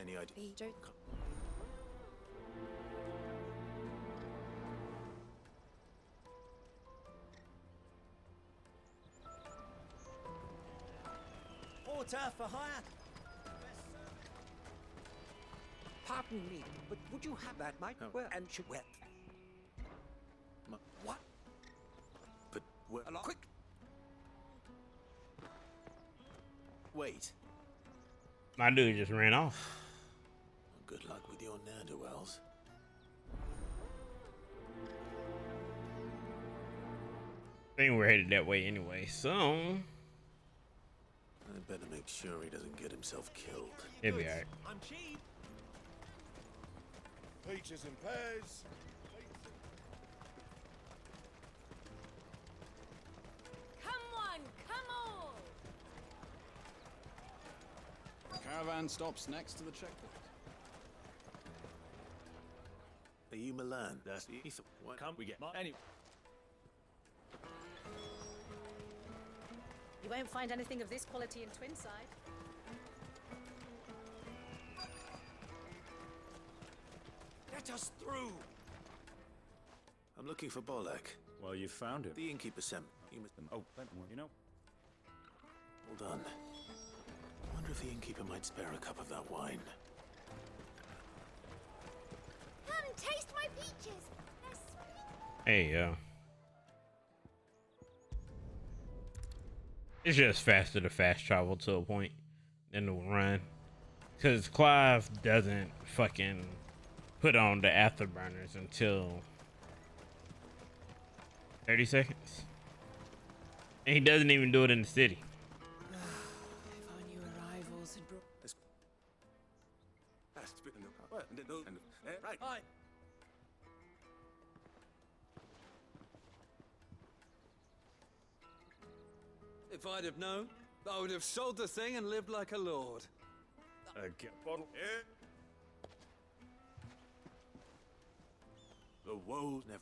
Any idea? Porter for hire. Pardon me, but would you have that, mate? Where and should where? What? But where? Quick! Wait. My dude just ran off. Good luck with your ne'er-do-wells. I think we're headed that way anyway, so I better make sure he doesn't get himself killed. he'll be alright. I'm cheap. Peaches and pears. Caravan stops next to the checkpoint. Are you Milan? That's Ethan. What? Come, we get any. You won't find anything of this quality in Twinside. Get us through. I'm looking for Bolek. Well, you found him. The innkeeper sent. You must. Oh, you know. Hold on. I wonder if the innkeeper might spare a cup of that wine. Come, taste my peaches. They're sweet. Hey, it's just faster to fast travel to a point than to run. Because Clive doesn't fucking put on the afterburners until 30 seconds. And he doesn't even do it in the city. If I knew arrivals had brought... Right. Hi. If I'd have known, I would have sold the thing and lived like a lord. Bottle. Yeah. The woes never.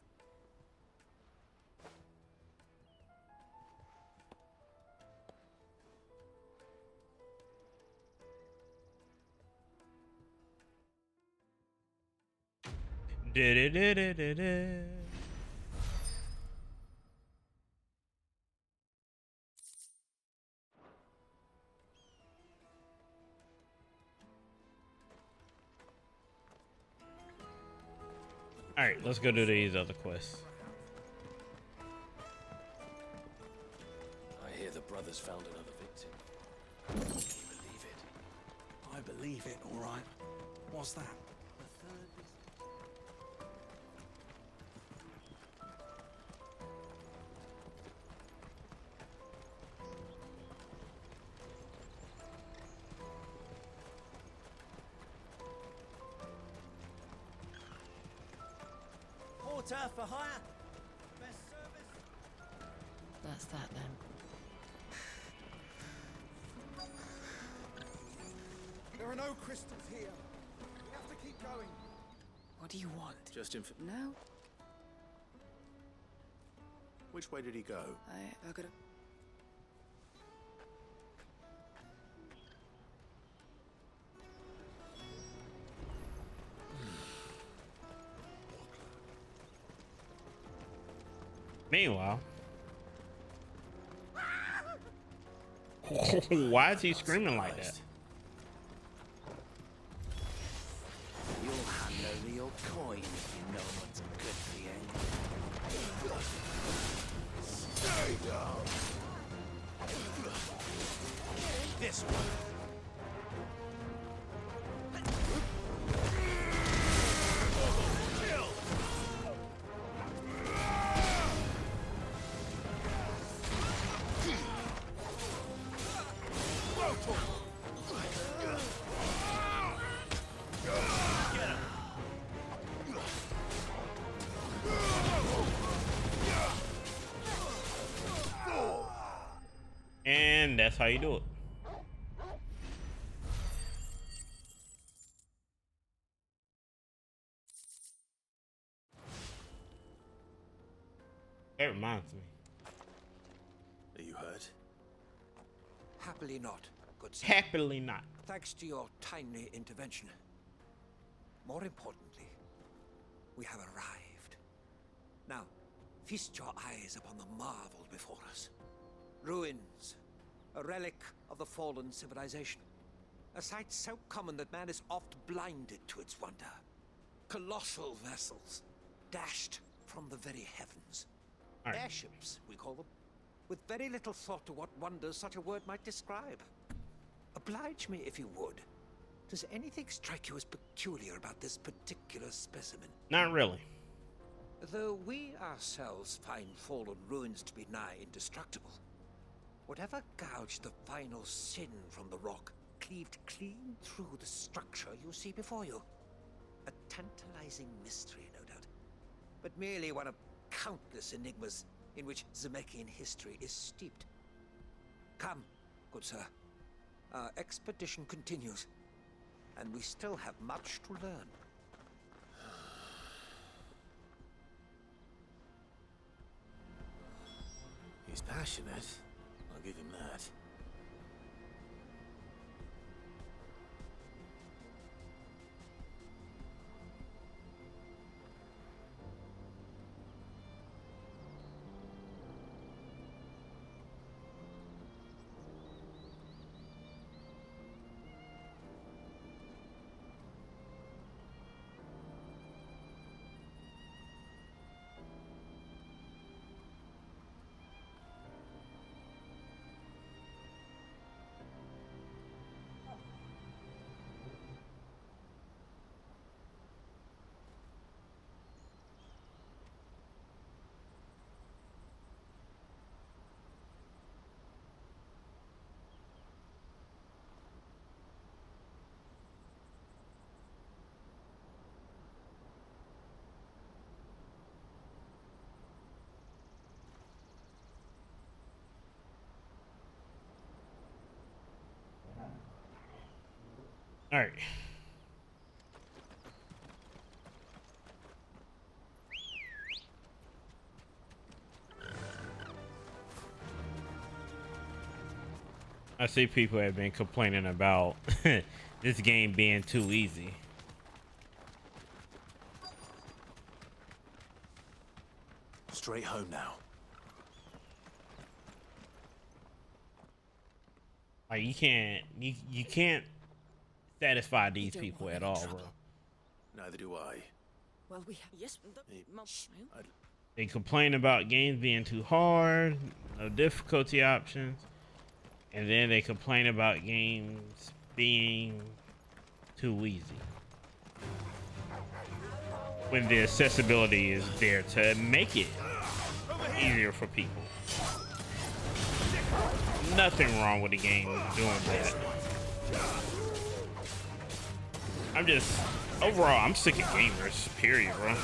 Alright, let's go do these other quests. I hear the brothers found another victim. Can you believe it? I believe it, all right. What's that? turf for hire. Best service. That's that then. There are no crystals here. We have to keep going. What do you want? Just in. No. Which way did he go? I gotta. Meanwhile, why is he screaming like that? You'll hand over your coin if you know what's good for you. Stay down. This one. And that's how you do it. That reminds me. Are you hurt? Happily not, good sir. Happily not. Thanks to your timely intervention. More importantly, we have arrived. Now, feast your eyes upon the marvel before us. Ruins, a relic of the fallen civilization. A sight so common that man is oft blinded to its wonder. Colossal vessels, dashed from the very heavens. Right. Airships, we call them, with very little thought to what wonders such a word might describe. Oblige me if you would. Does anything strike you as peculiar about this particular specimen? Not really. Though we ourselves find fallen ruins to be nigh indestructible, whatever gouged the final sin from the rock cleaved clean through the structure you see before you. A tantalizing mystery, no doubt, but merely one of countless enigmas in which Zemeckis history is steeped. Come, good sir. Our expedition continues, and we still have much to learn. He's passionate. I'll give him that. All right. I see people have been complaining about this game being too easy. Straight home now. Like you can't satisfy these people at all, bro. Neither do I. Well, we have. Yes, They complain about games being too hard, no difficulty options, and then they complain about games being too easy. When the accessibility is there to make it easier for people. Nothing wrong with the game doing that. I'm just, overall, I'm sick of gamers, period, bro.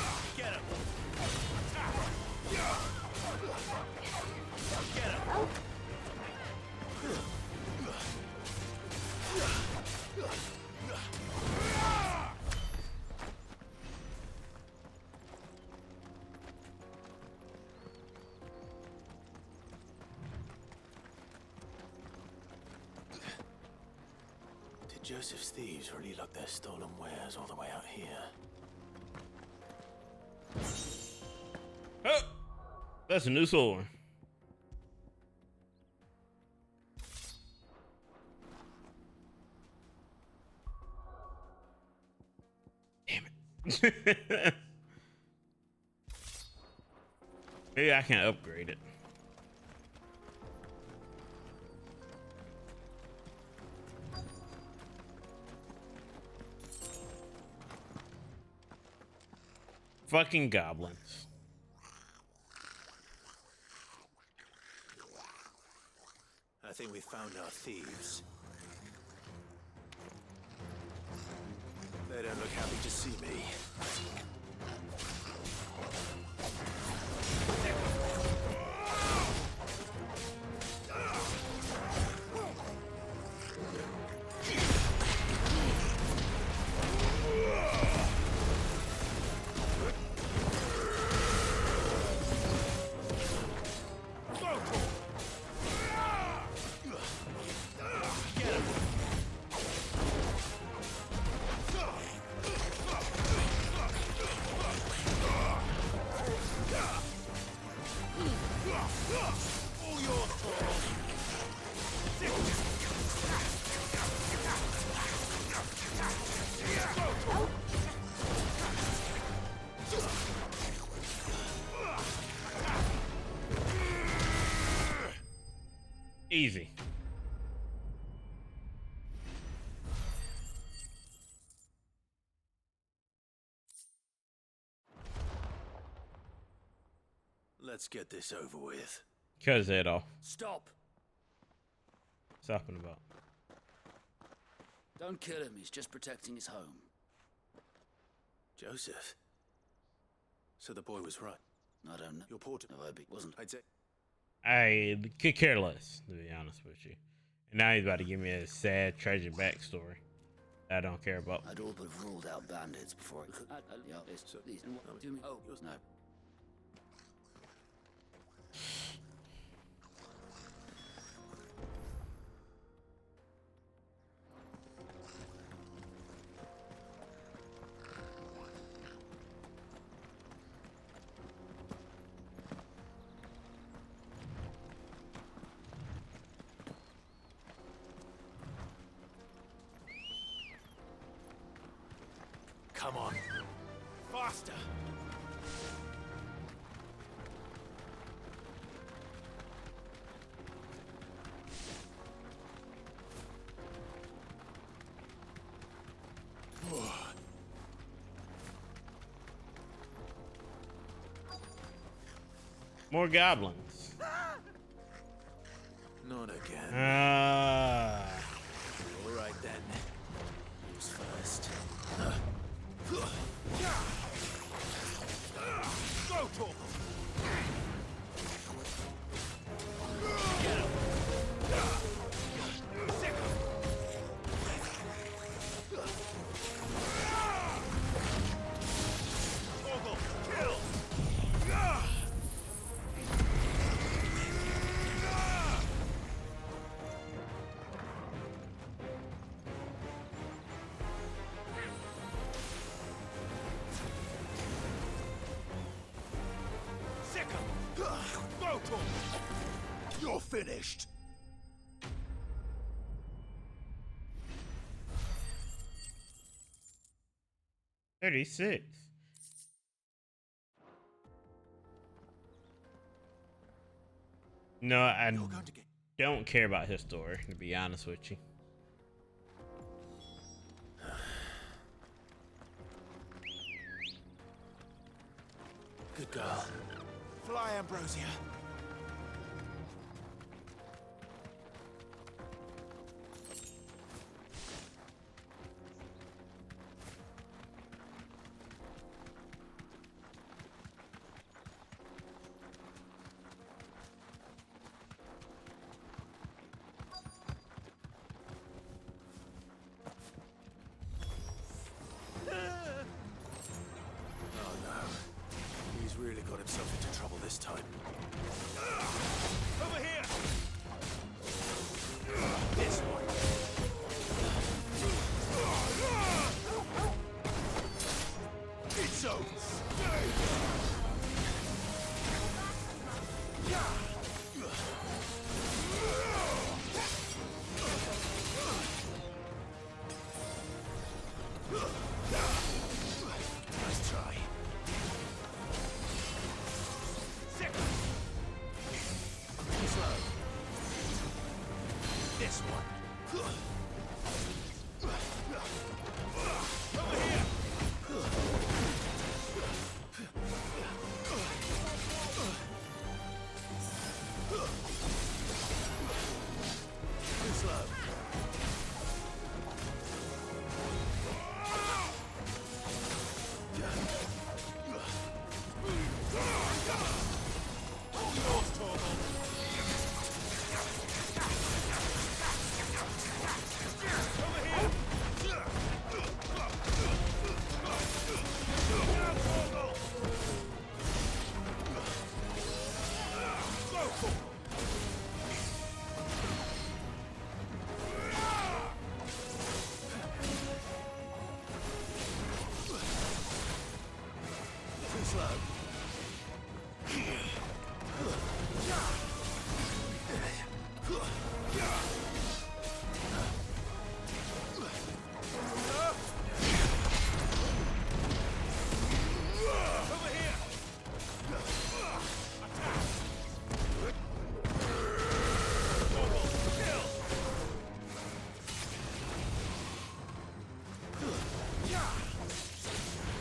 Did Joseph's thieves really lug their stolen wares all the way out here? Oh, that's a new sword. Damn it. Maybe I can upgrade it. Fucking goblins. I think we found our thieves. They don't look happy to see me. Easy. Let's get this over with. Cut his head off. Stop! Stopping about. Don't kill him, he's just protecting his home. Joseph? So the boy was right. I don't know. Your porter? No, I hope he wasn't. I'd say... I could care less, to be honest with you. And now he's about to give me a sad, tragic backstory I don't care about. I'd all but have ruled out bandits before I could. Yeah, this, these, and what do me? Oh, no. Come on. Faster! More goblins. Not again. Ah. All right then. Who's first? Go, Torkel! Get him! Sick him! Torkel, kill! You're finished. $36. No, I don't care about his story, to be honest with you. Good girl. Fly, Ambrosia. He's really got himself into trouble this time. Over here! This one. It's over. Nice try. Slow. This one. Over here.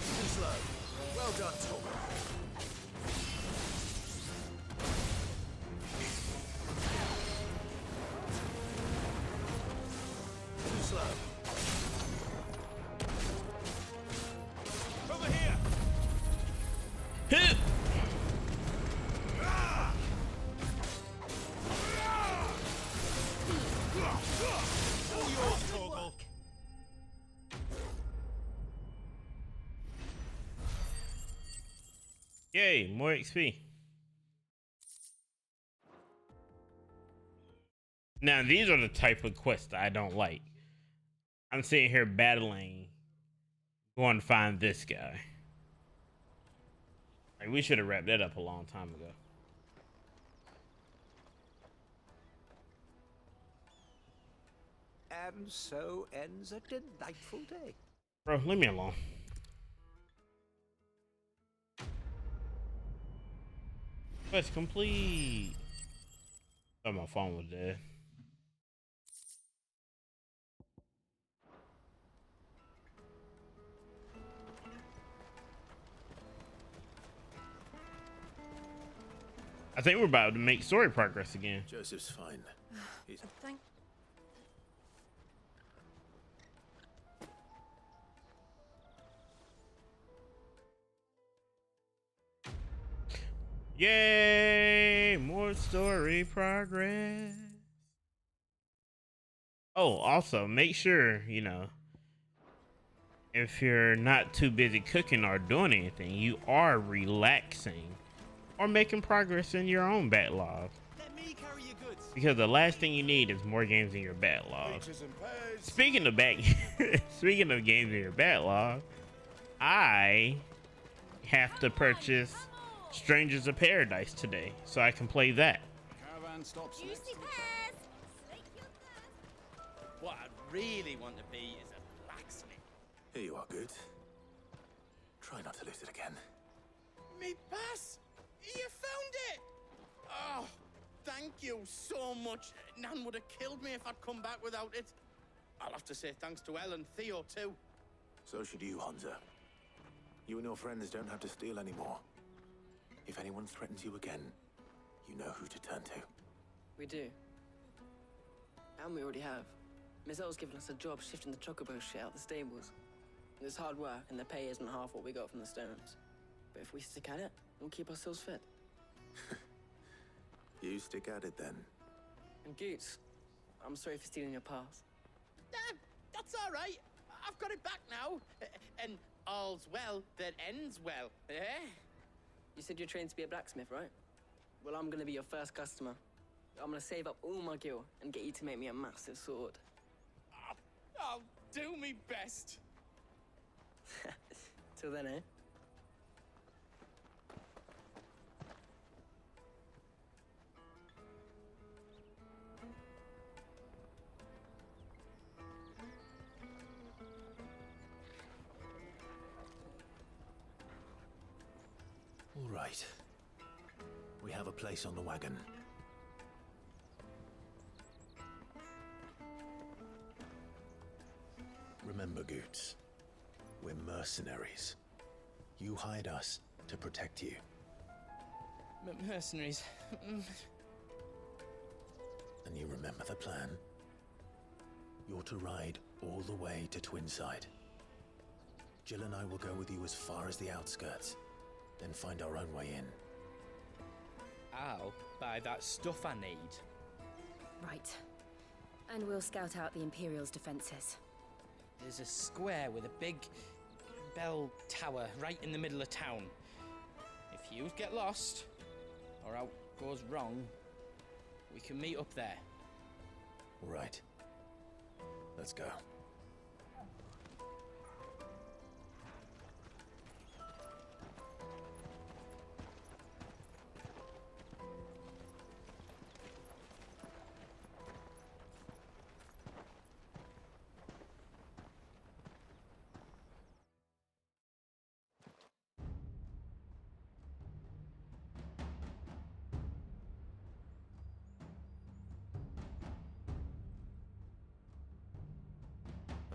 Too slow. Well done, Tom. Too slow. Over here. Hit! All yours, Torgal. Yay, more XP. Now, these are the type of quests I don't like. I'm sitting here battling, going to find this guy. Like, we should have wrapped that up a long time ago. And so ends a delightful day. Bro, leave me alone. Quest complete. Thought my phone was dead. I think we're about to make story progress again. Joseph's fine. He's... Thank. Yay! More story progress. Oh, also make sure, you know, if you're not too busy cooking or doing anything, you are relaxing or making progress in your own backlog. Let me carry your goods. Because the last thing you need is more games in your backlog. Speaking of speaking of games in your backlog, I have to purchase Strangers of Paradise today, so I can play that. Caravan stops next to the What I'd really want to be is a blacksmith. Here you are, good. Try not to lose it again. Me pass! You found it! Oh, thank you so much. Nan would have killed me if I'd come back without it. I'll have to say thanks to Elle and Theo too. So should you, Hansa. You and your friends don't have to steal anymore. If anyone threatens you again, you know who to turn to. We do. And we already have. Miss L's given us a job shifting the chocobo shit out the stables. It's hard work, and the pay isn't half what we got from the stones. But if we stick at it, we'll keep ourselves fit. You stick at it then. And Goots, I'm sorry for stealing your path. That's all right. I've got it back now. And all's well that ends well, eh? You said you're trained to be a blacksmith, right? Well, I'm gonna be your first customer. I'm gonna save up all my gil and get you to make me a massive sword. I'll do me best. Till then, eh? All right. We have a place on the wagon. Remember, Goots, we're mercenaries. You hired us to protect you. Mercenaries. And you remember the plan? You're to ride all the way to Twinside. Jill and I will go with you as far as the outskirts, then find our own way in. I'll buy that stuff I need. Right. And we'll scout out the Imperial's defenses. There's a square with a big bell tower right in the middle of town. If you get lost, or out goes wrong, we can meet up there. All right. Let's go.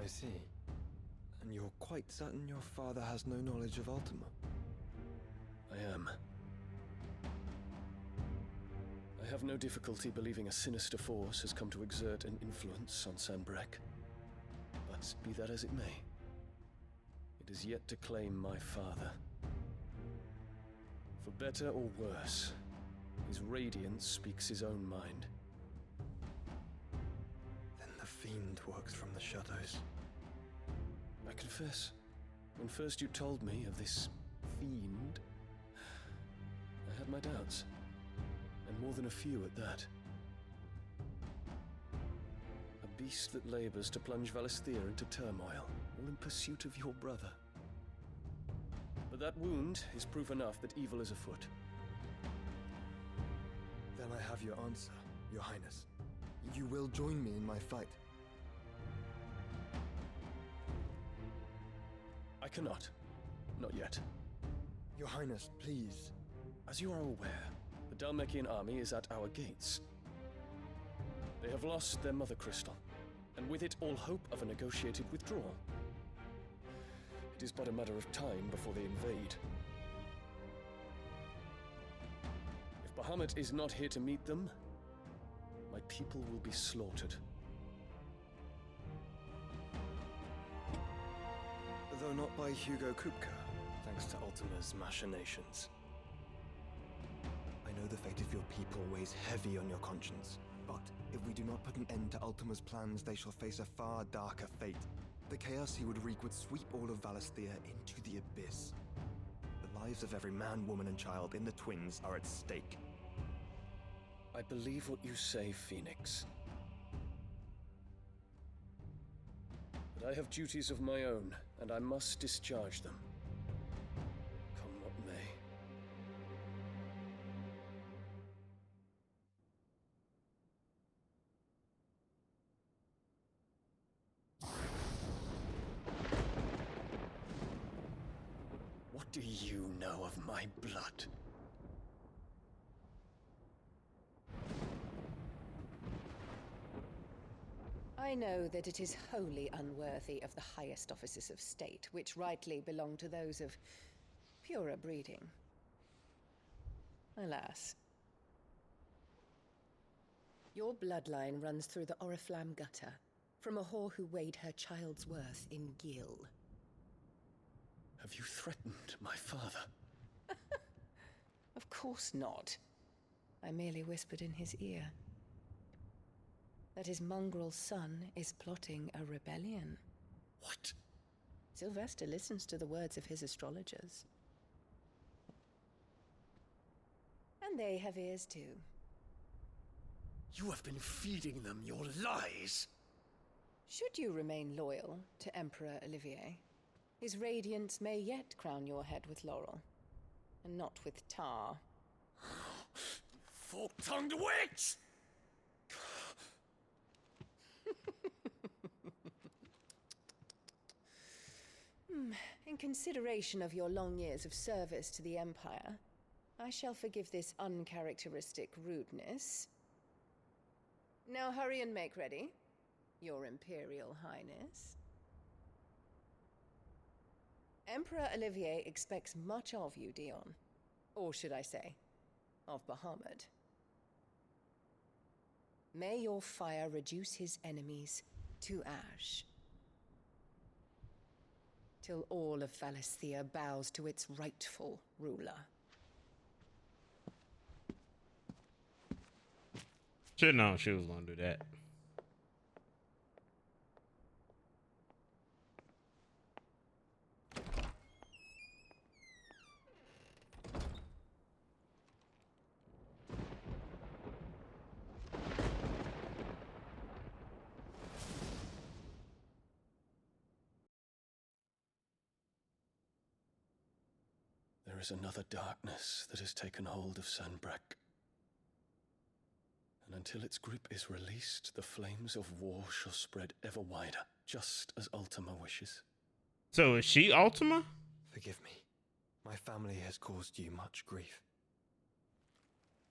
I see. And you're quite certain your father has no knowledge of Ultima? I am. I have no difficulty believing a sinister force has come to exert an influence on Sanbreque. But be that as it may, it is yet to claim my father. For better or worse, his radiance speaks his own mind. Then the fiend works from the shadows. I confess, when first you told me of this fiend, I had my doubts, and more than a few at that. A beast that labors to plunge Valisthea into turmoil, all in pursuit of your brother. But that wound is proof enough that evil is afoot. Then I have your answer, Your Highness. You will join me in my fight. I cannot. Not yet. Your Highness, please. As you are aware, the Dhalmekian army is at our gates. They have lost their mother crystal, and with it all hope of a negotiated withdrawal. It is but a matter of time before they invade. If Bahamut is not here to meet them, my people will be slaughtered. Though not by Hugo Kupka, thanks to Ultima's machinations. I know the fate of your people weighs heavy on your conscience, but if we do not put an end to Ultima's plans, they shall face a far darker fate. The chaos he would wreak would sweep all of Valisthea into the abyss. The lives of every man, woman, and child in the Twins are at stake. I believe what you say, Phoenix. But I have duties of my own, and I must discharge them. Come what may. What do you know of my blood? I know that it is wholly unworthy of the highest offices of state, which rightly belong to those of purer breeding. Alas. Your bloodline runs through the Oriflamme gutter, from a whore who weighed her child's worth in gil. Have you threatened my father? Of course not. I merely whispered in his ear that his mongrel son is plotting a rebellion. What? Sylvester listens to the words of his astrologers. They have ears too. You have been feeding them your lies. Should you remain loyal to Emperor Olivier, his radiance may yet crown your head with laurel, and not with tar. Fork-tongued witch! In consideration of your long years of service to the Empire, I shall forgive this uncharacteristic rudeness. Now hurry and make ready, Your Imperial Highness. Emperor Olivier expects much of you, Dion. Or should I say, of Bahamut. May your fire reduce his enemies to ash, till all of Valisthea bows to its rightful ruler. Should've known she was gonna do that. There is another darkness that has taken hold of Sanbreque. And until its grip is released, the flames of war shall spread ever wider, just as Ultima wishes. So is she Ultima? Forgive me. My family has caused you much grief.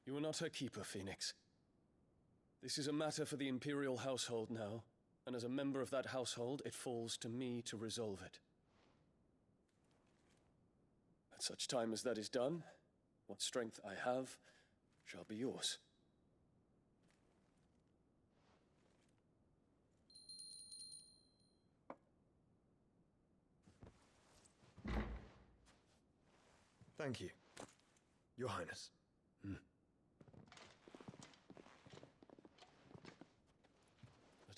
You are not her keeper, Phoenix. This is a matter for the Imperial household now, and as a member of that household, it falls to me to resolve it. At such time as that is done, what strength I have shall be yours. Thank you, Your Highness. Let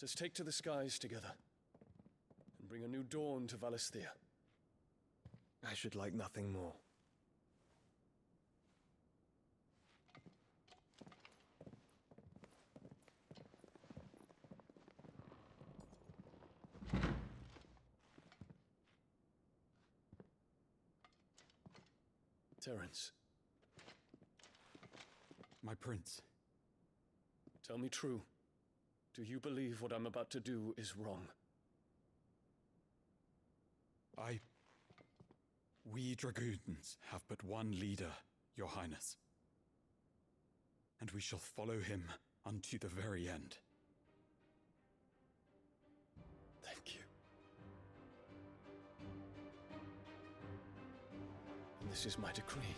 us take to the skies together, and bring a new dawn to Valisthea. I should like nothing more. Terence. My prince. Tell me true. Do you believe what I'm about to do is wrong? We dragoons have but one leader, Your Highness. And we shall follow him unto the very end. Thank you. And this is my decree.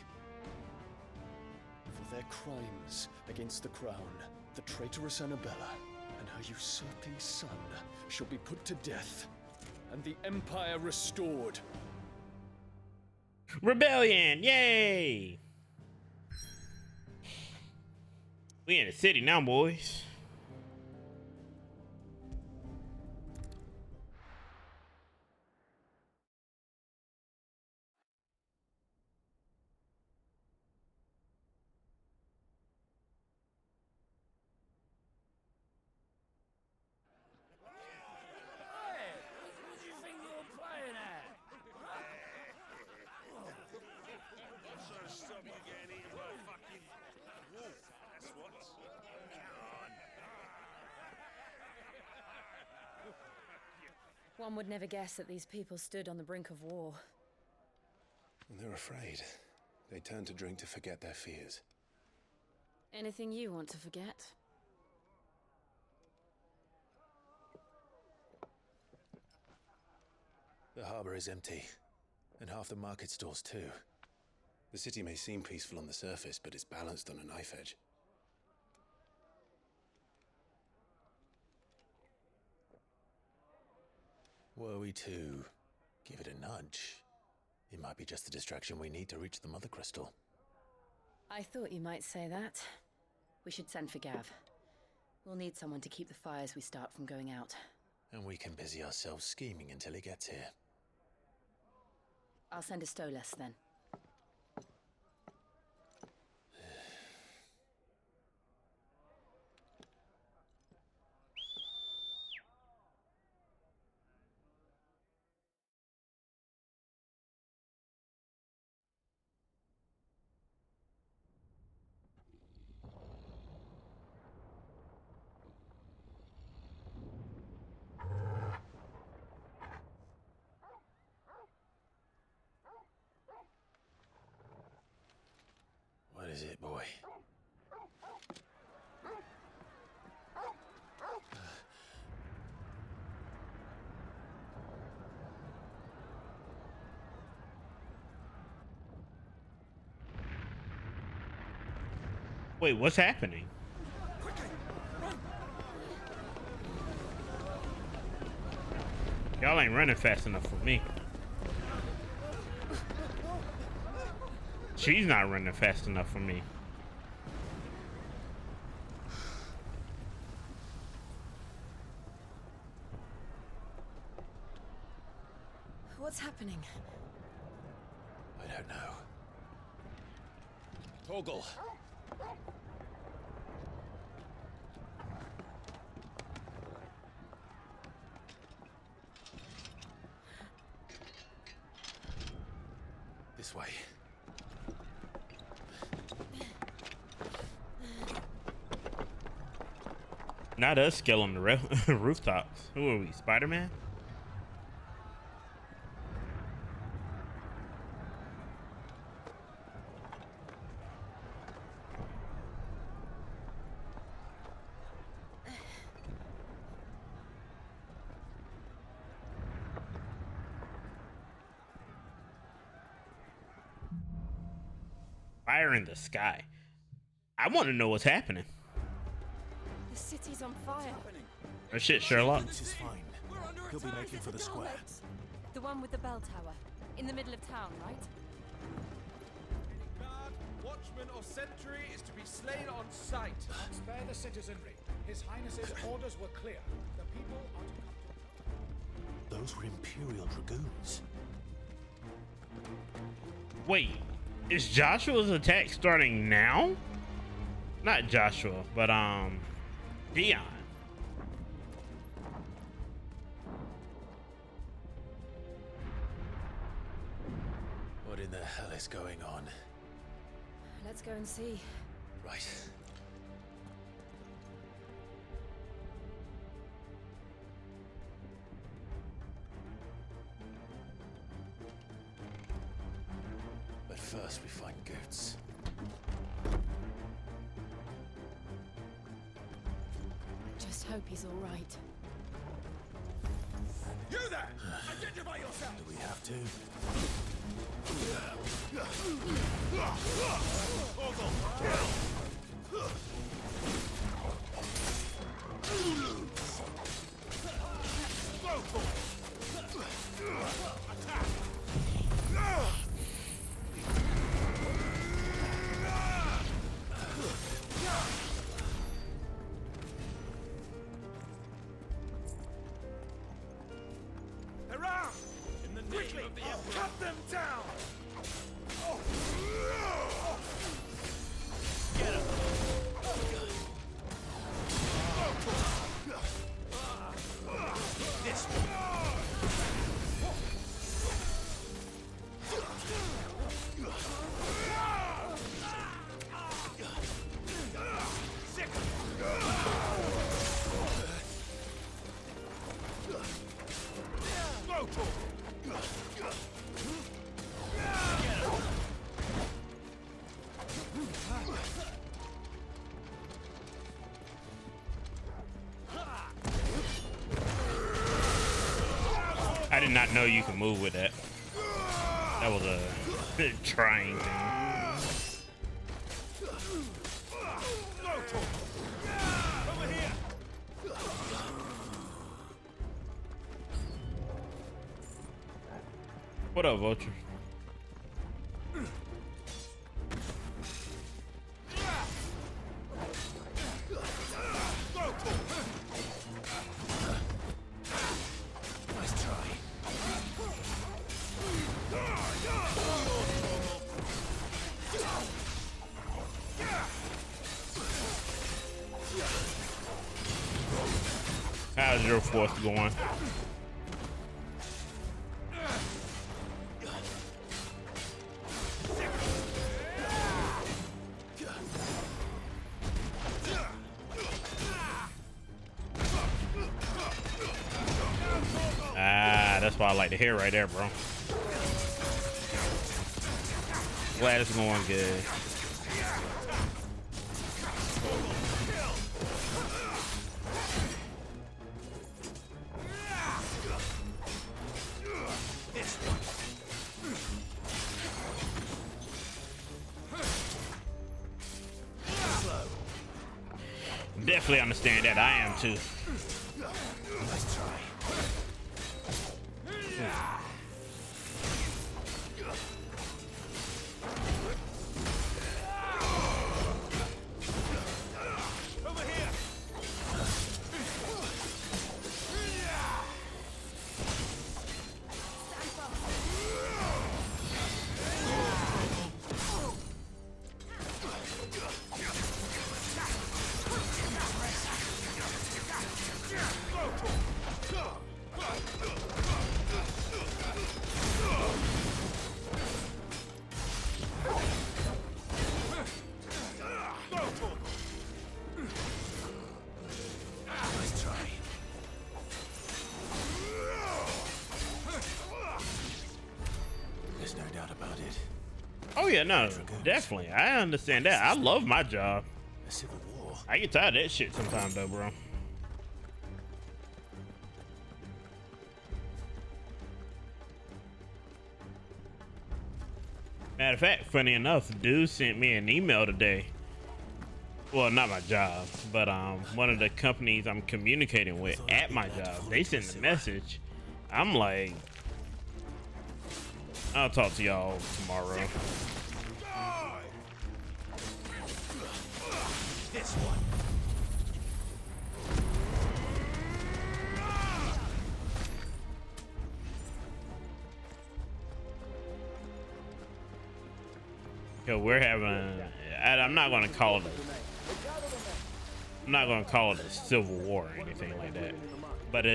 For their crimes against the crown, the traitorous Annabella and her usurping son shall be put to death, and the Empire restored. Rebellion! Yay! We in the city now, boys. One would never guess that these people stood on the brink of war. They're afraid. They turn to drink to forget their fears. Anything you want to forget? The harbor is empty, and half the market stalls too. The city may seem peaceful on the surface, but it's balanced on a knife edge. Were we to give it a nudge, it might be just the distraction we need to reach the Mother Crystal. I thought you might say that. We should send for Gav. We'll need someone to keep the fires we start from going out. And we can busy ourselves scheming until he gets here. I'll send a Stolas then. is it, boy? Wait, what's happening? Y'all ain't running fast enough for me. She's not running fast enough for me. What's happening? I don't know. Torgal. This way. Not us skill on the rooftops. Who are we, Spider-Man? Fire in the sky. I want to know what's happening. The city's on fire. Oh shit, Sherlock. This is fine. He'll be making for the square. The one with the bell tower. In the middle of town, right? Guard, watchman, or sentry is to be slain on sight. Spare the citizenry. His Highness's orders were clear. The people are to come. Those were Imperial Dragoons. Wait, is Joshua's attack starting now? Not Joshua, but Dion. What in the hell is going on? Let's go and see. Right. But first we find Goots. Just hope he's all right. You there! Identify yourself! Do we have to? Around! In the name of the Emperor! Cut them down! Get him! This one! I did not know you could move with that. That was a bit trying thing. What up, Vulture? Nice try. How's your force going? Ah, that's what I like to hear right there, bro. Glad it's going good. Definitely understand that. I am too. Let's try. Oh yeah, no, definitely. I understand that. I love my job. A civil war. I get tired of that shit sometimes though, bro. Matter of fact, funny enough, dude sent me an email today. Well, not my job, but one of the companies I'm communicating with at my job. They sent a message. I'm like, I'll talk to y'all tomorrow. This one. Yo, we're having. I'm not gonna call it a civil war or anything like that, but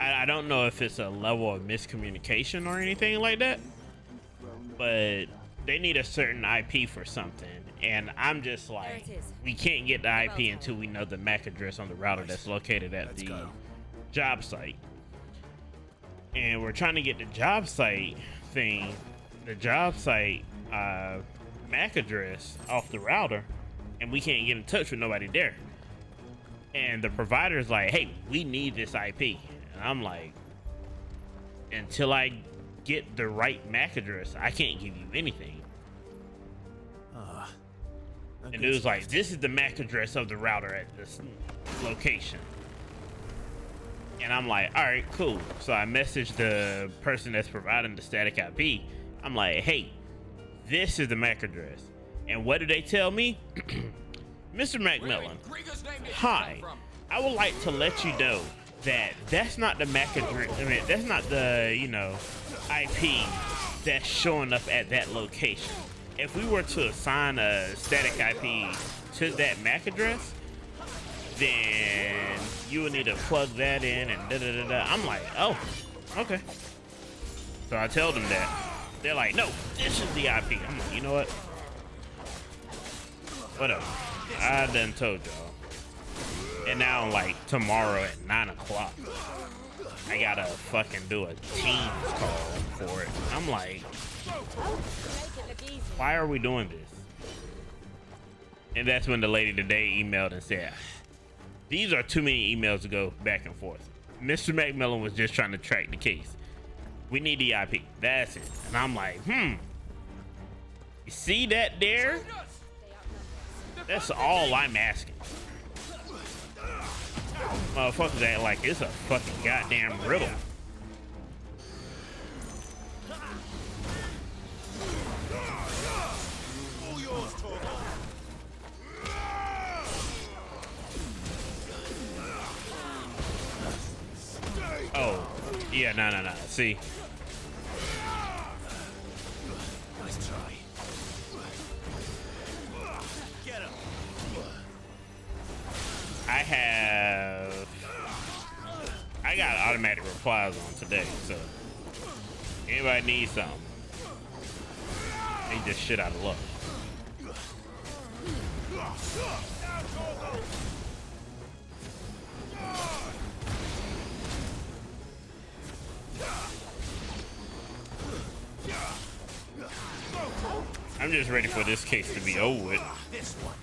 I don't know if it's a level of miscommunication or anything like that, but they need a certain IP for something, and I'm just like, we can't get the IP until we know the MAC address on the router that's located at the job site. And we're trying to get the job site MAC address off the router, and we can't get in touch with nobody there. And the provider's like, hey, we need this IP. And I'm like, until I get the right MAC address, I can't give you anything. And dude's like, this is the MAC address of the router at this location. And I'm like, all right, cool. So I messaged the person that's providing the static IP. I'm like, hey, this is the MAC address. And what did they tell me? Mr. Macmillan, hi, I would like to let you know that that's not the MAC address. I mean, that's not the, IP that's showing up at that location. If we were to assign a static IP to that MAC address, then you would need to plug that in and da-da-da-da. I'm like, oh, okay. So I tell them that. They're like, no, this is the IP. I'm like, you know what? Whatever. I done told y'all. And now, like, tomorrow at 9 o'clock, I gotta fucking do a Teams call for it. I'm like, why are we doing this? And that's when the lady today emailed and said, these are too many emails to go back and forth. Mr. Macmillan was just trying to track the case. We need the IP. That's it. And I'm like, you see that there? That's all I'm asking. Motherfuckers act like it's a fucking goddamn riddle. Oh, yeah, no. See? Nice try. Get him. I got automatic replies on today, so anybody needs something, need this shit out of luck. I'm just ready for this case to be over with. This one.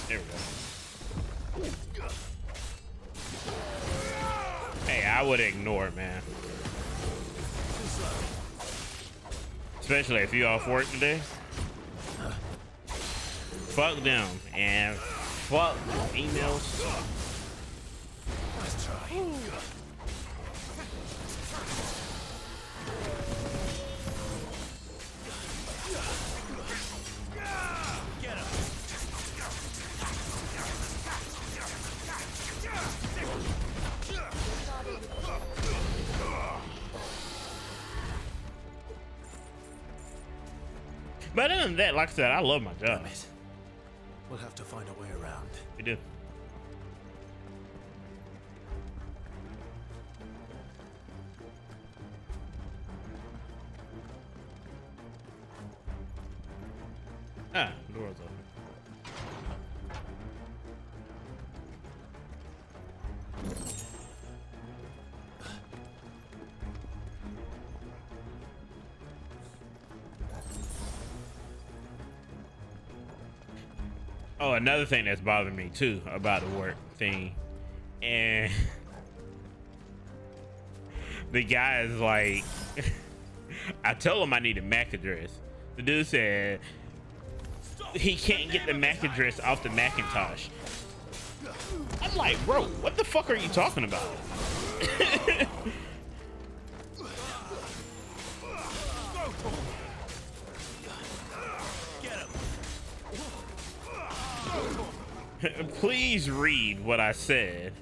There we go. Hey, I would ignore it, man. Especially if you off work today. Fuck them and fuck emails. Let's try. But other than that, like I said, I love my job. We'll have to find a way around. We do. Ah, door's open. Oh, another thing that's bothering me too about the work thing, and the guy is like, I told him I need a MAC address. The dude said he can't get the MAC address off the Macintosh. I'm like, bro, what the fuck are you talking about? Please read what I said.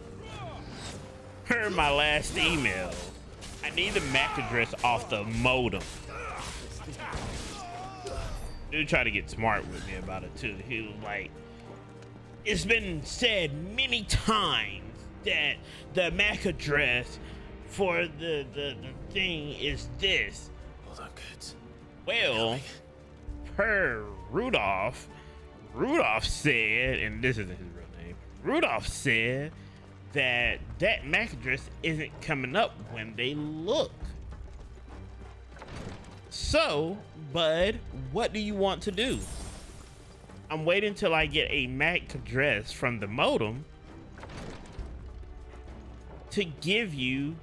Per my last email, I need the MAC address off the modem. Dude tried to get smart with me about it too. He was like, it's been said many times that the MAC address for the thing is this. Hold on, kids. Well, per Rudolph said, and this isn't his real name, Rudolph said that that MAC address isn't coming up when they look. So, bud, what do you want to do? I'm waiting till I get a MAC address from the modem to give you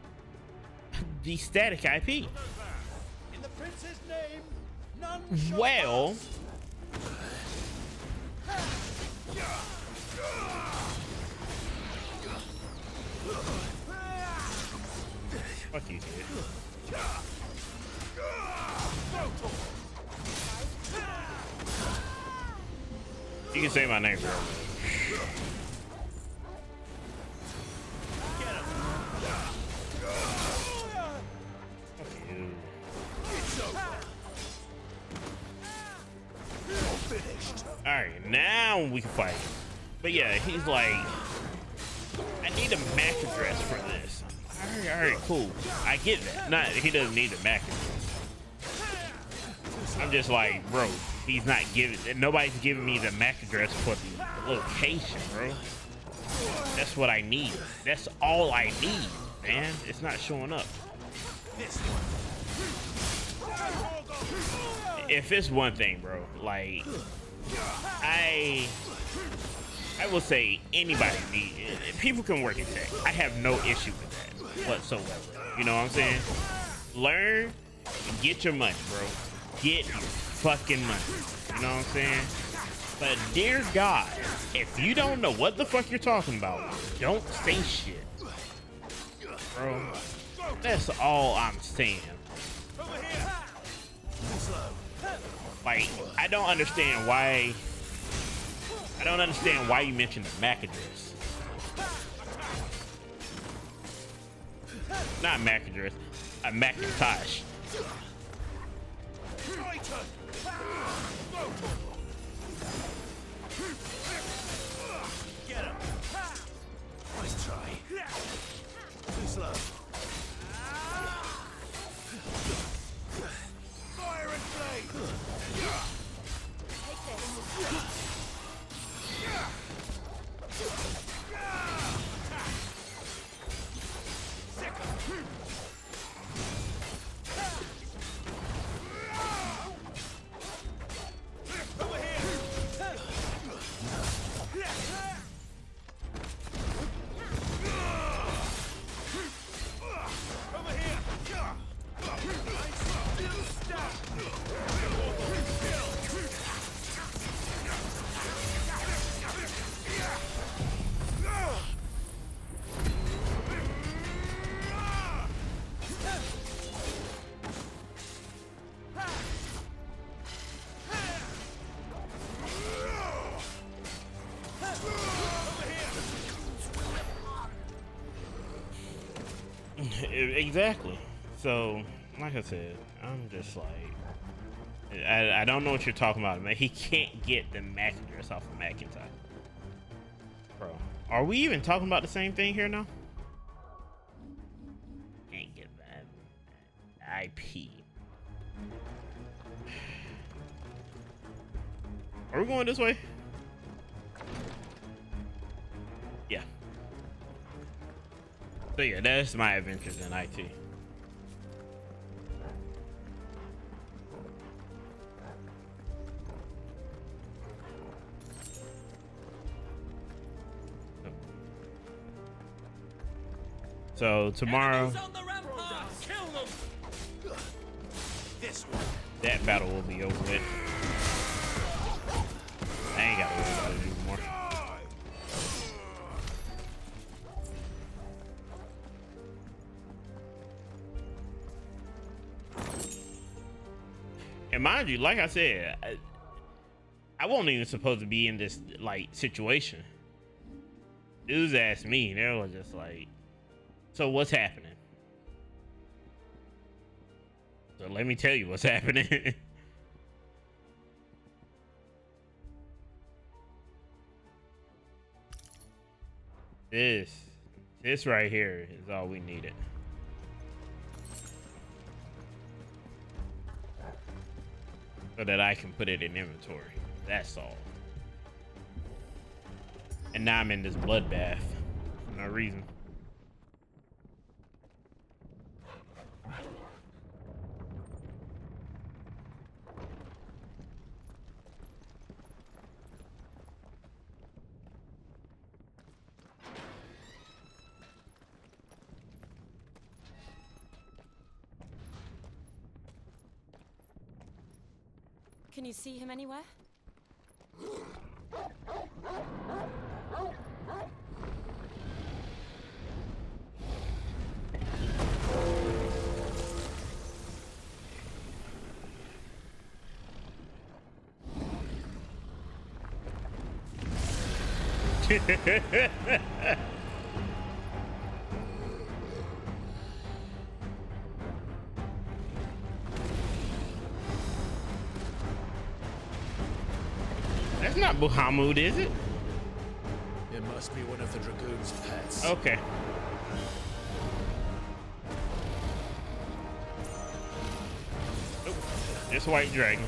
the static IP. In the prince's name, none shall Well, fuck you, kid. You can say my name, bro. Fuck you. Alright, now we can fight. But yeah, he's like, I need a MAC address for this. Alright, cool. I get that. Not, he doesn't need a MAC address. I'm just like, bro, he's not giving, nobody's giving me the MAC address for the location, bro. That's what I need. That's all I need, man. It's not showing up. If it's one thing, bro, like, I will say anybody people can work in tech. I have no issue with that whatsoever. You know what I'm saying? Learn and get your money, bro. Get your fucking money. You know what I'm saying? But dear God, if you don't know what the fuck you're talking about, don't say shit. Bro, that's all I'm saying. Like, I don't understand why you mentioned the MAC address. Not MAC address, a Macintosh. Get him. Nice try. Too slow. Fire and flame. Take this. Exactly. So, like I said, I'm just like, I don't know what you're talking about, man. He can't get the MAC address off of Macintosh. Bro, are we even talking about the same thing here now? Can't get that IP. Are we going this way? Yeah. So yeah, that's my adventures in IT. So tomorrow, that battle will be over with. I ain't gotta worry about it anymore. And mind you, like I said, I wasn't even supposed to be in this like situation. Dudes asked me, they were just like, "So what's happening?" So let me tell you what's happening. This right here is all we needed. So that I can put it in inventory. That's all. And now I'm in this bloodbath for no reason. Can you see him anywhere? That's not Bahamut, is it? It must be one of the Dragoon's pets. Okay. Oh, this white dragon.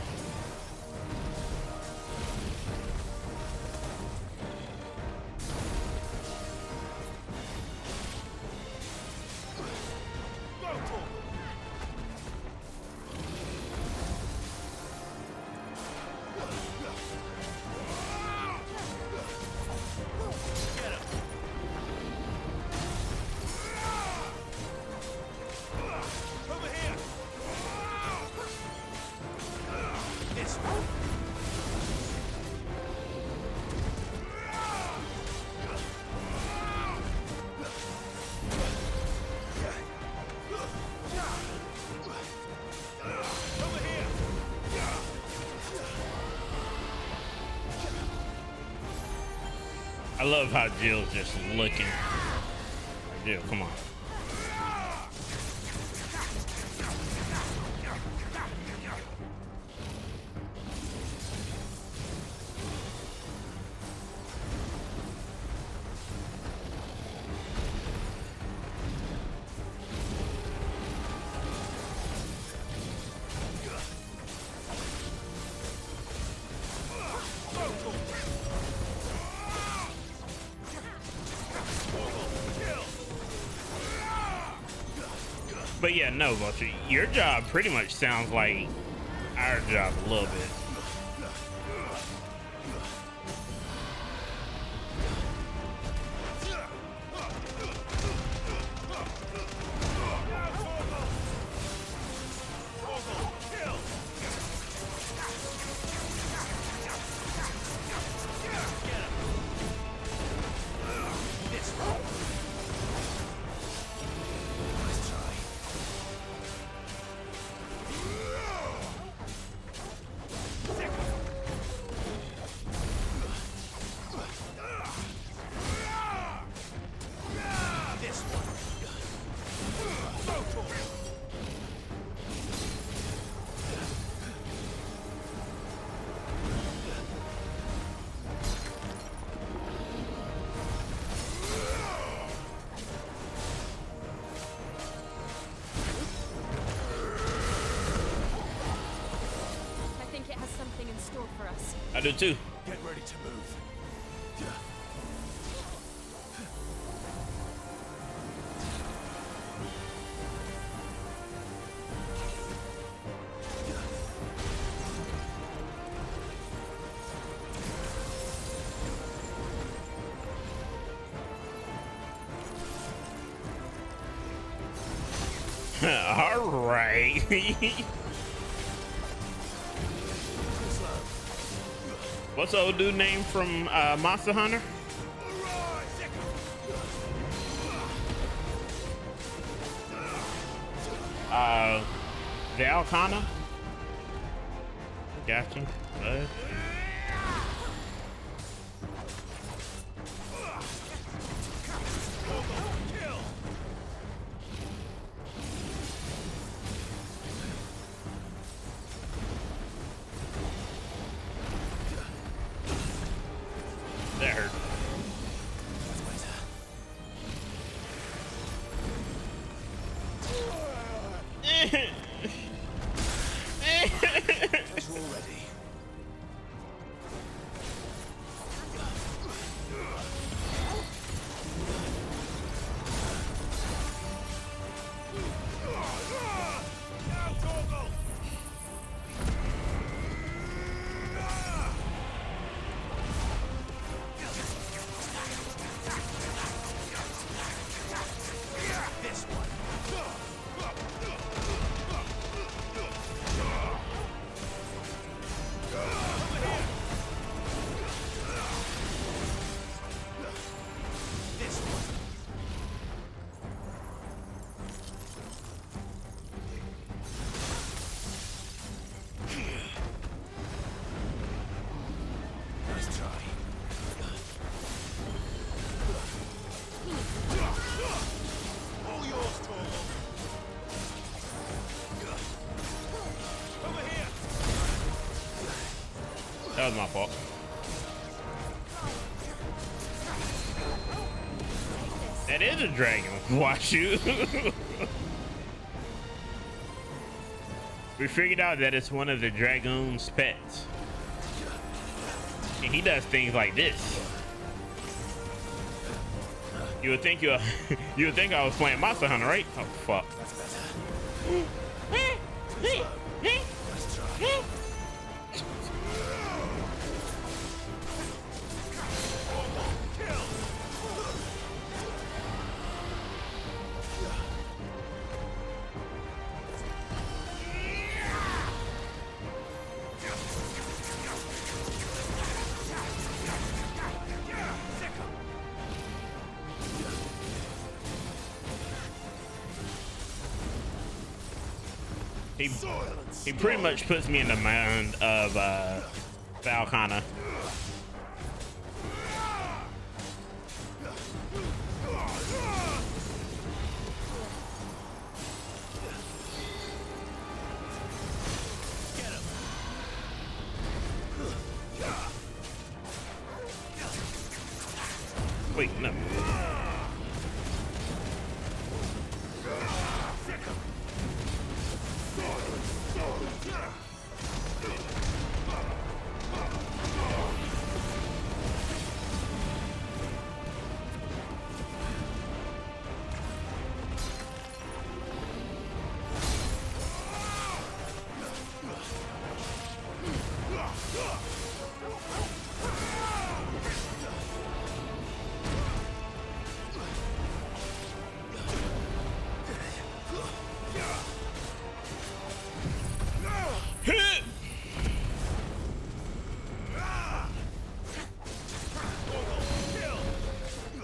I love how Jill's just looking. Jill, come on. But yeah, no, Vulture, your job pretty much sounds like our job a little bit. I do too. Get ready to move. All right. What's the old dude name from Monster Hunter? The Alcana? Gotcha. That hurt. That was my fault. That is a dragon. Watch you. We figured out that it's one of the dragoon's pets. And he does things like this. You would think you would think I was playing Monster Hunter, right? Oh fuck. He pretty much puts me in the mind of Falcona. Wait, no.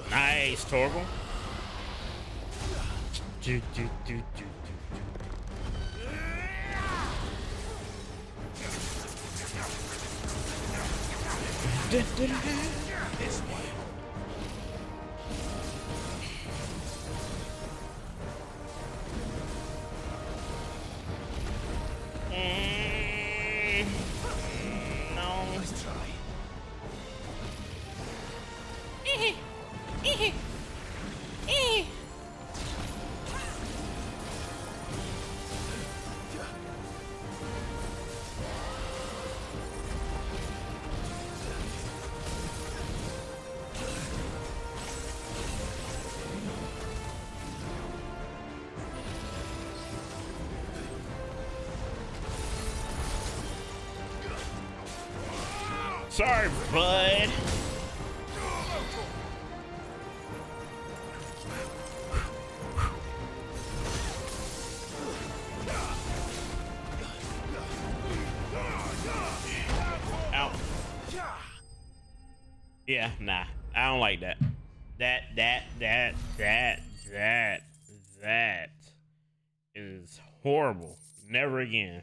Nice, Torgal. This way. No. Nice try. Sorry, bud. Ow. Yeah, nah. I don't like that. That is horrible. Never again.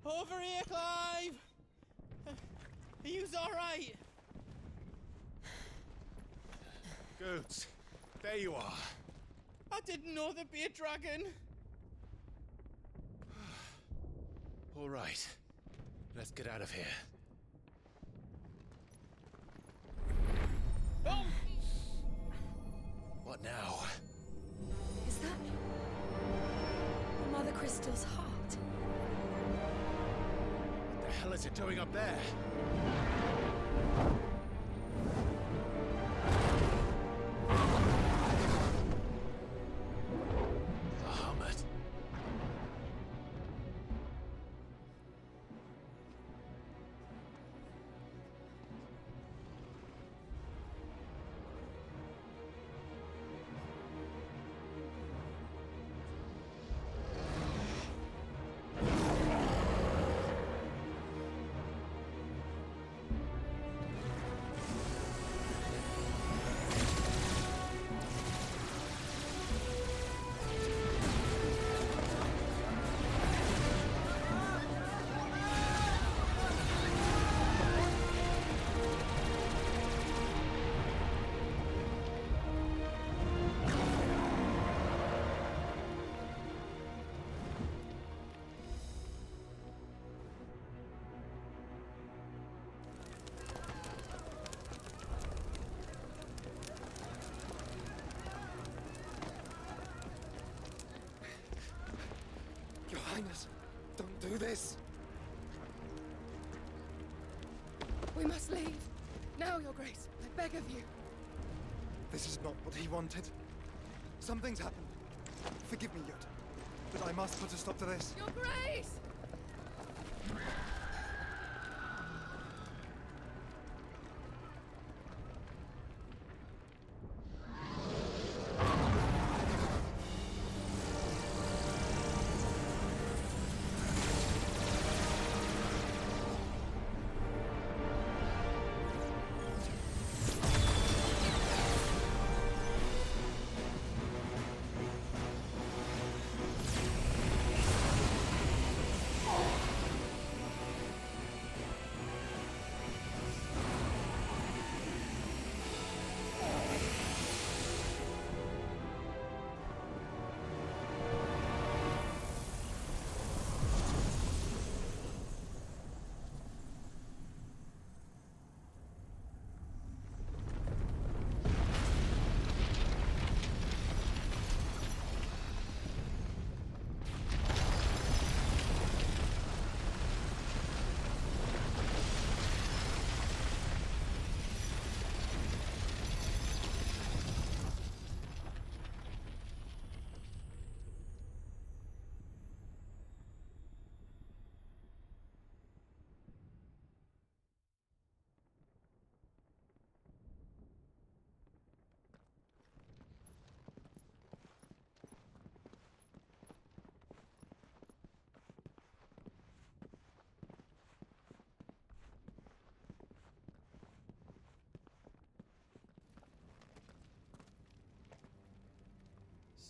Over here, Clive! Are you alright? Goods, there you are. I didn't know there'd be a dragon. All right, let's get out of here. Oh! What now? Is that Mother Crystal's heart? What the hell is it doing up there? The hermit. Your Highness, don't do this. We must leave. Now, Your Grace, I beg of you. This is not what he wanted. Something's happened. Forgive me, Yod, but I must put a stop to this. Your Grace!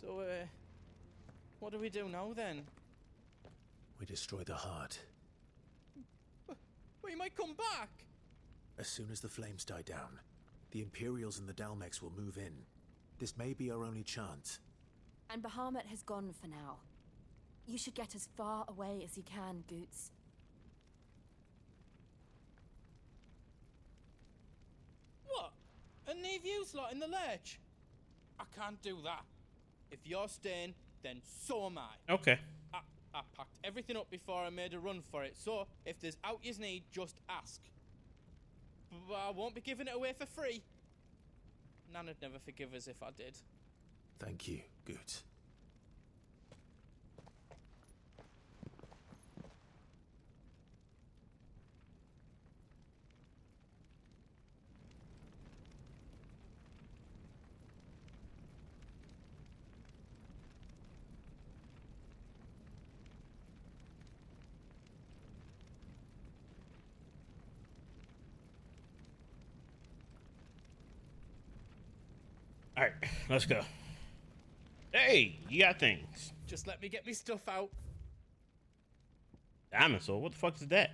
So, what do we do now then? We destroy the heart. We might come back! As soon as the flames die down, the Imperials and the Dalmex will move in. This may be our only chance. And Bahamut has gone for now. You should get as far away as you can, Goots. What? And leave you lot in the lurch? I can't do that. If you're staying, then so am I. Okay. I packed everything up before I made a run for it, so if there's out yous need, just ask. But I won't be giving it away for free. Nana'd never forgive us if I did. Thank you, Goots. All right, let's go. Hey, you got things. Just let me get me stuff out. Diamond sword? What the fuck is that?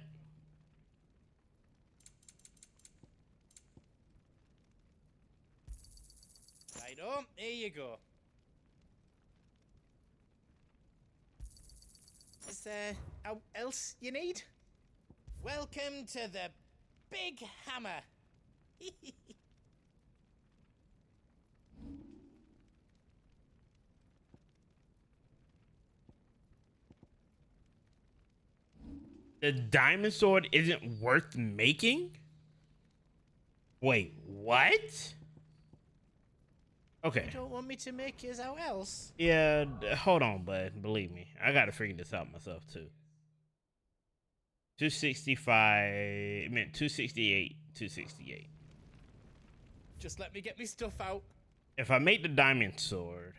Right on, here you go. Is there out else you need? Welcome to the Big Hammer. The diamond sword isn't worth making? Wait, what? Okay. You don't want me to make yours out else? Yeah, hold on, bud. Believe me, I gotta figure this out myself too. 265. It meant 268. 268. Just let me get me stuff out. If I make the diamond sword,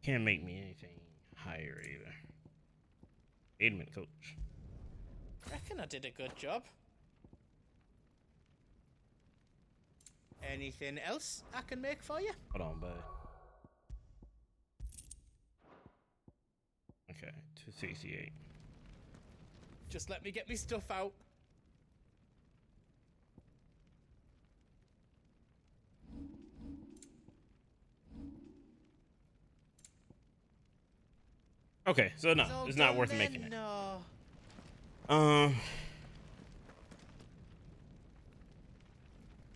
can't make me anything higher either. Wait a minute, coach. Reckon I did a good job. Anything else I can make for you? Hold on, bud. Okay, 268. Just let me get me stuff out. Okay, so no, it's not worth making it.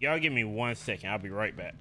Y'all give me 1 second. I'll be right back.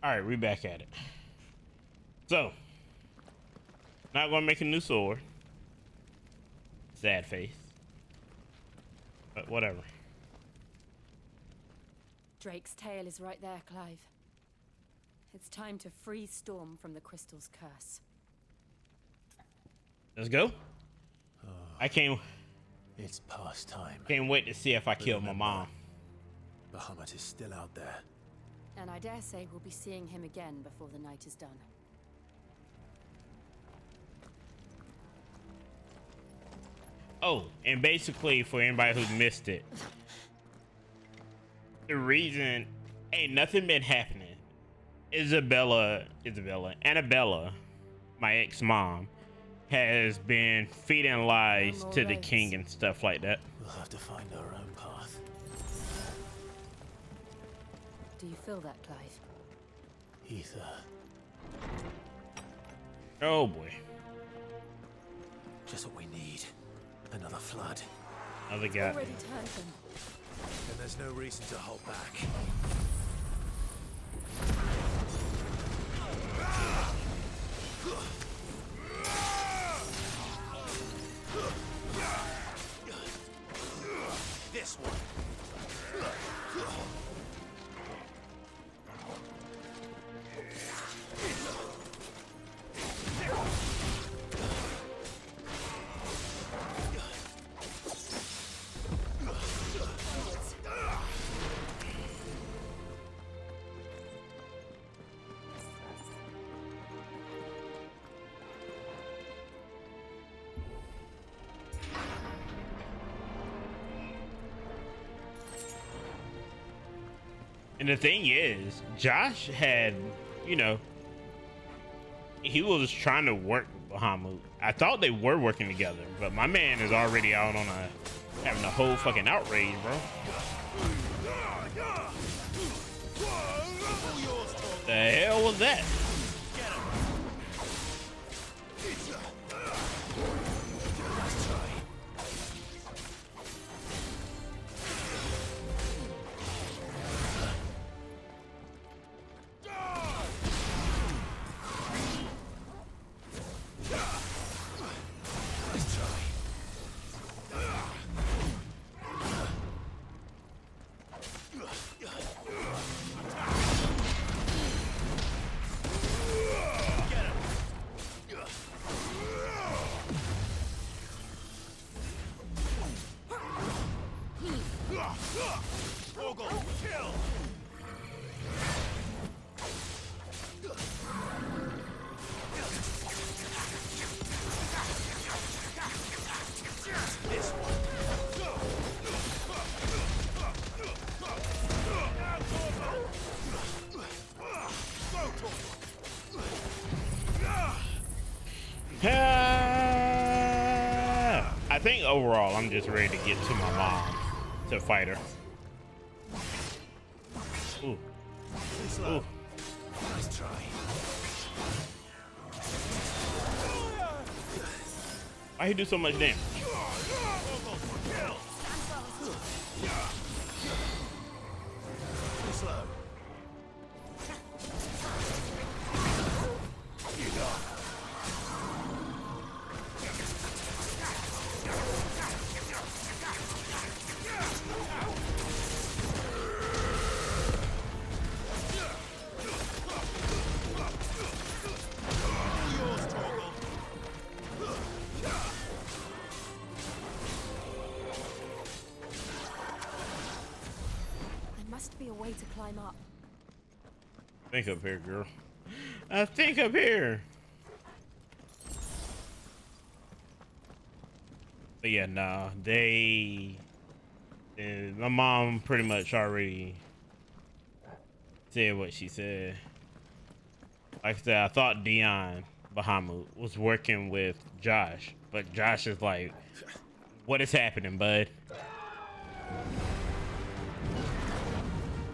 All right, we back at it. So, not gonna make a new sword. Sad face. But whatever. Drake's tail is right there, Clive. It's time to free Storm from the crystal's curse. Let's go. I can't. It's past time. Can't wait to see if I kill my mom. Bahamut is still out there. And I dare say we'll be seeing him again before the night is done. Oh, and basically for anybody who missed it, the reason ain't nothing been happening. Annabella, my ex-mom, has been feeding lies to the king and stuff like that. We'll have to find our own path. Do you feel that, Clive? Ether. Oh boy. Just what we need. Another flood. Another guy. Already turned them. And there's no reason to hold back. This one. And the thing is, Josh had, you know, he was trying to work with Bahamut. I thought they were working together, but my man is already out on having a whole fucking outrage, bro. The hell was that? I think overall, I'm just ready to get to my mom to fight her. Ooh. Ooh. Nice try. Why he do so much damage? Slow. Be a way to climb up. Think up here, girl. Think up here. But yeah, nah, my mom pretty much already said what she said. Like I said, I thought Dion Bahamut was working with Josh, but Josh is like, what is happening, bud?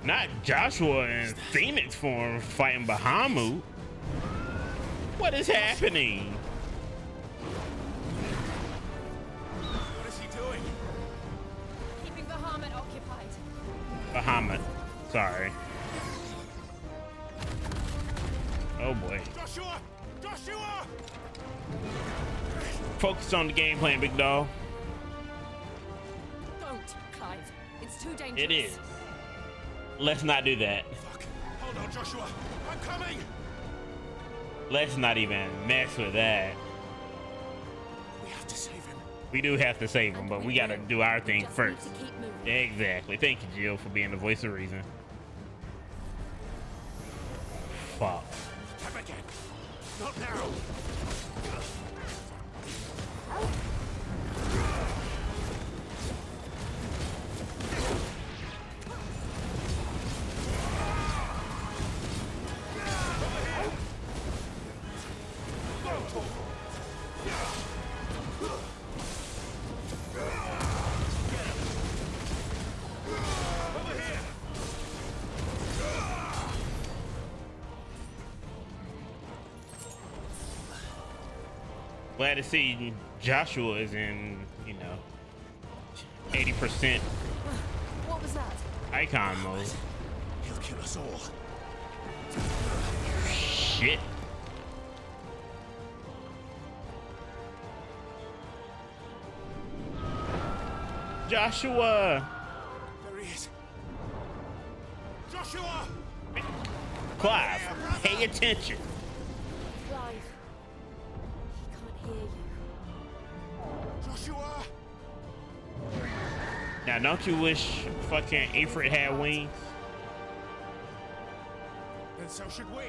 Not Joshua in Phoenix form fighting Bahamut. What is happening? What is he doing? Keeping Bahamut occupied. Bahamut. Sorry. Oh boy. Joshua! Joshua! Focus on the game plan, big dog. Don't, Clive. It's too dangerous. It is. Let's not do that. Hold on, Joshua. I'm coming! Let's not even mess with that. We have to save him. We do have to save him, but we gotta do our thing first. Exactly. Thank you, Jill, for being the voice of reason. Fuck. Come again. Not now. Glad to see Joshua is in, 80% What was that? icon mode. He'll kill us all. Shit. Joshua! There he is. Joshua! Clive, pay attention. Clive. He can't hear you. Joshua! Now, don't you wish fucking Ifrit had wings? And so should we.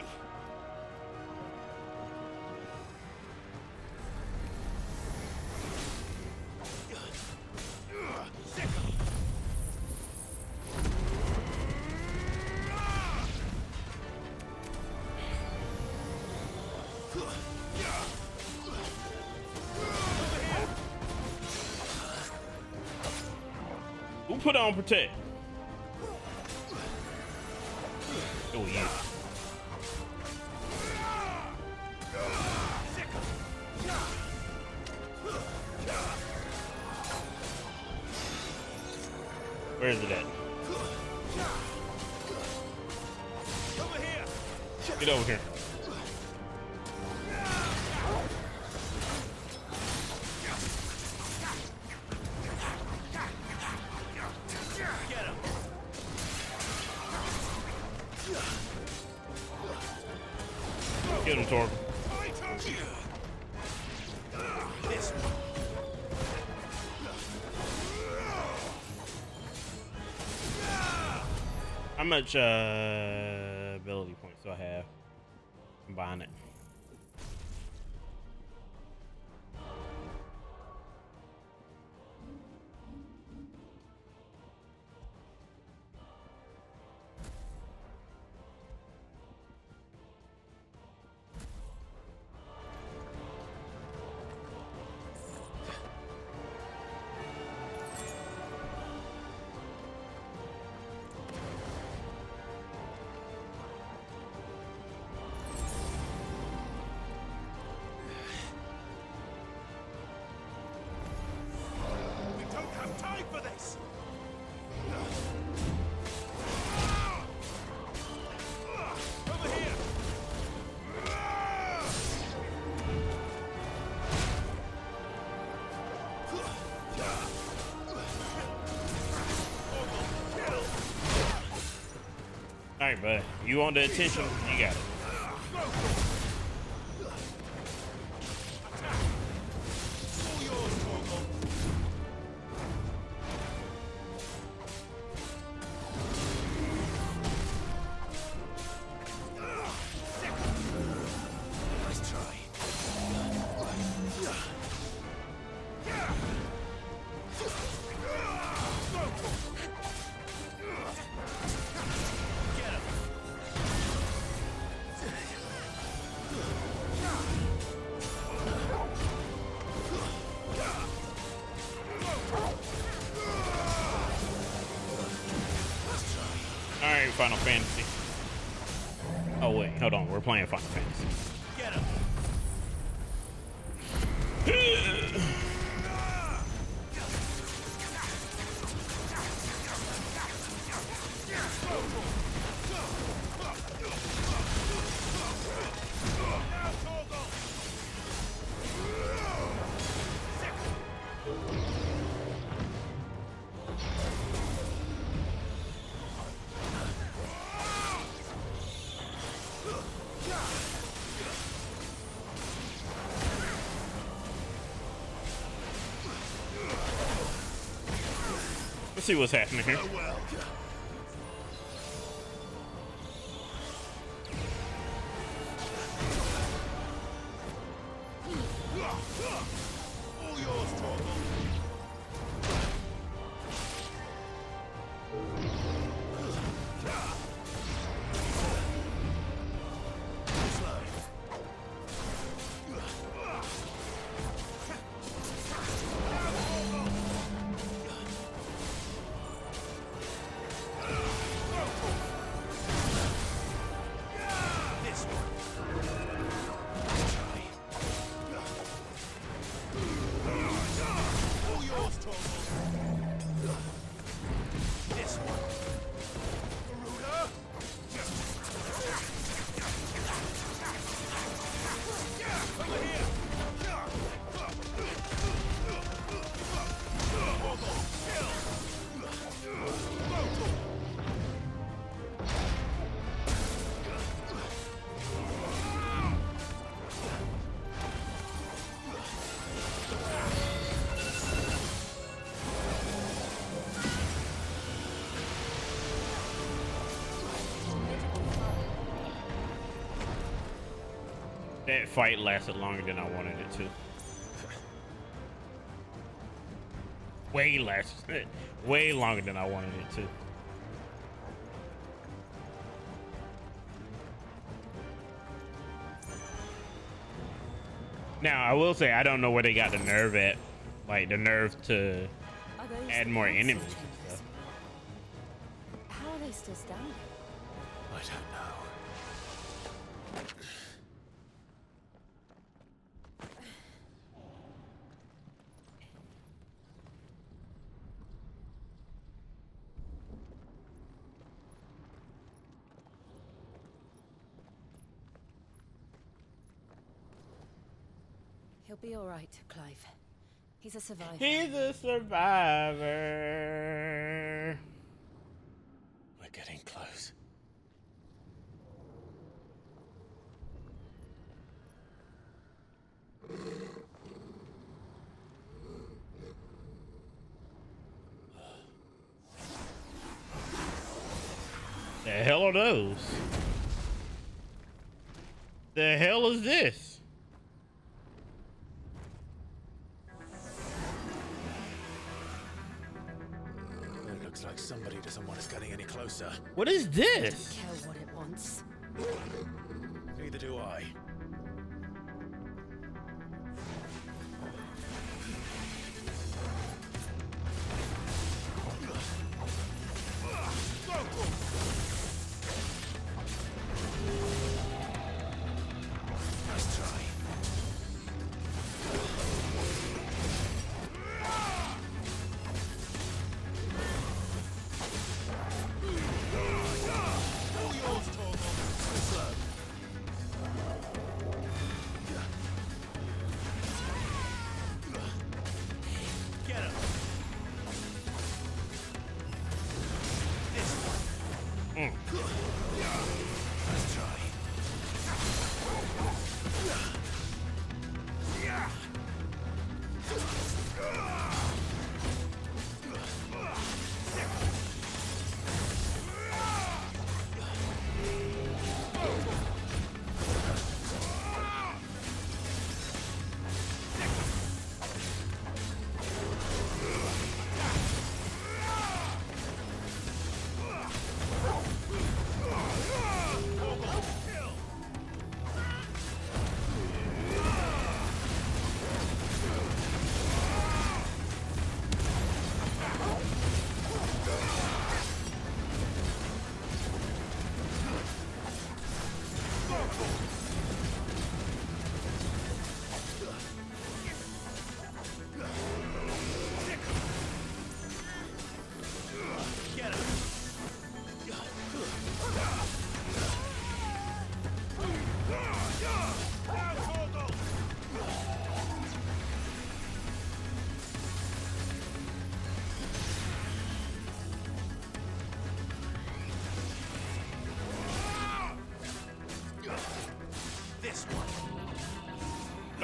Who put on protect? Oh, yeah. Where is it at? Get over here. Get him, Torb. How much ability points do I have? Combine it. We don't have time for this. Over here. All right, bud. You want the attention? You got it. Nice try. All right, Final Fantasy. Oh wait, hold on. We're playing Final Fantasy. Get him. Let's see what's happening here. All yours, Torgal. That fight lasted longer than I wanted it to. Way longer than I wanted it to. Now, I will say I don't know where they got the nerve at. Like, the nerve to add more enemies and stuff. How are they still standing? I don't know. He'll be all right, Clive. He's a survivor. He's a survivor. We're getting close. The hell are those? The hell is this? It looks like somebody doesn't want us getting any closer. What is this? Don't care what it wants. Neither do I. Nice try.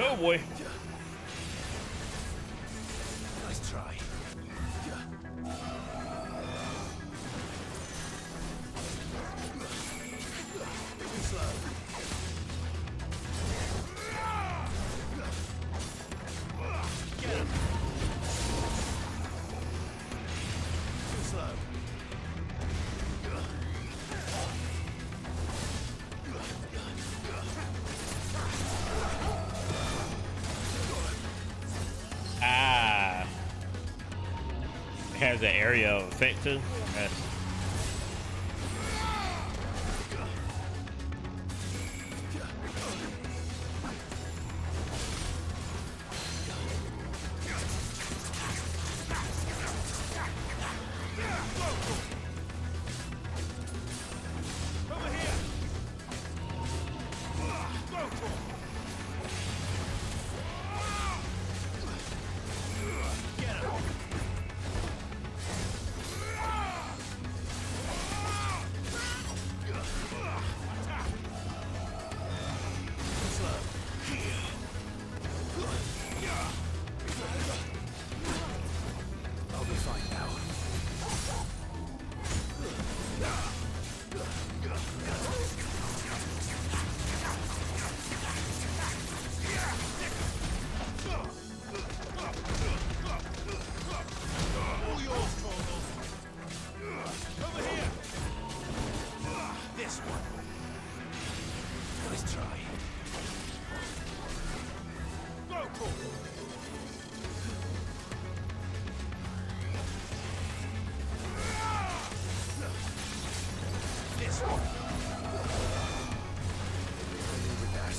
Oh boy. Nice try. Ah, it has an area of effect too. That's I'll be fine now. All yours, Torgal. Over here. This one. Nice try. Go, Torgal. This one. With that.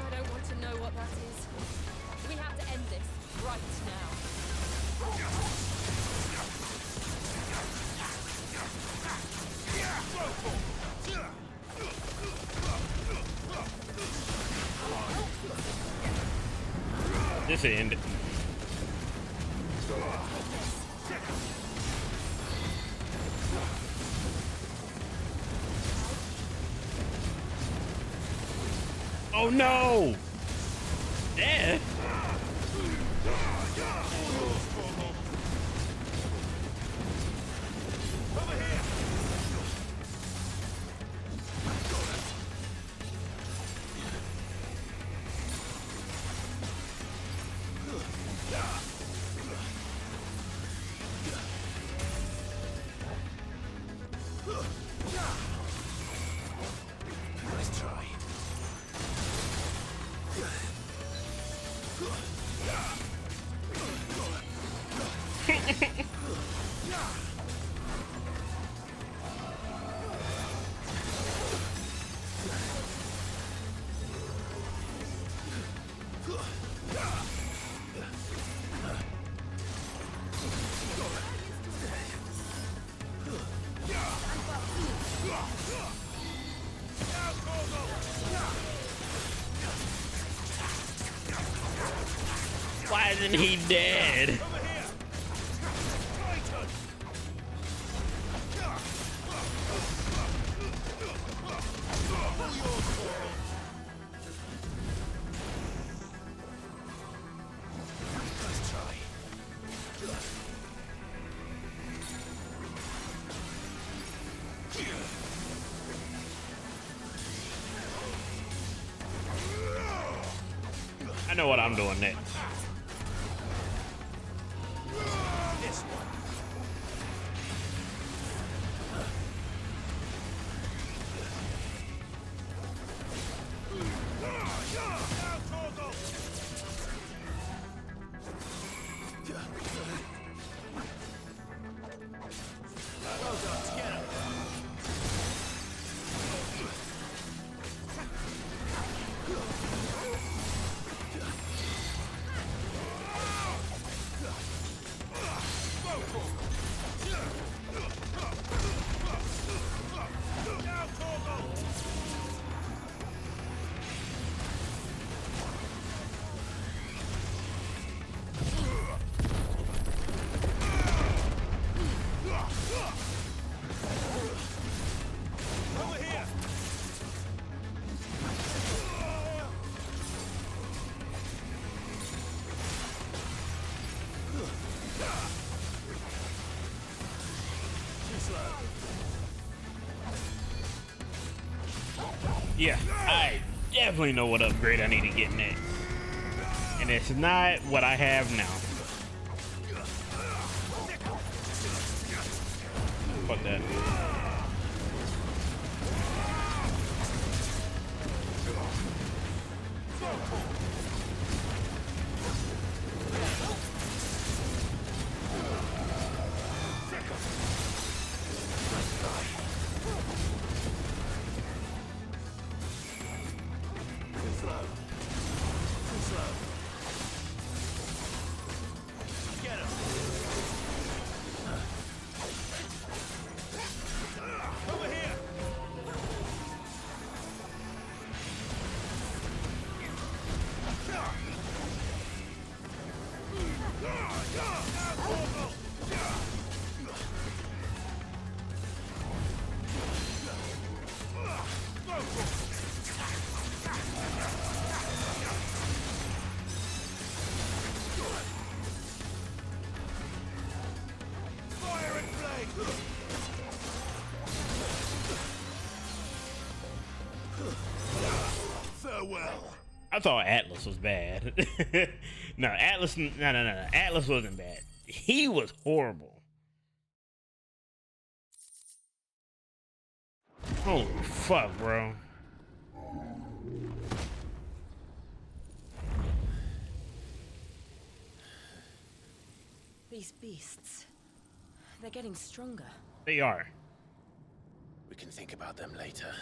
I don't want to know what that is. We have to end this right now. this end. Oh no! Dead? Nice try. Why isn't he dead? Nice try. I know what I'm doing next. This one. Well done, get him. Yeah, I definitely know what upgrade I need to get next. And it's not what I have now. Fuck that. I thought Atlas was bad. No, Atlas. No. Atlas wasn't bad. He was horrible. Holy fuck, bro. These beasts, they're getting stronger. They are. We can think about them later.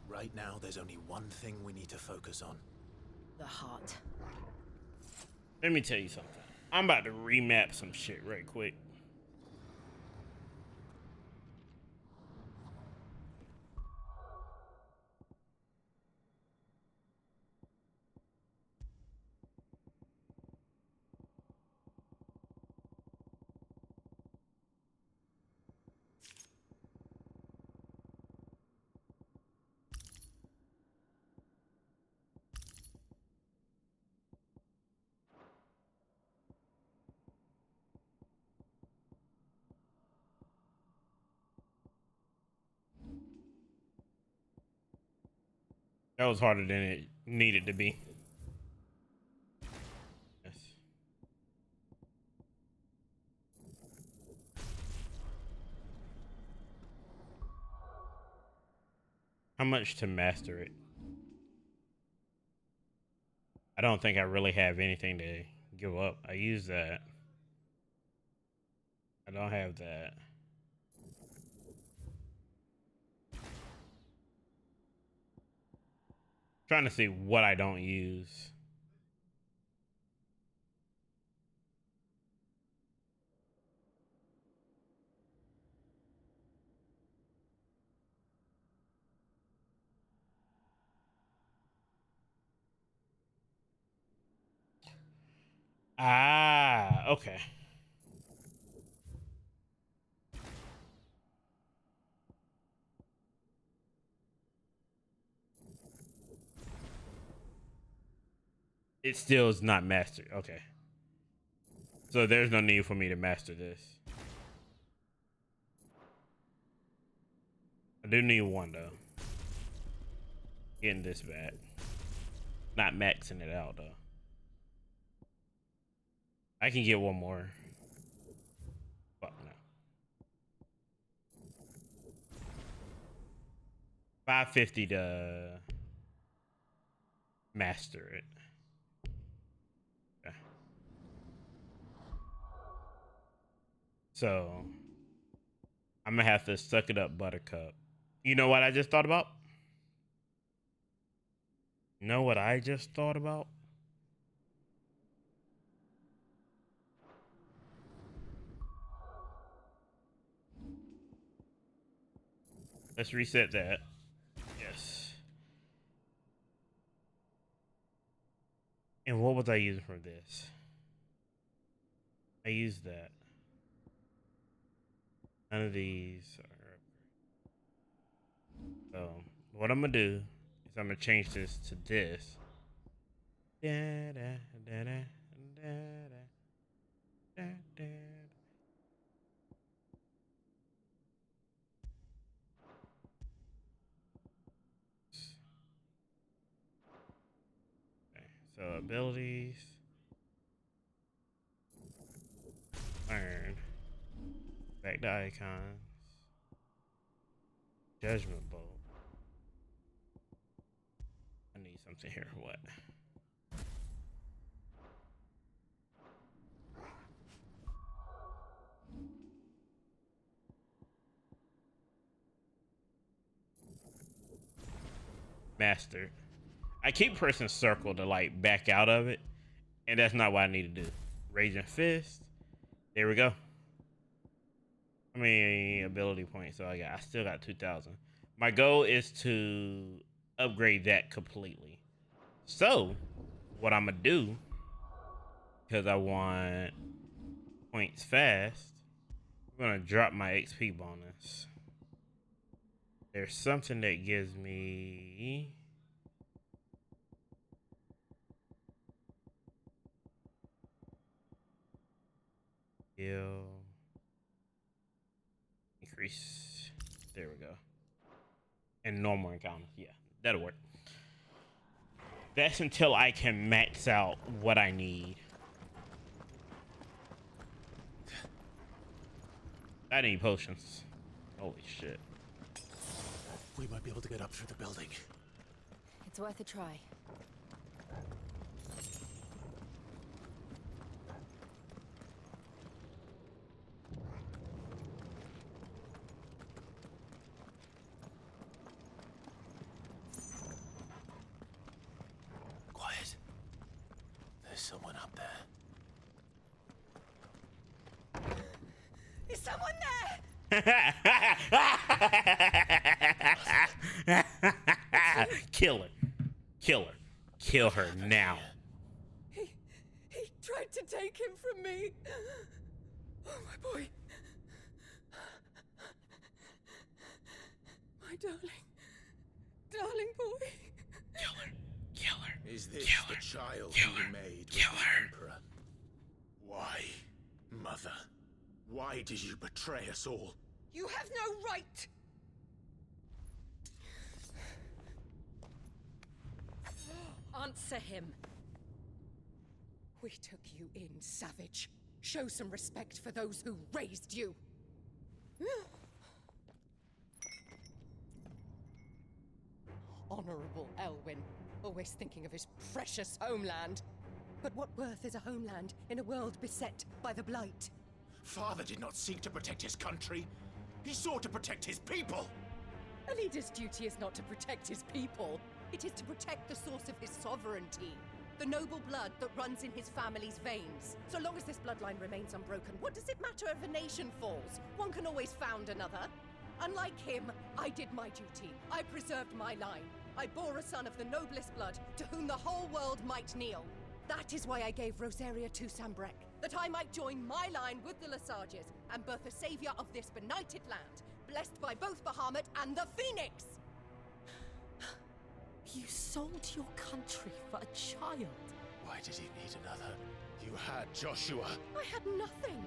Right now, there's only one thing we need to focus on. The heart. Let me tell you something. I'm about to remap some shit right quick. That was harder than it needed to be. Yes. How much to master it? I don't think I really have anything to give up. I use that. I don't have that. Trying to see what I don't use. Ah, okay. It still is not mastered. Okay. So there's no need for me to master this. I do need one though. Getting this back. Not maxing it out though. I can get one more. Fuck no. 550 to master it. Okay. So I'm gonna have to suck it up, Buttercup. You know what I just thought about? You know what I just thought about? Let's reset that. Yes. And what was I using from this? I used that. None of these are. So what I'm gonna do is I'm gonna change this to this. abilities. Learn. Back to icons. Judgment bolt. I need something here. What? Master. I keep pressing circle to like back out of it, and that's not what I need to do. Raging Fist. There we go. I mean, ability points. So I still got 2,000. My goal is to upgrade that completely. So what I'm gonna do, because I want points fast, I'm gonna drop my XP bonus. There's something that gives me heal. Increase. There we go. And normal encounters. Yeah, that'll work. That's until I can max out what I need. I need potions. Holy shit. We might be able to get up through the building. It's worth a try. Quiet. There's someone up there. Is someone there? Kill her. Kill her. Kill her now. He tried to take him from me. Oh, my boy. My darling boy. Kill her. Kill her. Is this Kill the her. child Kill you her. made Kill with the her. Emperor? Why, Mother? Why did you betray us all? You have no right. Answer him. We took you in, savage. Show some respect for those who raised you. Honorable Elwyn, always thinking of his precious homeland. But what worth is a homeland in a world beset by the Blight? Father did not seek to protect his country. He sought to protect his people. A leader's duty is not to protect his people. It is to protect the source of his sovereignty. The noble blood that runs in his family's veins. So long as this bloodline remains unbroken, what does it matter if a nation falls? One can always found another. Unlike him, I did my duty. I preserved my line. I bore a son of the noblest blood, to whom the whole world might kneel. That is why I gave Rosaria to Sambrek, that I might join my line with the Lesages and birth a savior of this benighted land, blessed by both Bahamut and the Phoenix! You sold your country for a child. Why did he need another? You had Joshua. I had nothing.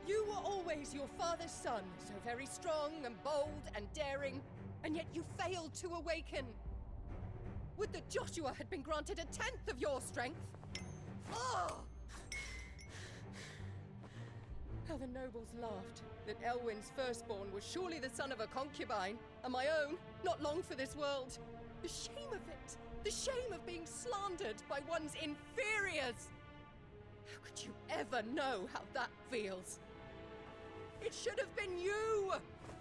You were always your father's son, so very strong and bold and daring, and yet you failed to awaken. Would that Joshua had been granted 1/10 of your strength? Oh! How the nobles laughed that Elwyn's firstborn was surely the son of a concubine, and my own, not long for this world. The shame of it! The shame of being slandered by one's inferiors! How could you ever know how that feels? It should have been you!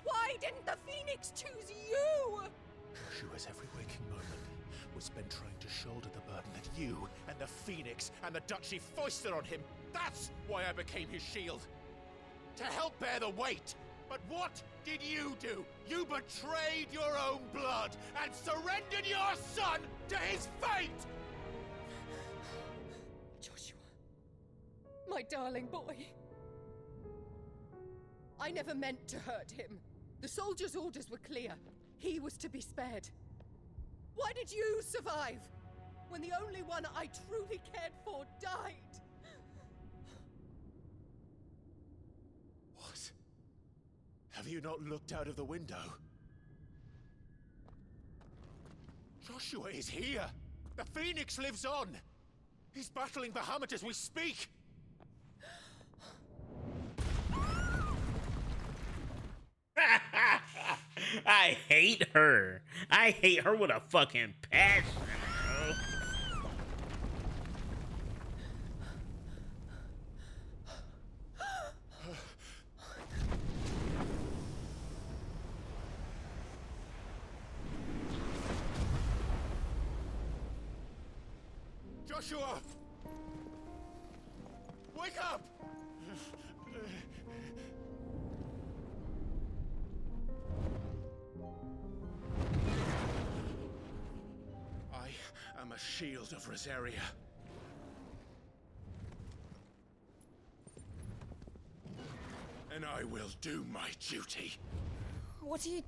Why didn't the Phoenix choose you? Joshua's every waking moment was spent trying to shoulder the burden that you and the Phoenix and the Duchy foisted on him. That's why I became his shield. To help bear the weight. But what did you do? You betrayed your own blood and surrendered your son to his fate! Joshua, my darling boy. I never meant to hurt him. The soldiers' orders were clear. He was to be spared. Why did you survive when the only one I truly cared for died? What? Have you not looked out of the window? Joshua is here! The Phoenix lives on! He's battling Bahamut as we speak! I hate her. I hate her with a fucking passion, bro. Joshua! Wake up! I am a shield of Rosaria. And I will do my duty. What are you...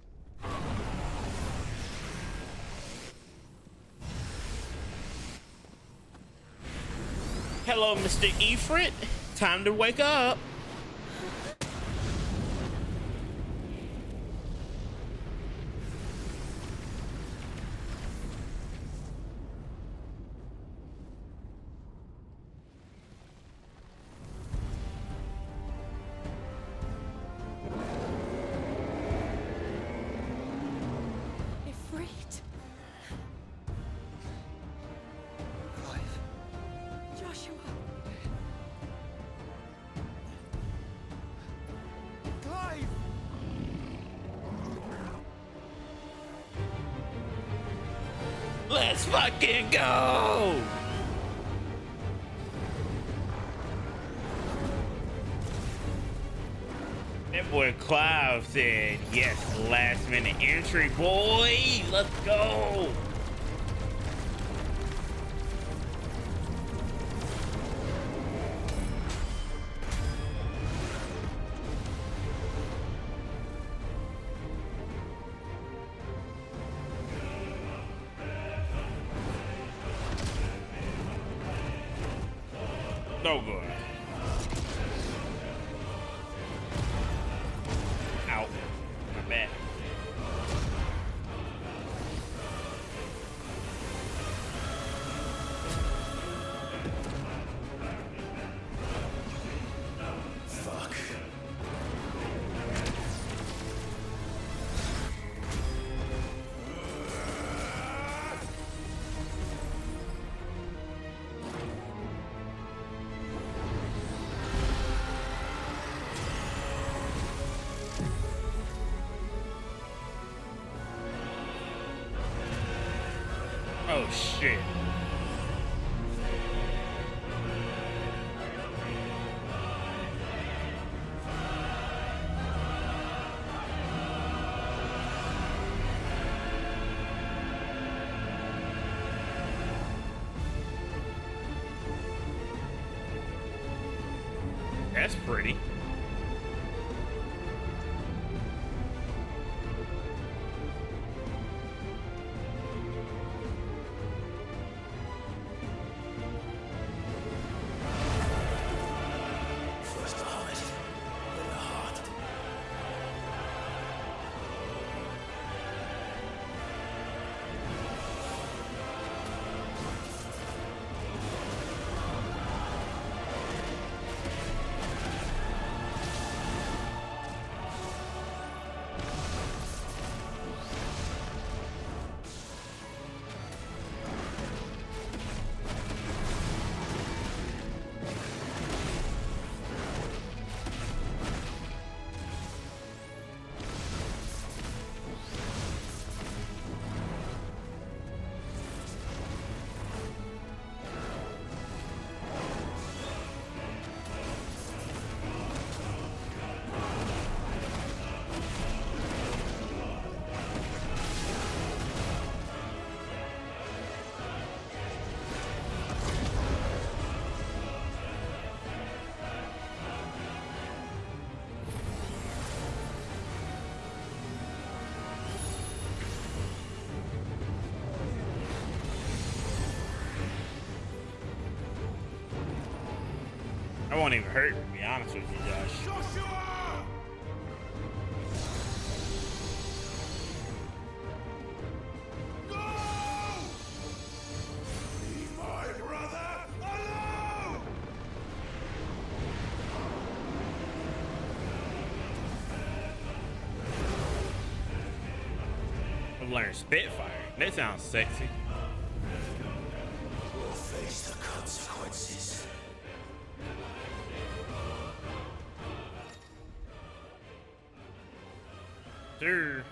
Hello, Mr. Ifrit. Time to wake up. Ifrit? Joshua? Clive! Let's fucking go! That boy Clive said, yes, last minute entry, boy. Let's go. No good. Ow. My bad. Fuck. Oh shit. That's pretty. First the heart, then the heart. I won't even hurt, to be honest with you, Josh. Learn Spitfire. That sounds sexy. We'll face the consequences. Sure.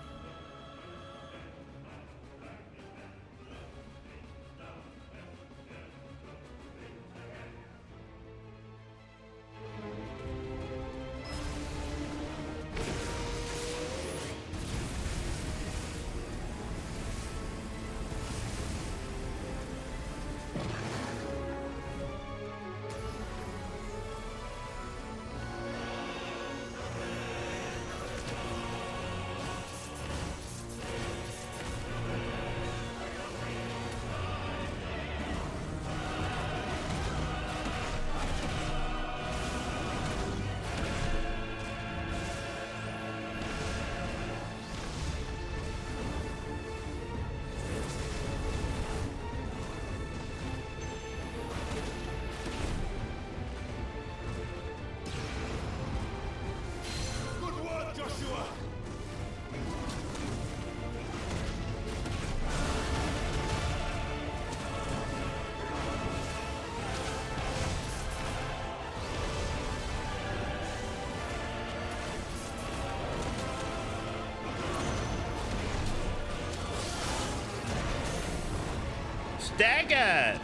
Stagger!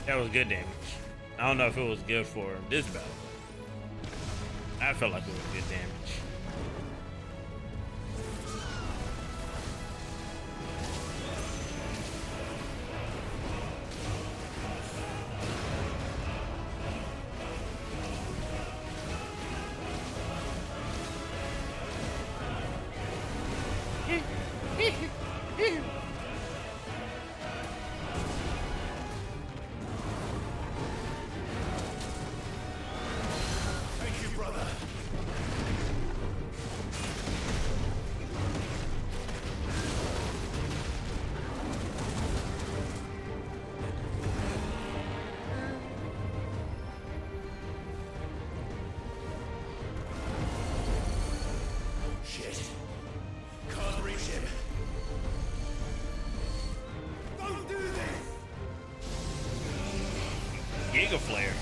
That was good damage. I don't know if it was good for this battle. I felt like it was good damage. Thank you, brother. Shit. Can't reach him. Don't do this! Giga Flare.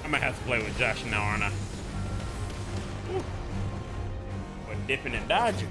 I might have to play with Josh now, aren't I? Woo. We're dipping and dodging.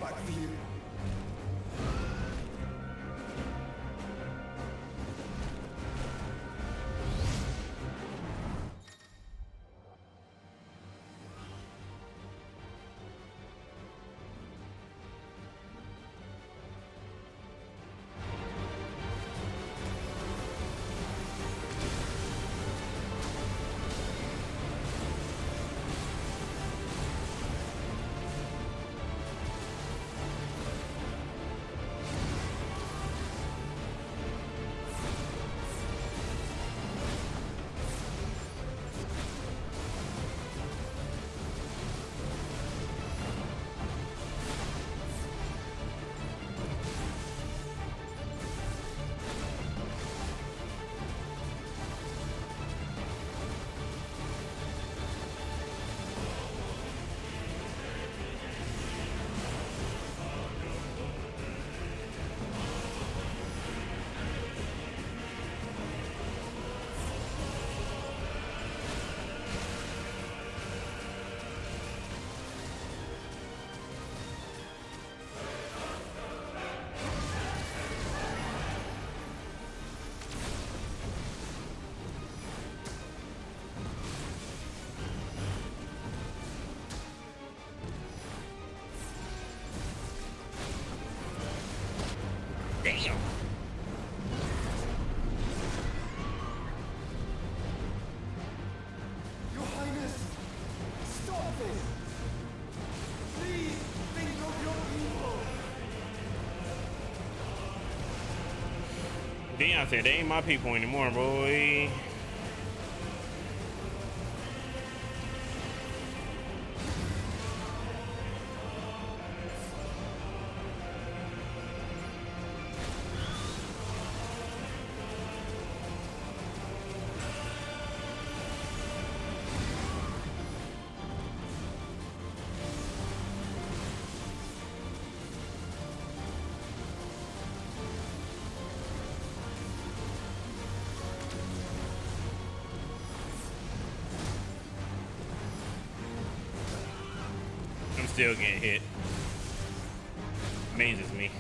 Dion said, they ain't my people anymore, boy. I'm still getting hit. Amazes me.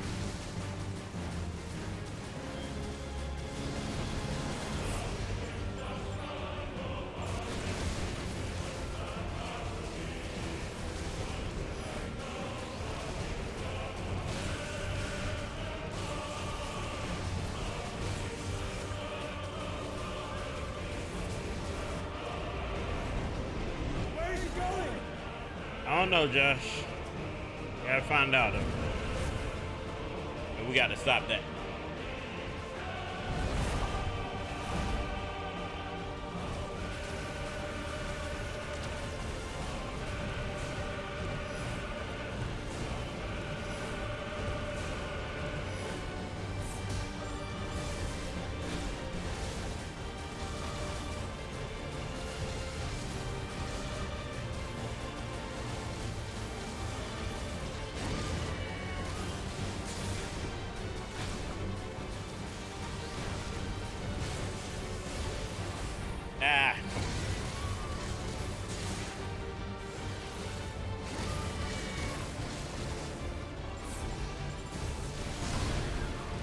Where is he going? I don't know, Josh. Gotta find out. But we gotta stop that. Ah.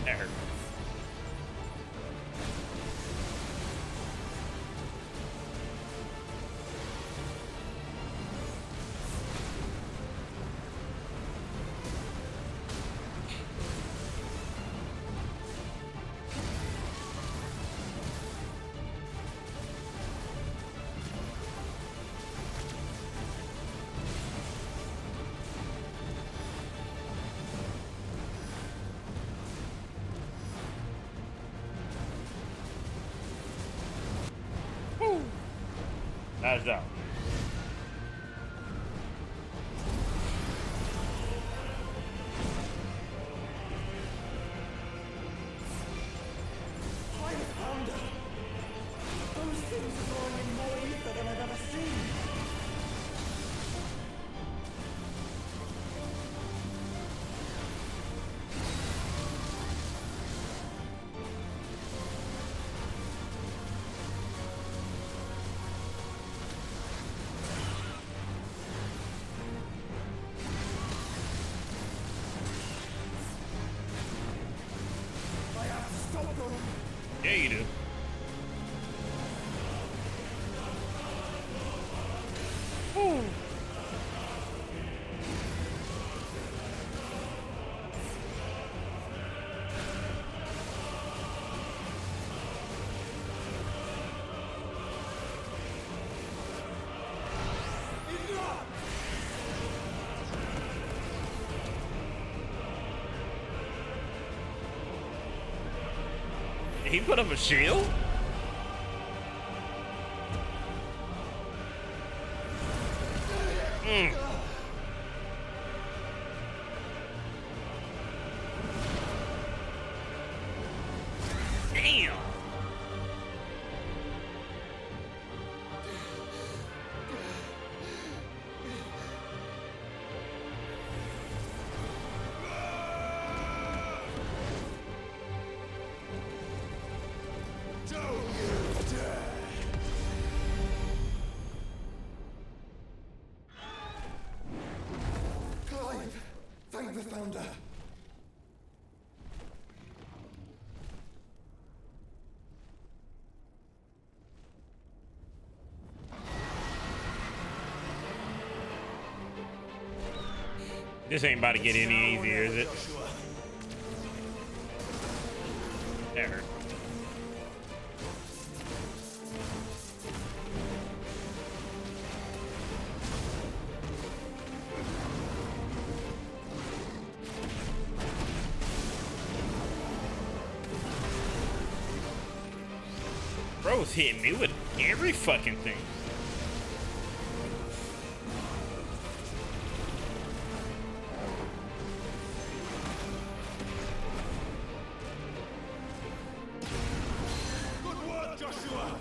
That hurt. Nice job. I found her. Those things are drawing in more ether than I've ever seen. I have to stop them. Yeah, you do. Whew. Did he put up a shield? Mm. Damn. Clive, thank the Founder. This ain't about to get any easier, is it? That hurt. Bro's hitting me with every fucking thing. Good work, Joshua!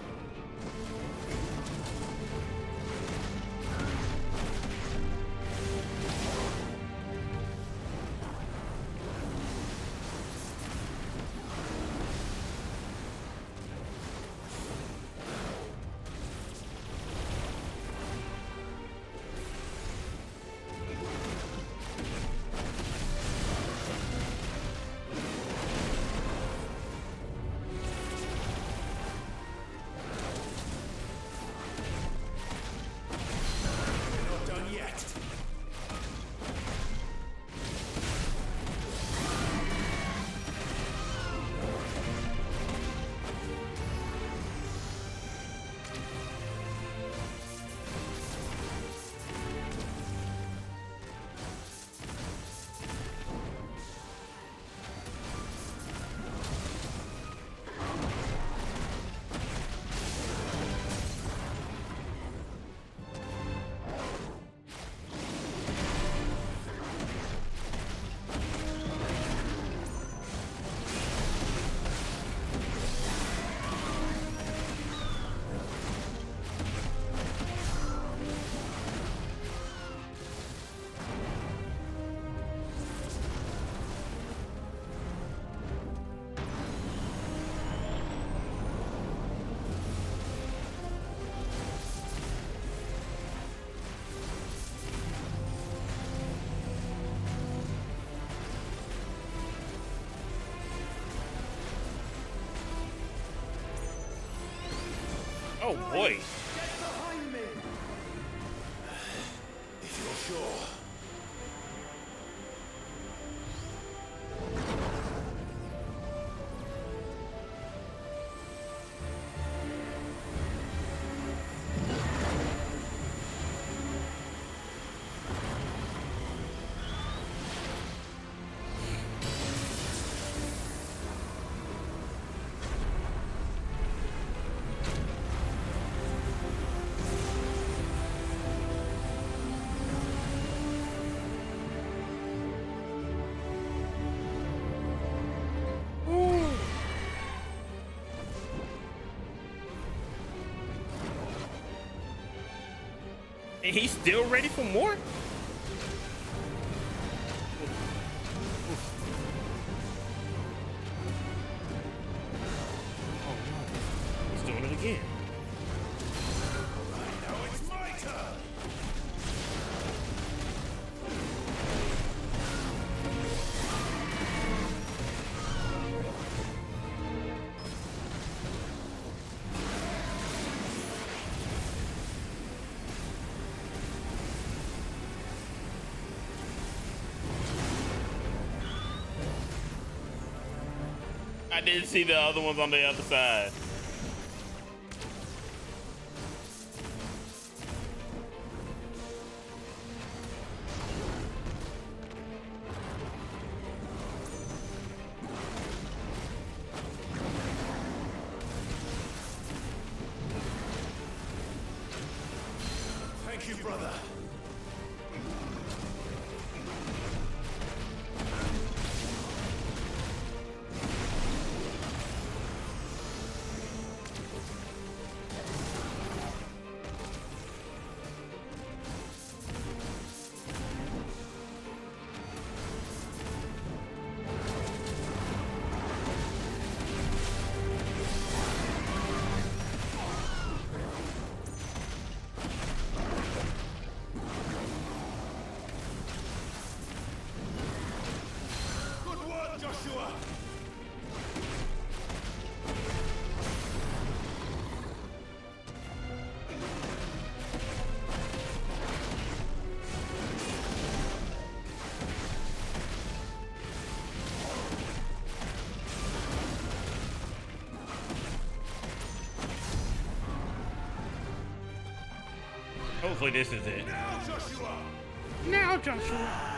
Oh boy. If you're sure. And he's still ready for more? Oh no. He's doing it again. Now it's my turn! I didn't see the other ones on the other side. Thank you, brother. Hopefully this is it. Now, Joshua! Now, Joshua!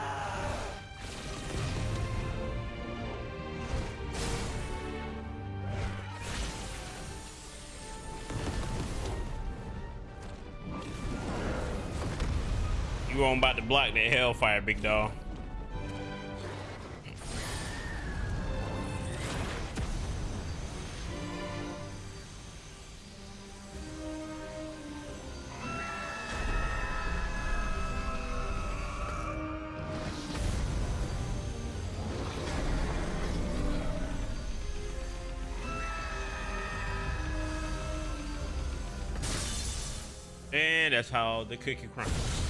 weren't about to block that hellfire, big dog. And that's how the cookie crumbles.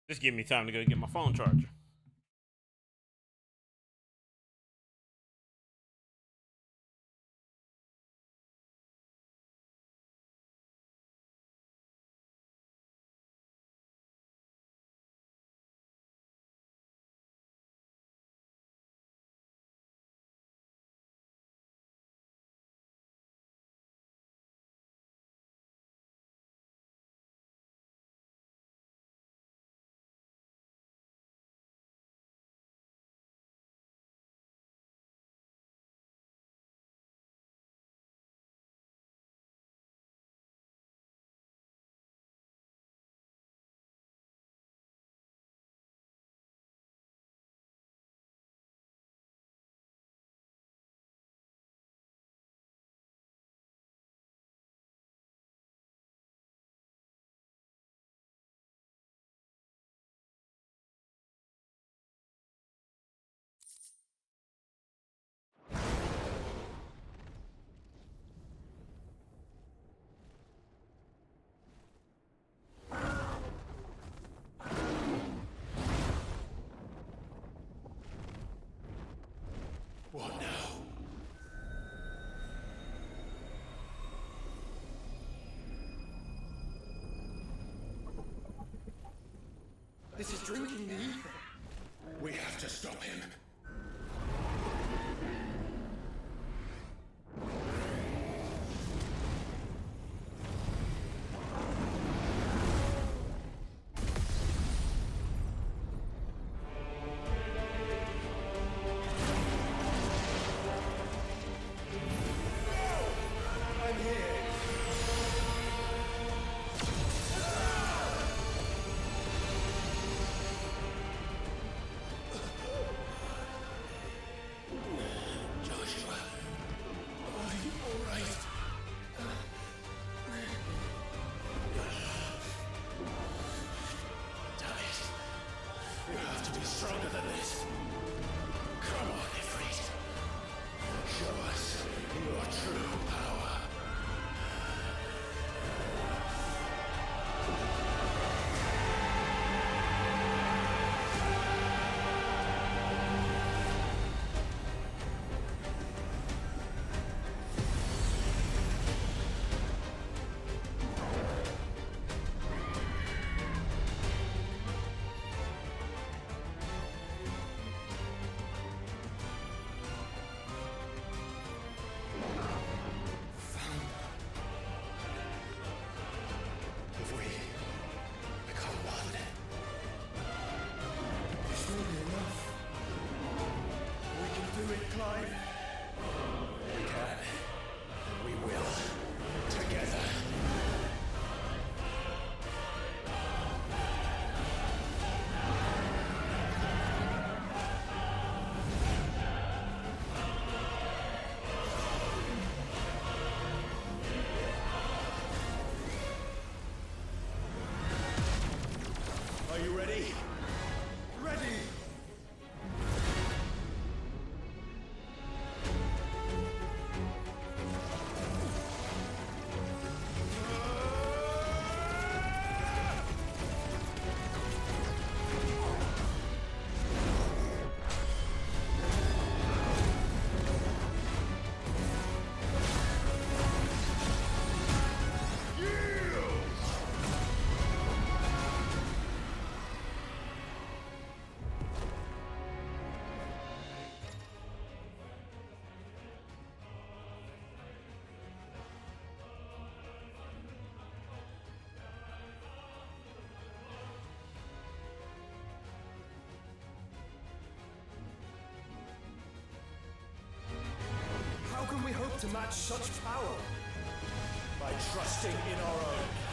Just give me time to go get my phone charger. What now? This is drinking the ether. We have to stop him. Stronger than this. Come on, Ifrit. Show us your true power. Are you ready? Ready! to match such power by trusting in our own.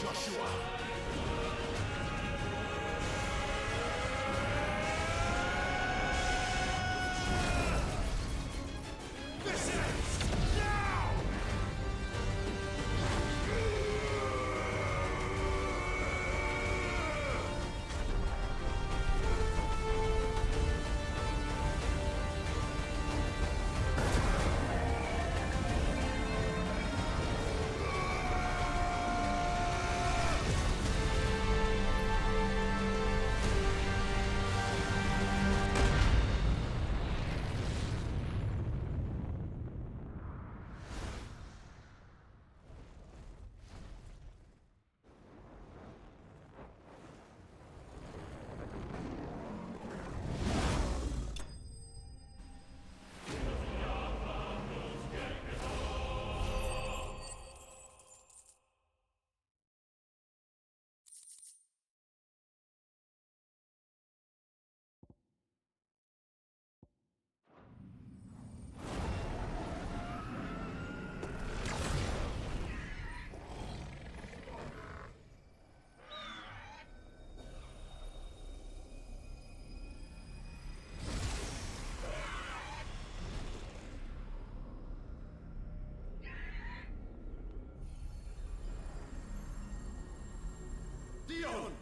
Joshua! This ends now! Dion!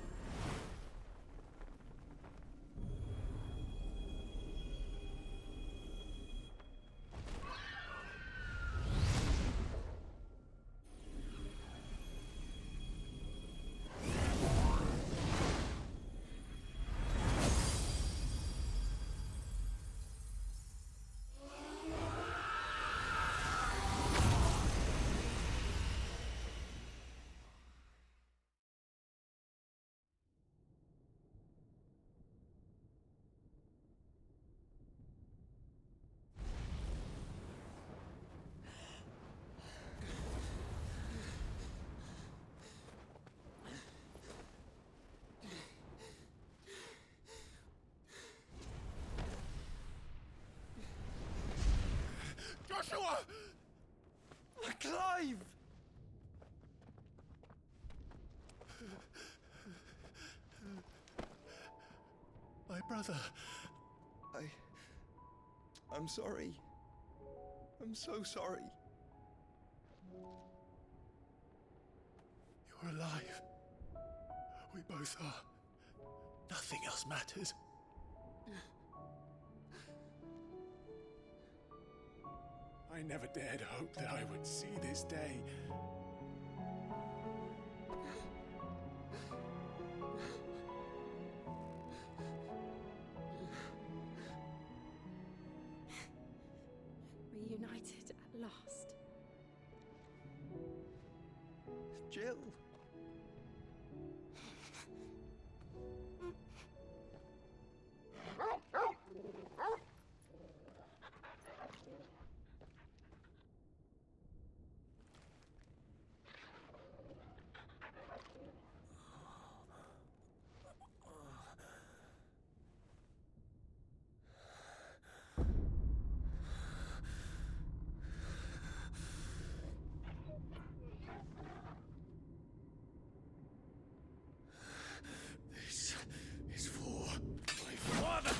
Joshua! Clive! My brother. I'm sorry. I'm so sorry. You're alive. We both are. Nothing else matters. I never dared hope that I would see this day. Reunited at last. Jill. This is for my father.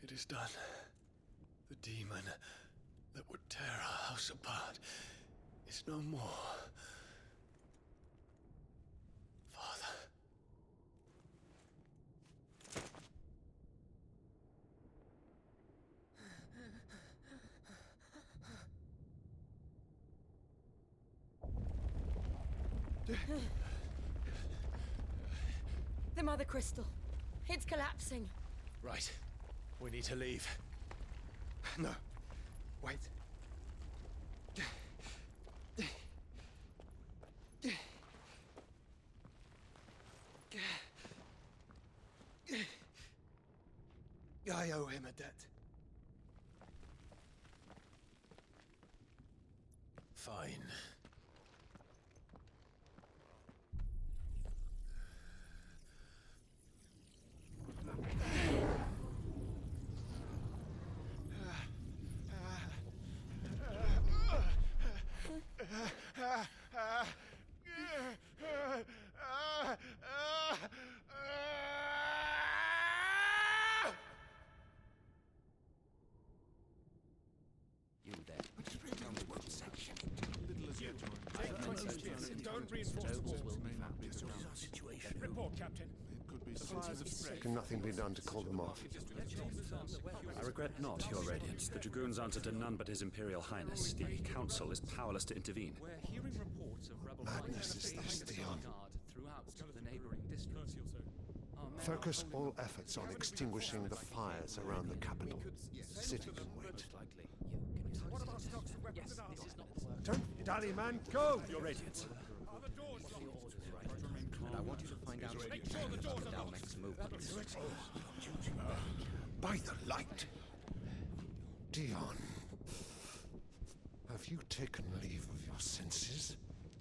It is done. The demon that would tear our house apart is no more. Father. The Mother Crystal. It's collapsing. Right. We need to leave. No. Wait. I owe him a debt. Fine. You there. Don't reinforce the walls. Report, Captain. Can nothing be done to call them off? I regret not, Your Radiance. The Dragoons answer to none but His Imperial Highness. The Council is powerless to intervene. We're hearing reports of rebel Madness is this, Dion. throughout the neighboring districts. Focus all efforts on extinguishing the fires around the capital. Cities wait. What about stocks of weapons and armor? Don't dally, man, go! Your Radiance. And I want you to find out Make sure the doors are locked. next movements. By the light! Dion, have you taken leave of your senses?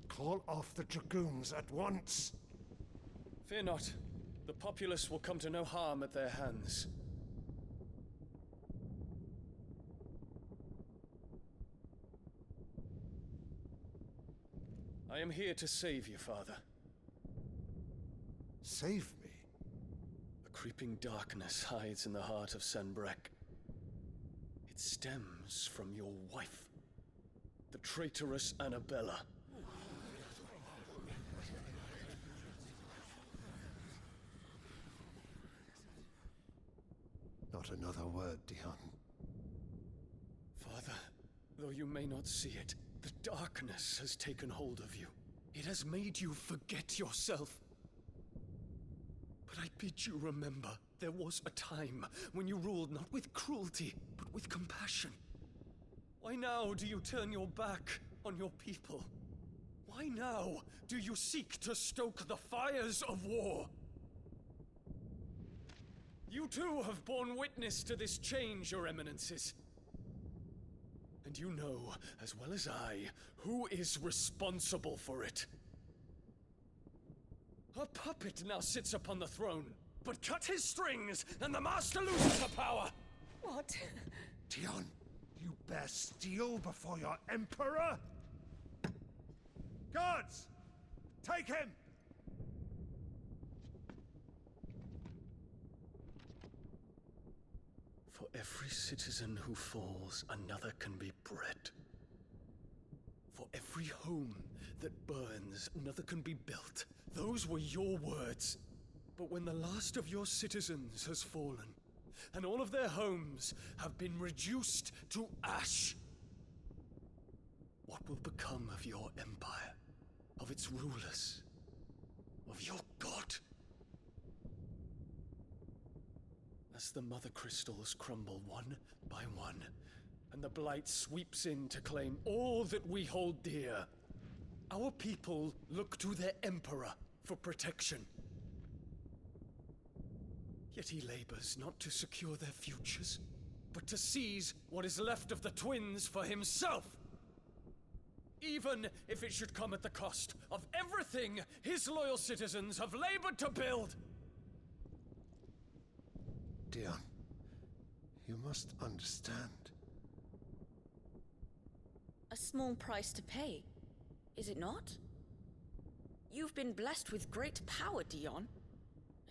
Call off the Dragoons at once! Fear not. The populace will come to no harm at their hands. I am here to save you, Father. Save me? A creeping darkness hides in the heart of Sanbreque. It stems from your wife, the traitorous Annabella. Not another word, Dion. Father, though you may not see it, the darkness has taken hold of you. It has made you forget yourself. But I bid you remember, there was a time when you ruled not with cruelty, but with compassion. Why now do you turn your back on your people? Why now do you seek to stoke the fires of war? You too have borne witness to this change, Your Eminences. And you know, as well as I, who is responsible for it. A puppet now sits upon the throne, but cut his strings, and the Master loses the power! What? Dion, you bear steel before your Emperor? Guards! Take him! For every citizen who falls, another can be bred. For every home that burns, another can be built. Those were your words. But when the last of your citizens has fallen, and all of their homes have been reduced to ash, what will become of your empire, of its rulers, of your god? As the Mother Crystals crumble one by one, and the Blight sweeps in to claim all that we hold dear, our people look to their Emperor for protection. Yet he labors not to secure their futures, but to seize what is left of the twins for himself. Even if it should come at the cost of everything his loyal citizens have labored to build. Dion, you must understand. A small price to pay, is it not? You've been blessed with great power, Dion.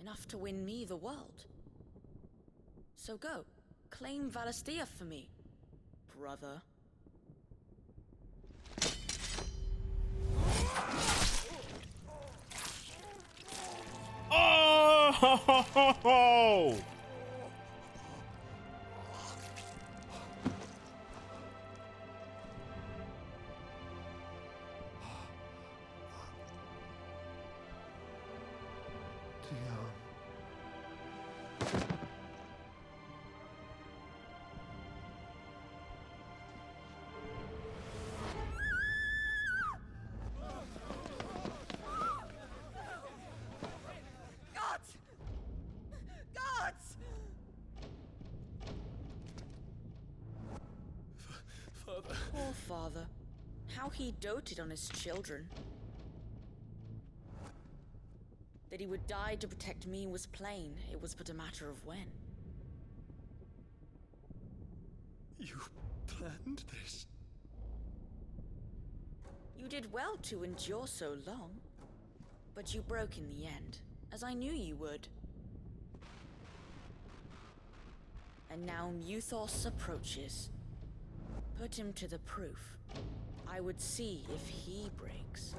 Enough to win me the world. So go, claim Valisthea for me, brother. Oh! Dion. poor father. How he doted on his children. That he would die to protect me was plain. It was but a matter of when. You planned this? You did well to endure so long. But you broke in the end, as I knew you would. And now Muthos approaches. Put him to the proof. I would see if he breaks.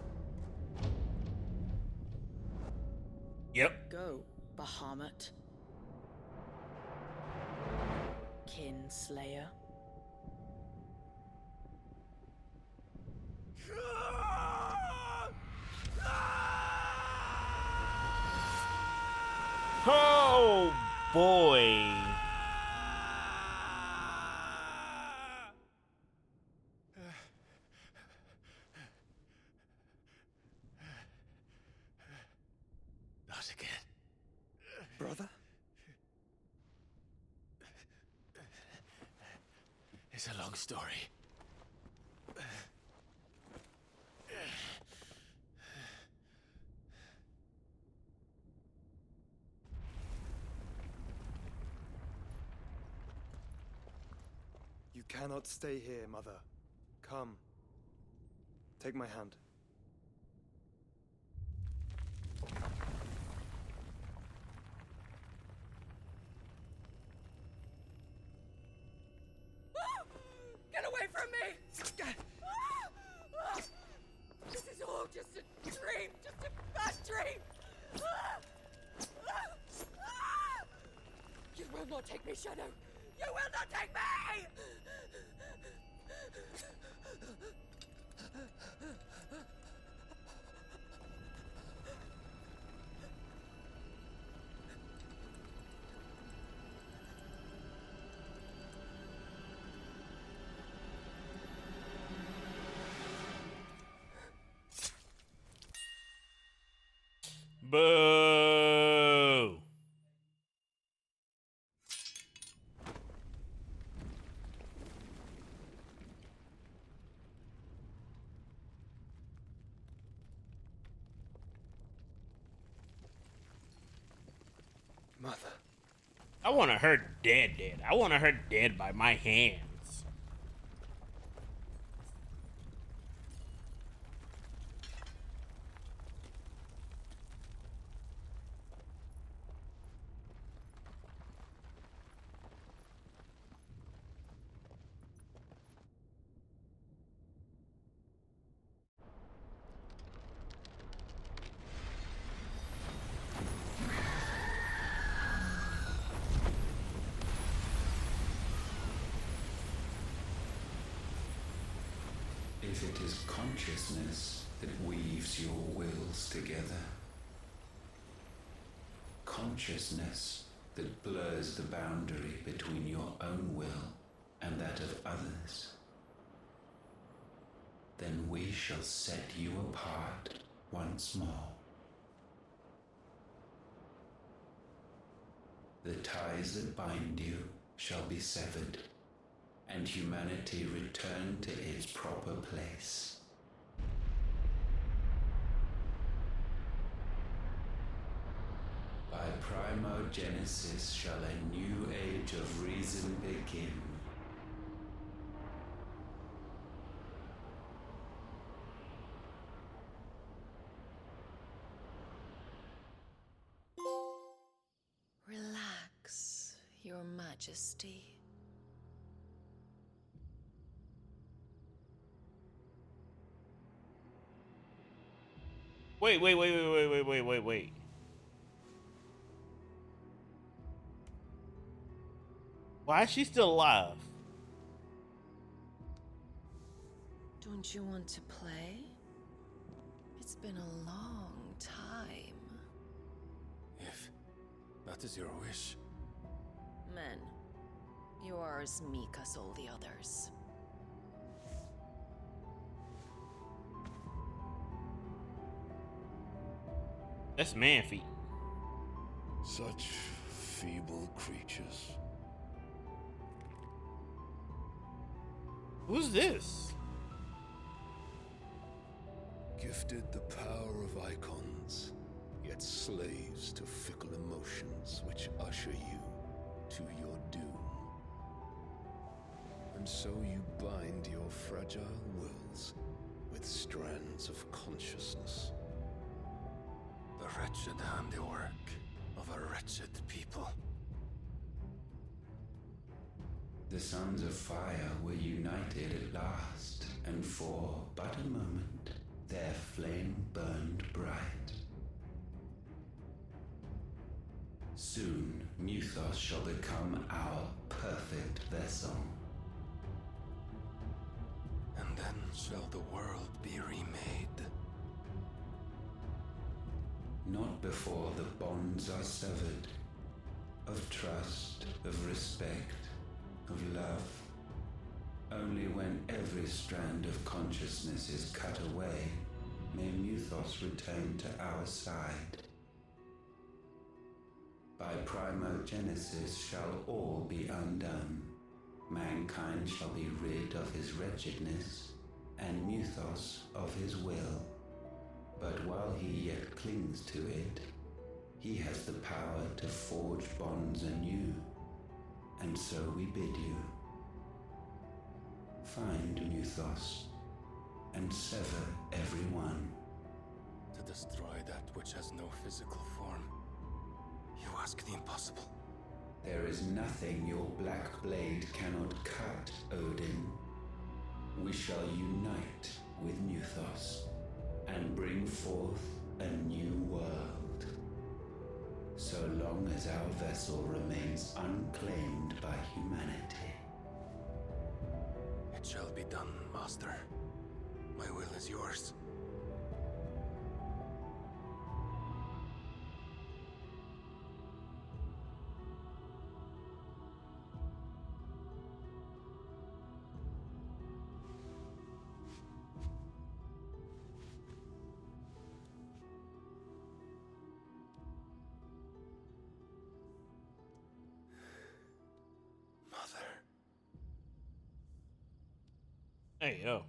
Yep. Go, Bahamut. Kinslayer. Oh boy. Not again. Brother? It's a long story. You cannot stay here, Mother. Come. Take my hand. Get away from me! This is all just a dream, just a bad dream! You will not take me, Shadow! You will not take me! Boo! Mother. I want her dead. I want her dead by my hands. If it is consciousness that weaves your wills together, consciousness that blurs the boundary between your own will and that of others, then we shall set you apart once more. The ties that bind you shall be severed, and humanity return to its proper place. By primogenesis shall a new age of reason begin. Relax, Your Majesty. Wait. Why is she still alive? Don't you want to play? It's been a long time. If that is your wish. Men, you are as meek as all the others. That's man feet. Such feeble creatures. Who's this? gifted the power of icons, yet slaves to fickle emotions which usher you to your doom. And so you bind your fragile wills with strands of consciousness. The wretched handiwork of a wretched people. The sons of fire were united at last, and for but a moment their flame burned bright. Soon Muthos shall become our perfect vessel. And then shall the world be remade. Not before the bonds are severed, of trust, of respect, of love. Only when every strand of consciousness is cut away, may Muthos return to our side. By primogenesis shall all be undone. Mankind shall be rid of his wretchedness, and Muthos of his will. But while he yet clings to it, he has the power to forge bonds anew. And so we bid you, find Muthos, and sever every one. To destroy that which has no physical form. You ask the impossible. There is nothing your black blade cannot cut, Odin. We shall unite with Muthos, and bring forth a new world. So long as our vessel remains unclaimed by humanity. It shall be done, Master. My will is yours. Hey, yo.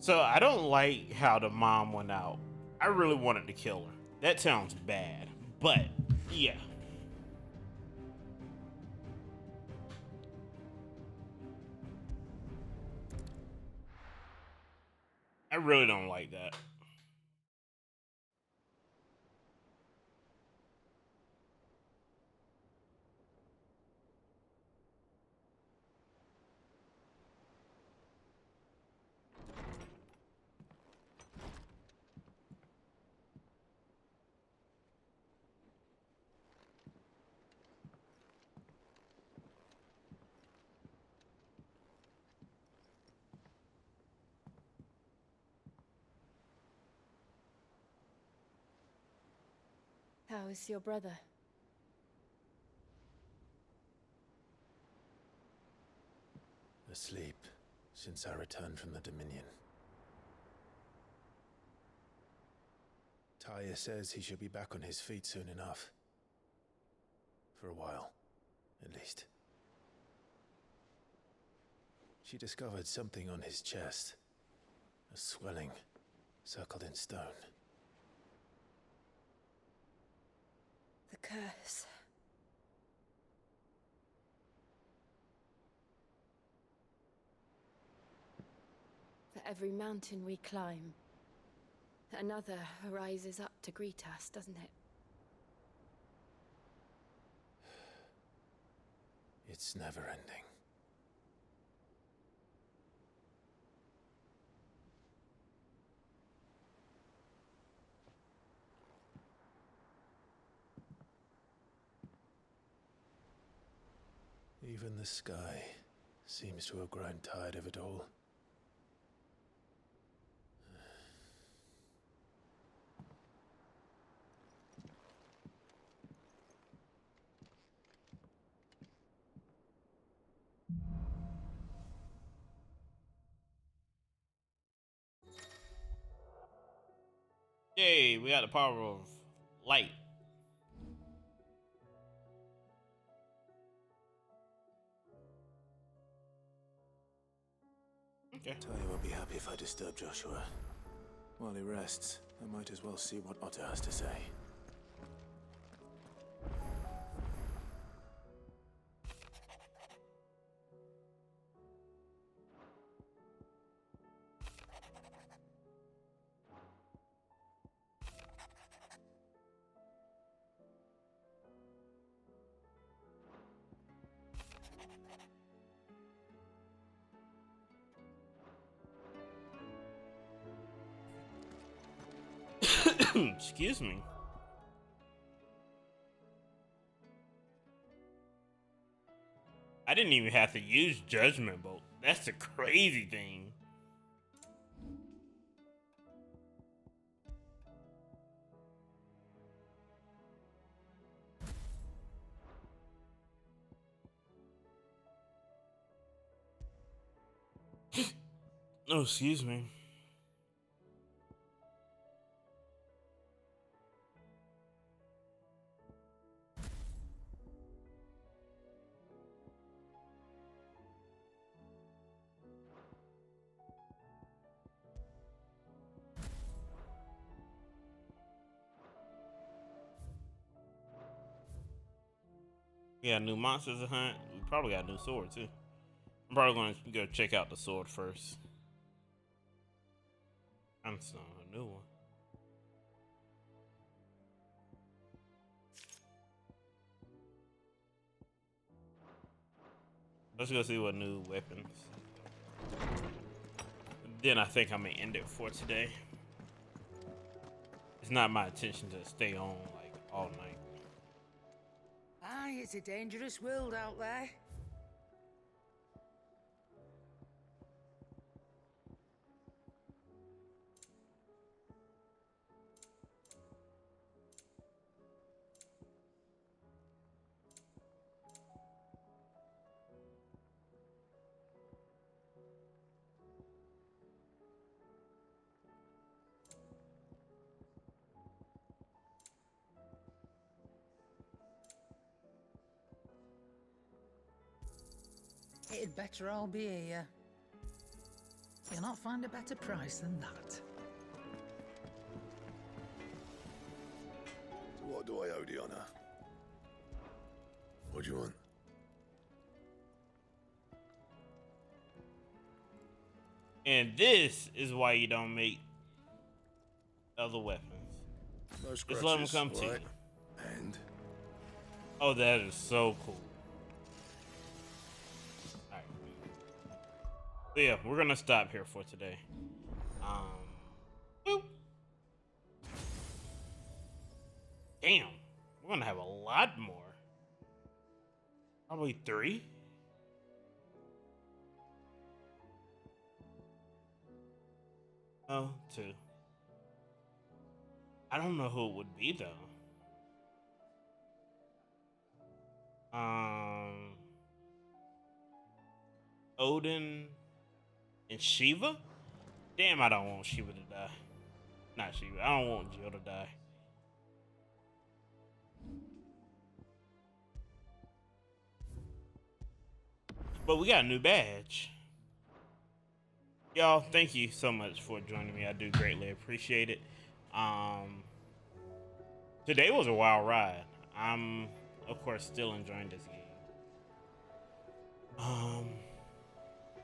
So I don't like how the mom went out. I really wanted to kill her. That sounds bad, but yeah. I really don't like that. How is your brother? Asleep since I returned from the Dominion. Taya says he should be back on his feet soon enough. For a while, at least. She discovered something on his chest. A swelling, circled in stone. The curse. For every mountain we climb, another rises up to greet us, doesn't it? It's never ending. Even the sky seems to have grown tired of it all. Yay, we got the power of light. Okay. Talia won't be happy if I disturb Joshua. While he rests, I might as well see what Otto has to say. Excuse me. I didn't even have to use Judgment Bolt. That's the crazy thing. Oh, excuse me. We got new monsters to hunt. We probably got a new sword too. I'm probably going to go check out the sword first. I'm still a new one. Let's go see what new weapons. Then I think I may end it for today. It's not my intention to stay on like all night. Aye, it's a dangerous world out there. It'd better all be here. You'll not find a better price than that. So what do I owe the honor? What do you want? And this is why you don't make other weapons. No Just let them come to you. right? And? Oh, that is so cool. Alright. So yeah, we're gonna stop here for today. Boop. Damn, we're gonna have a lot more. Probably 3. Oh, 2. I don't know who it would be though. Odin and Shiva? Damn, I don't want Shiva to die. Not Shiva. I don't want Jill to die. But we got a new badge. Y'all, thank you so much for joining me. I do greatly appreciate it. Today was a wild ride. I'm, of course, still enjoying this game.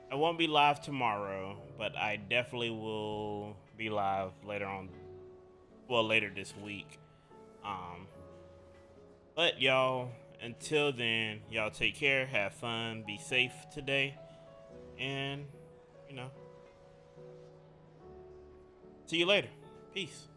I won't be live tomorrow, but I definitely will be live later on. Well, later this week. But y'all, until then, y'all take care, have fun, be safe today, and, you know, see you later. Peace.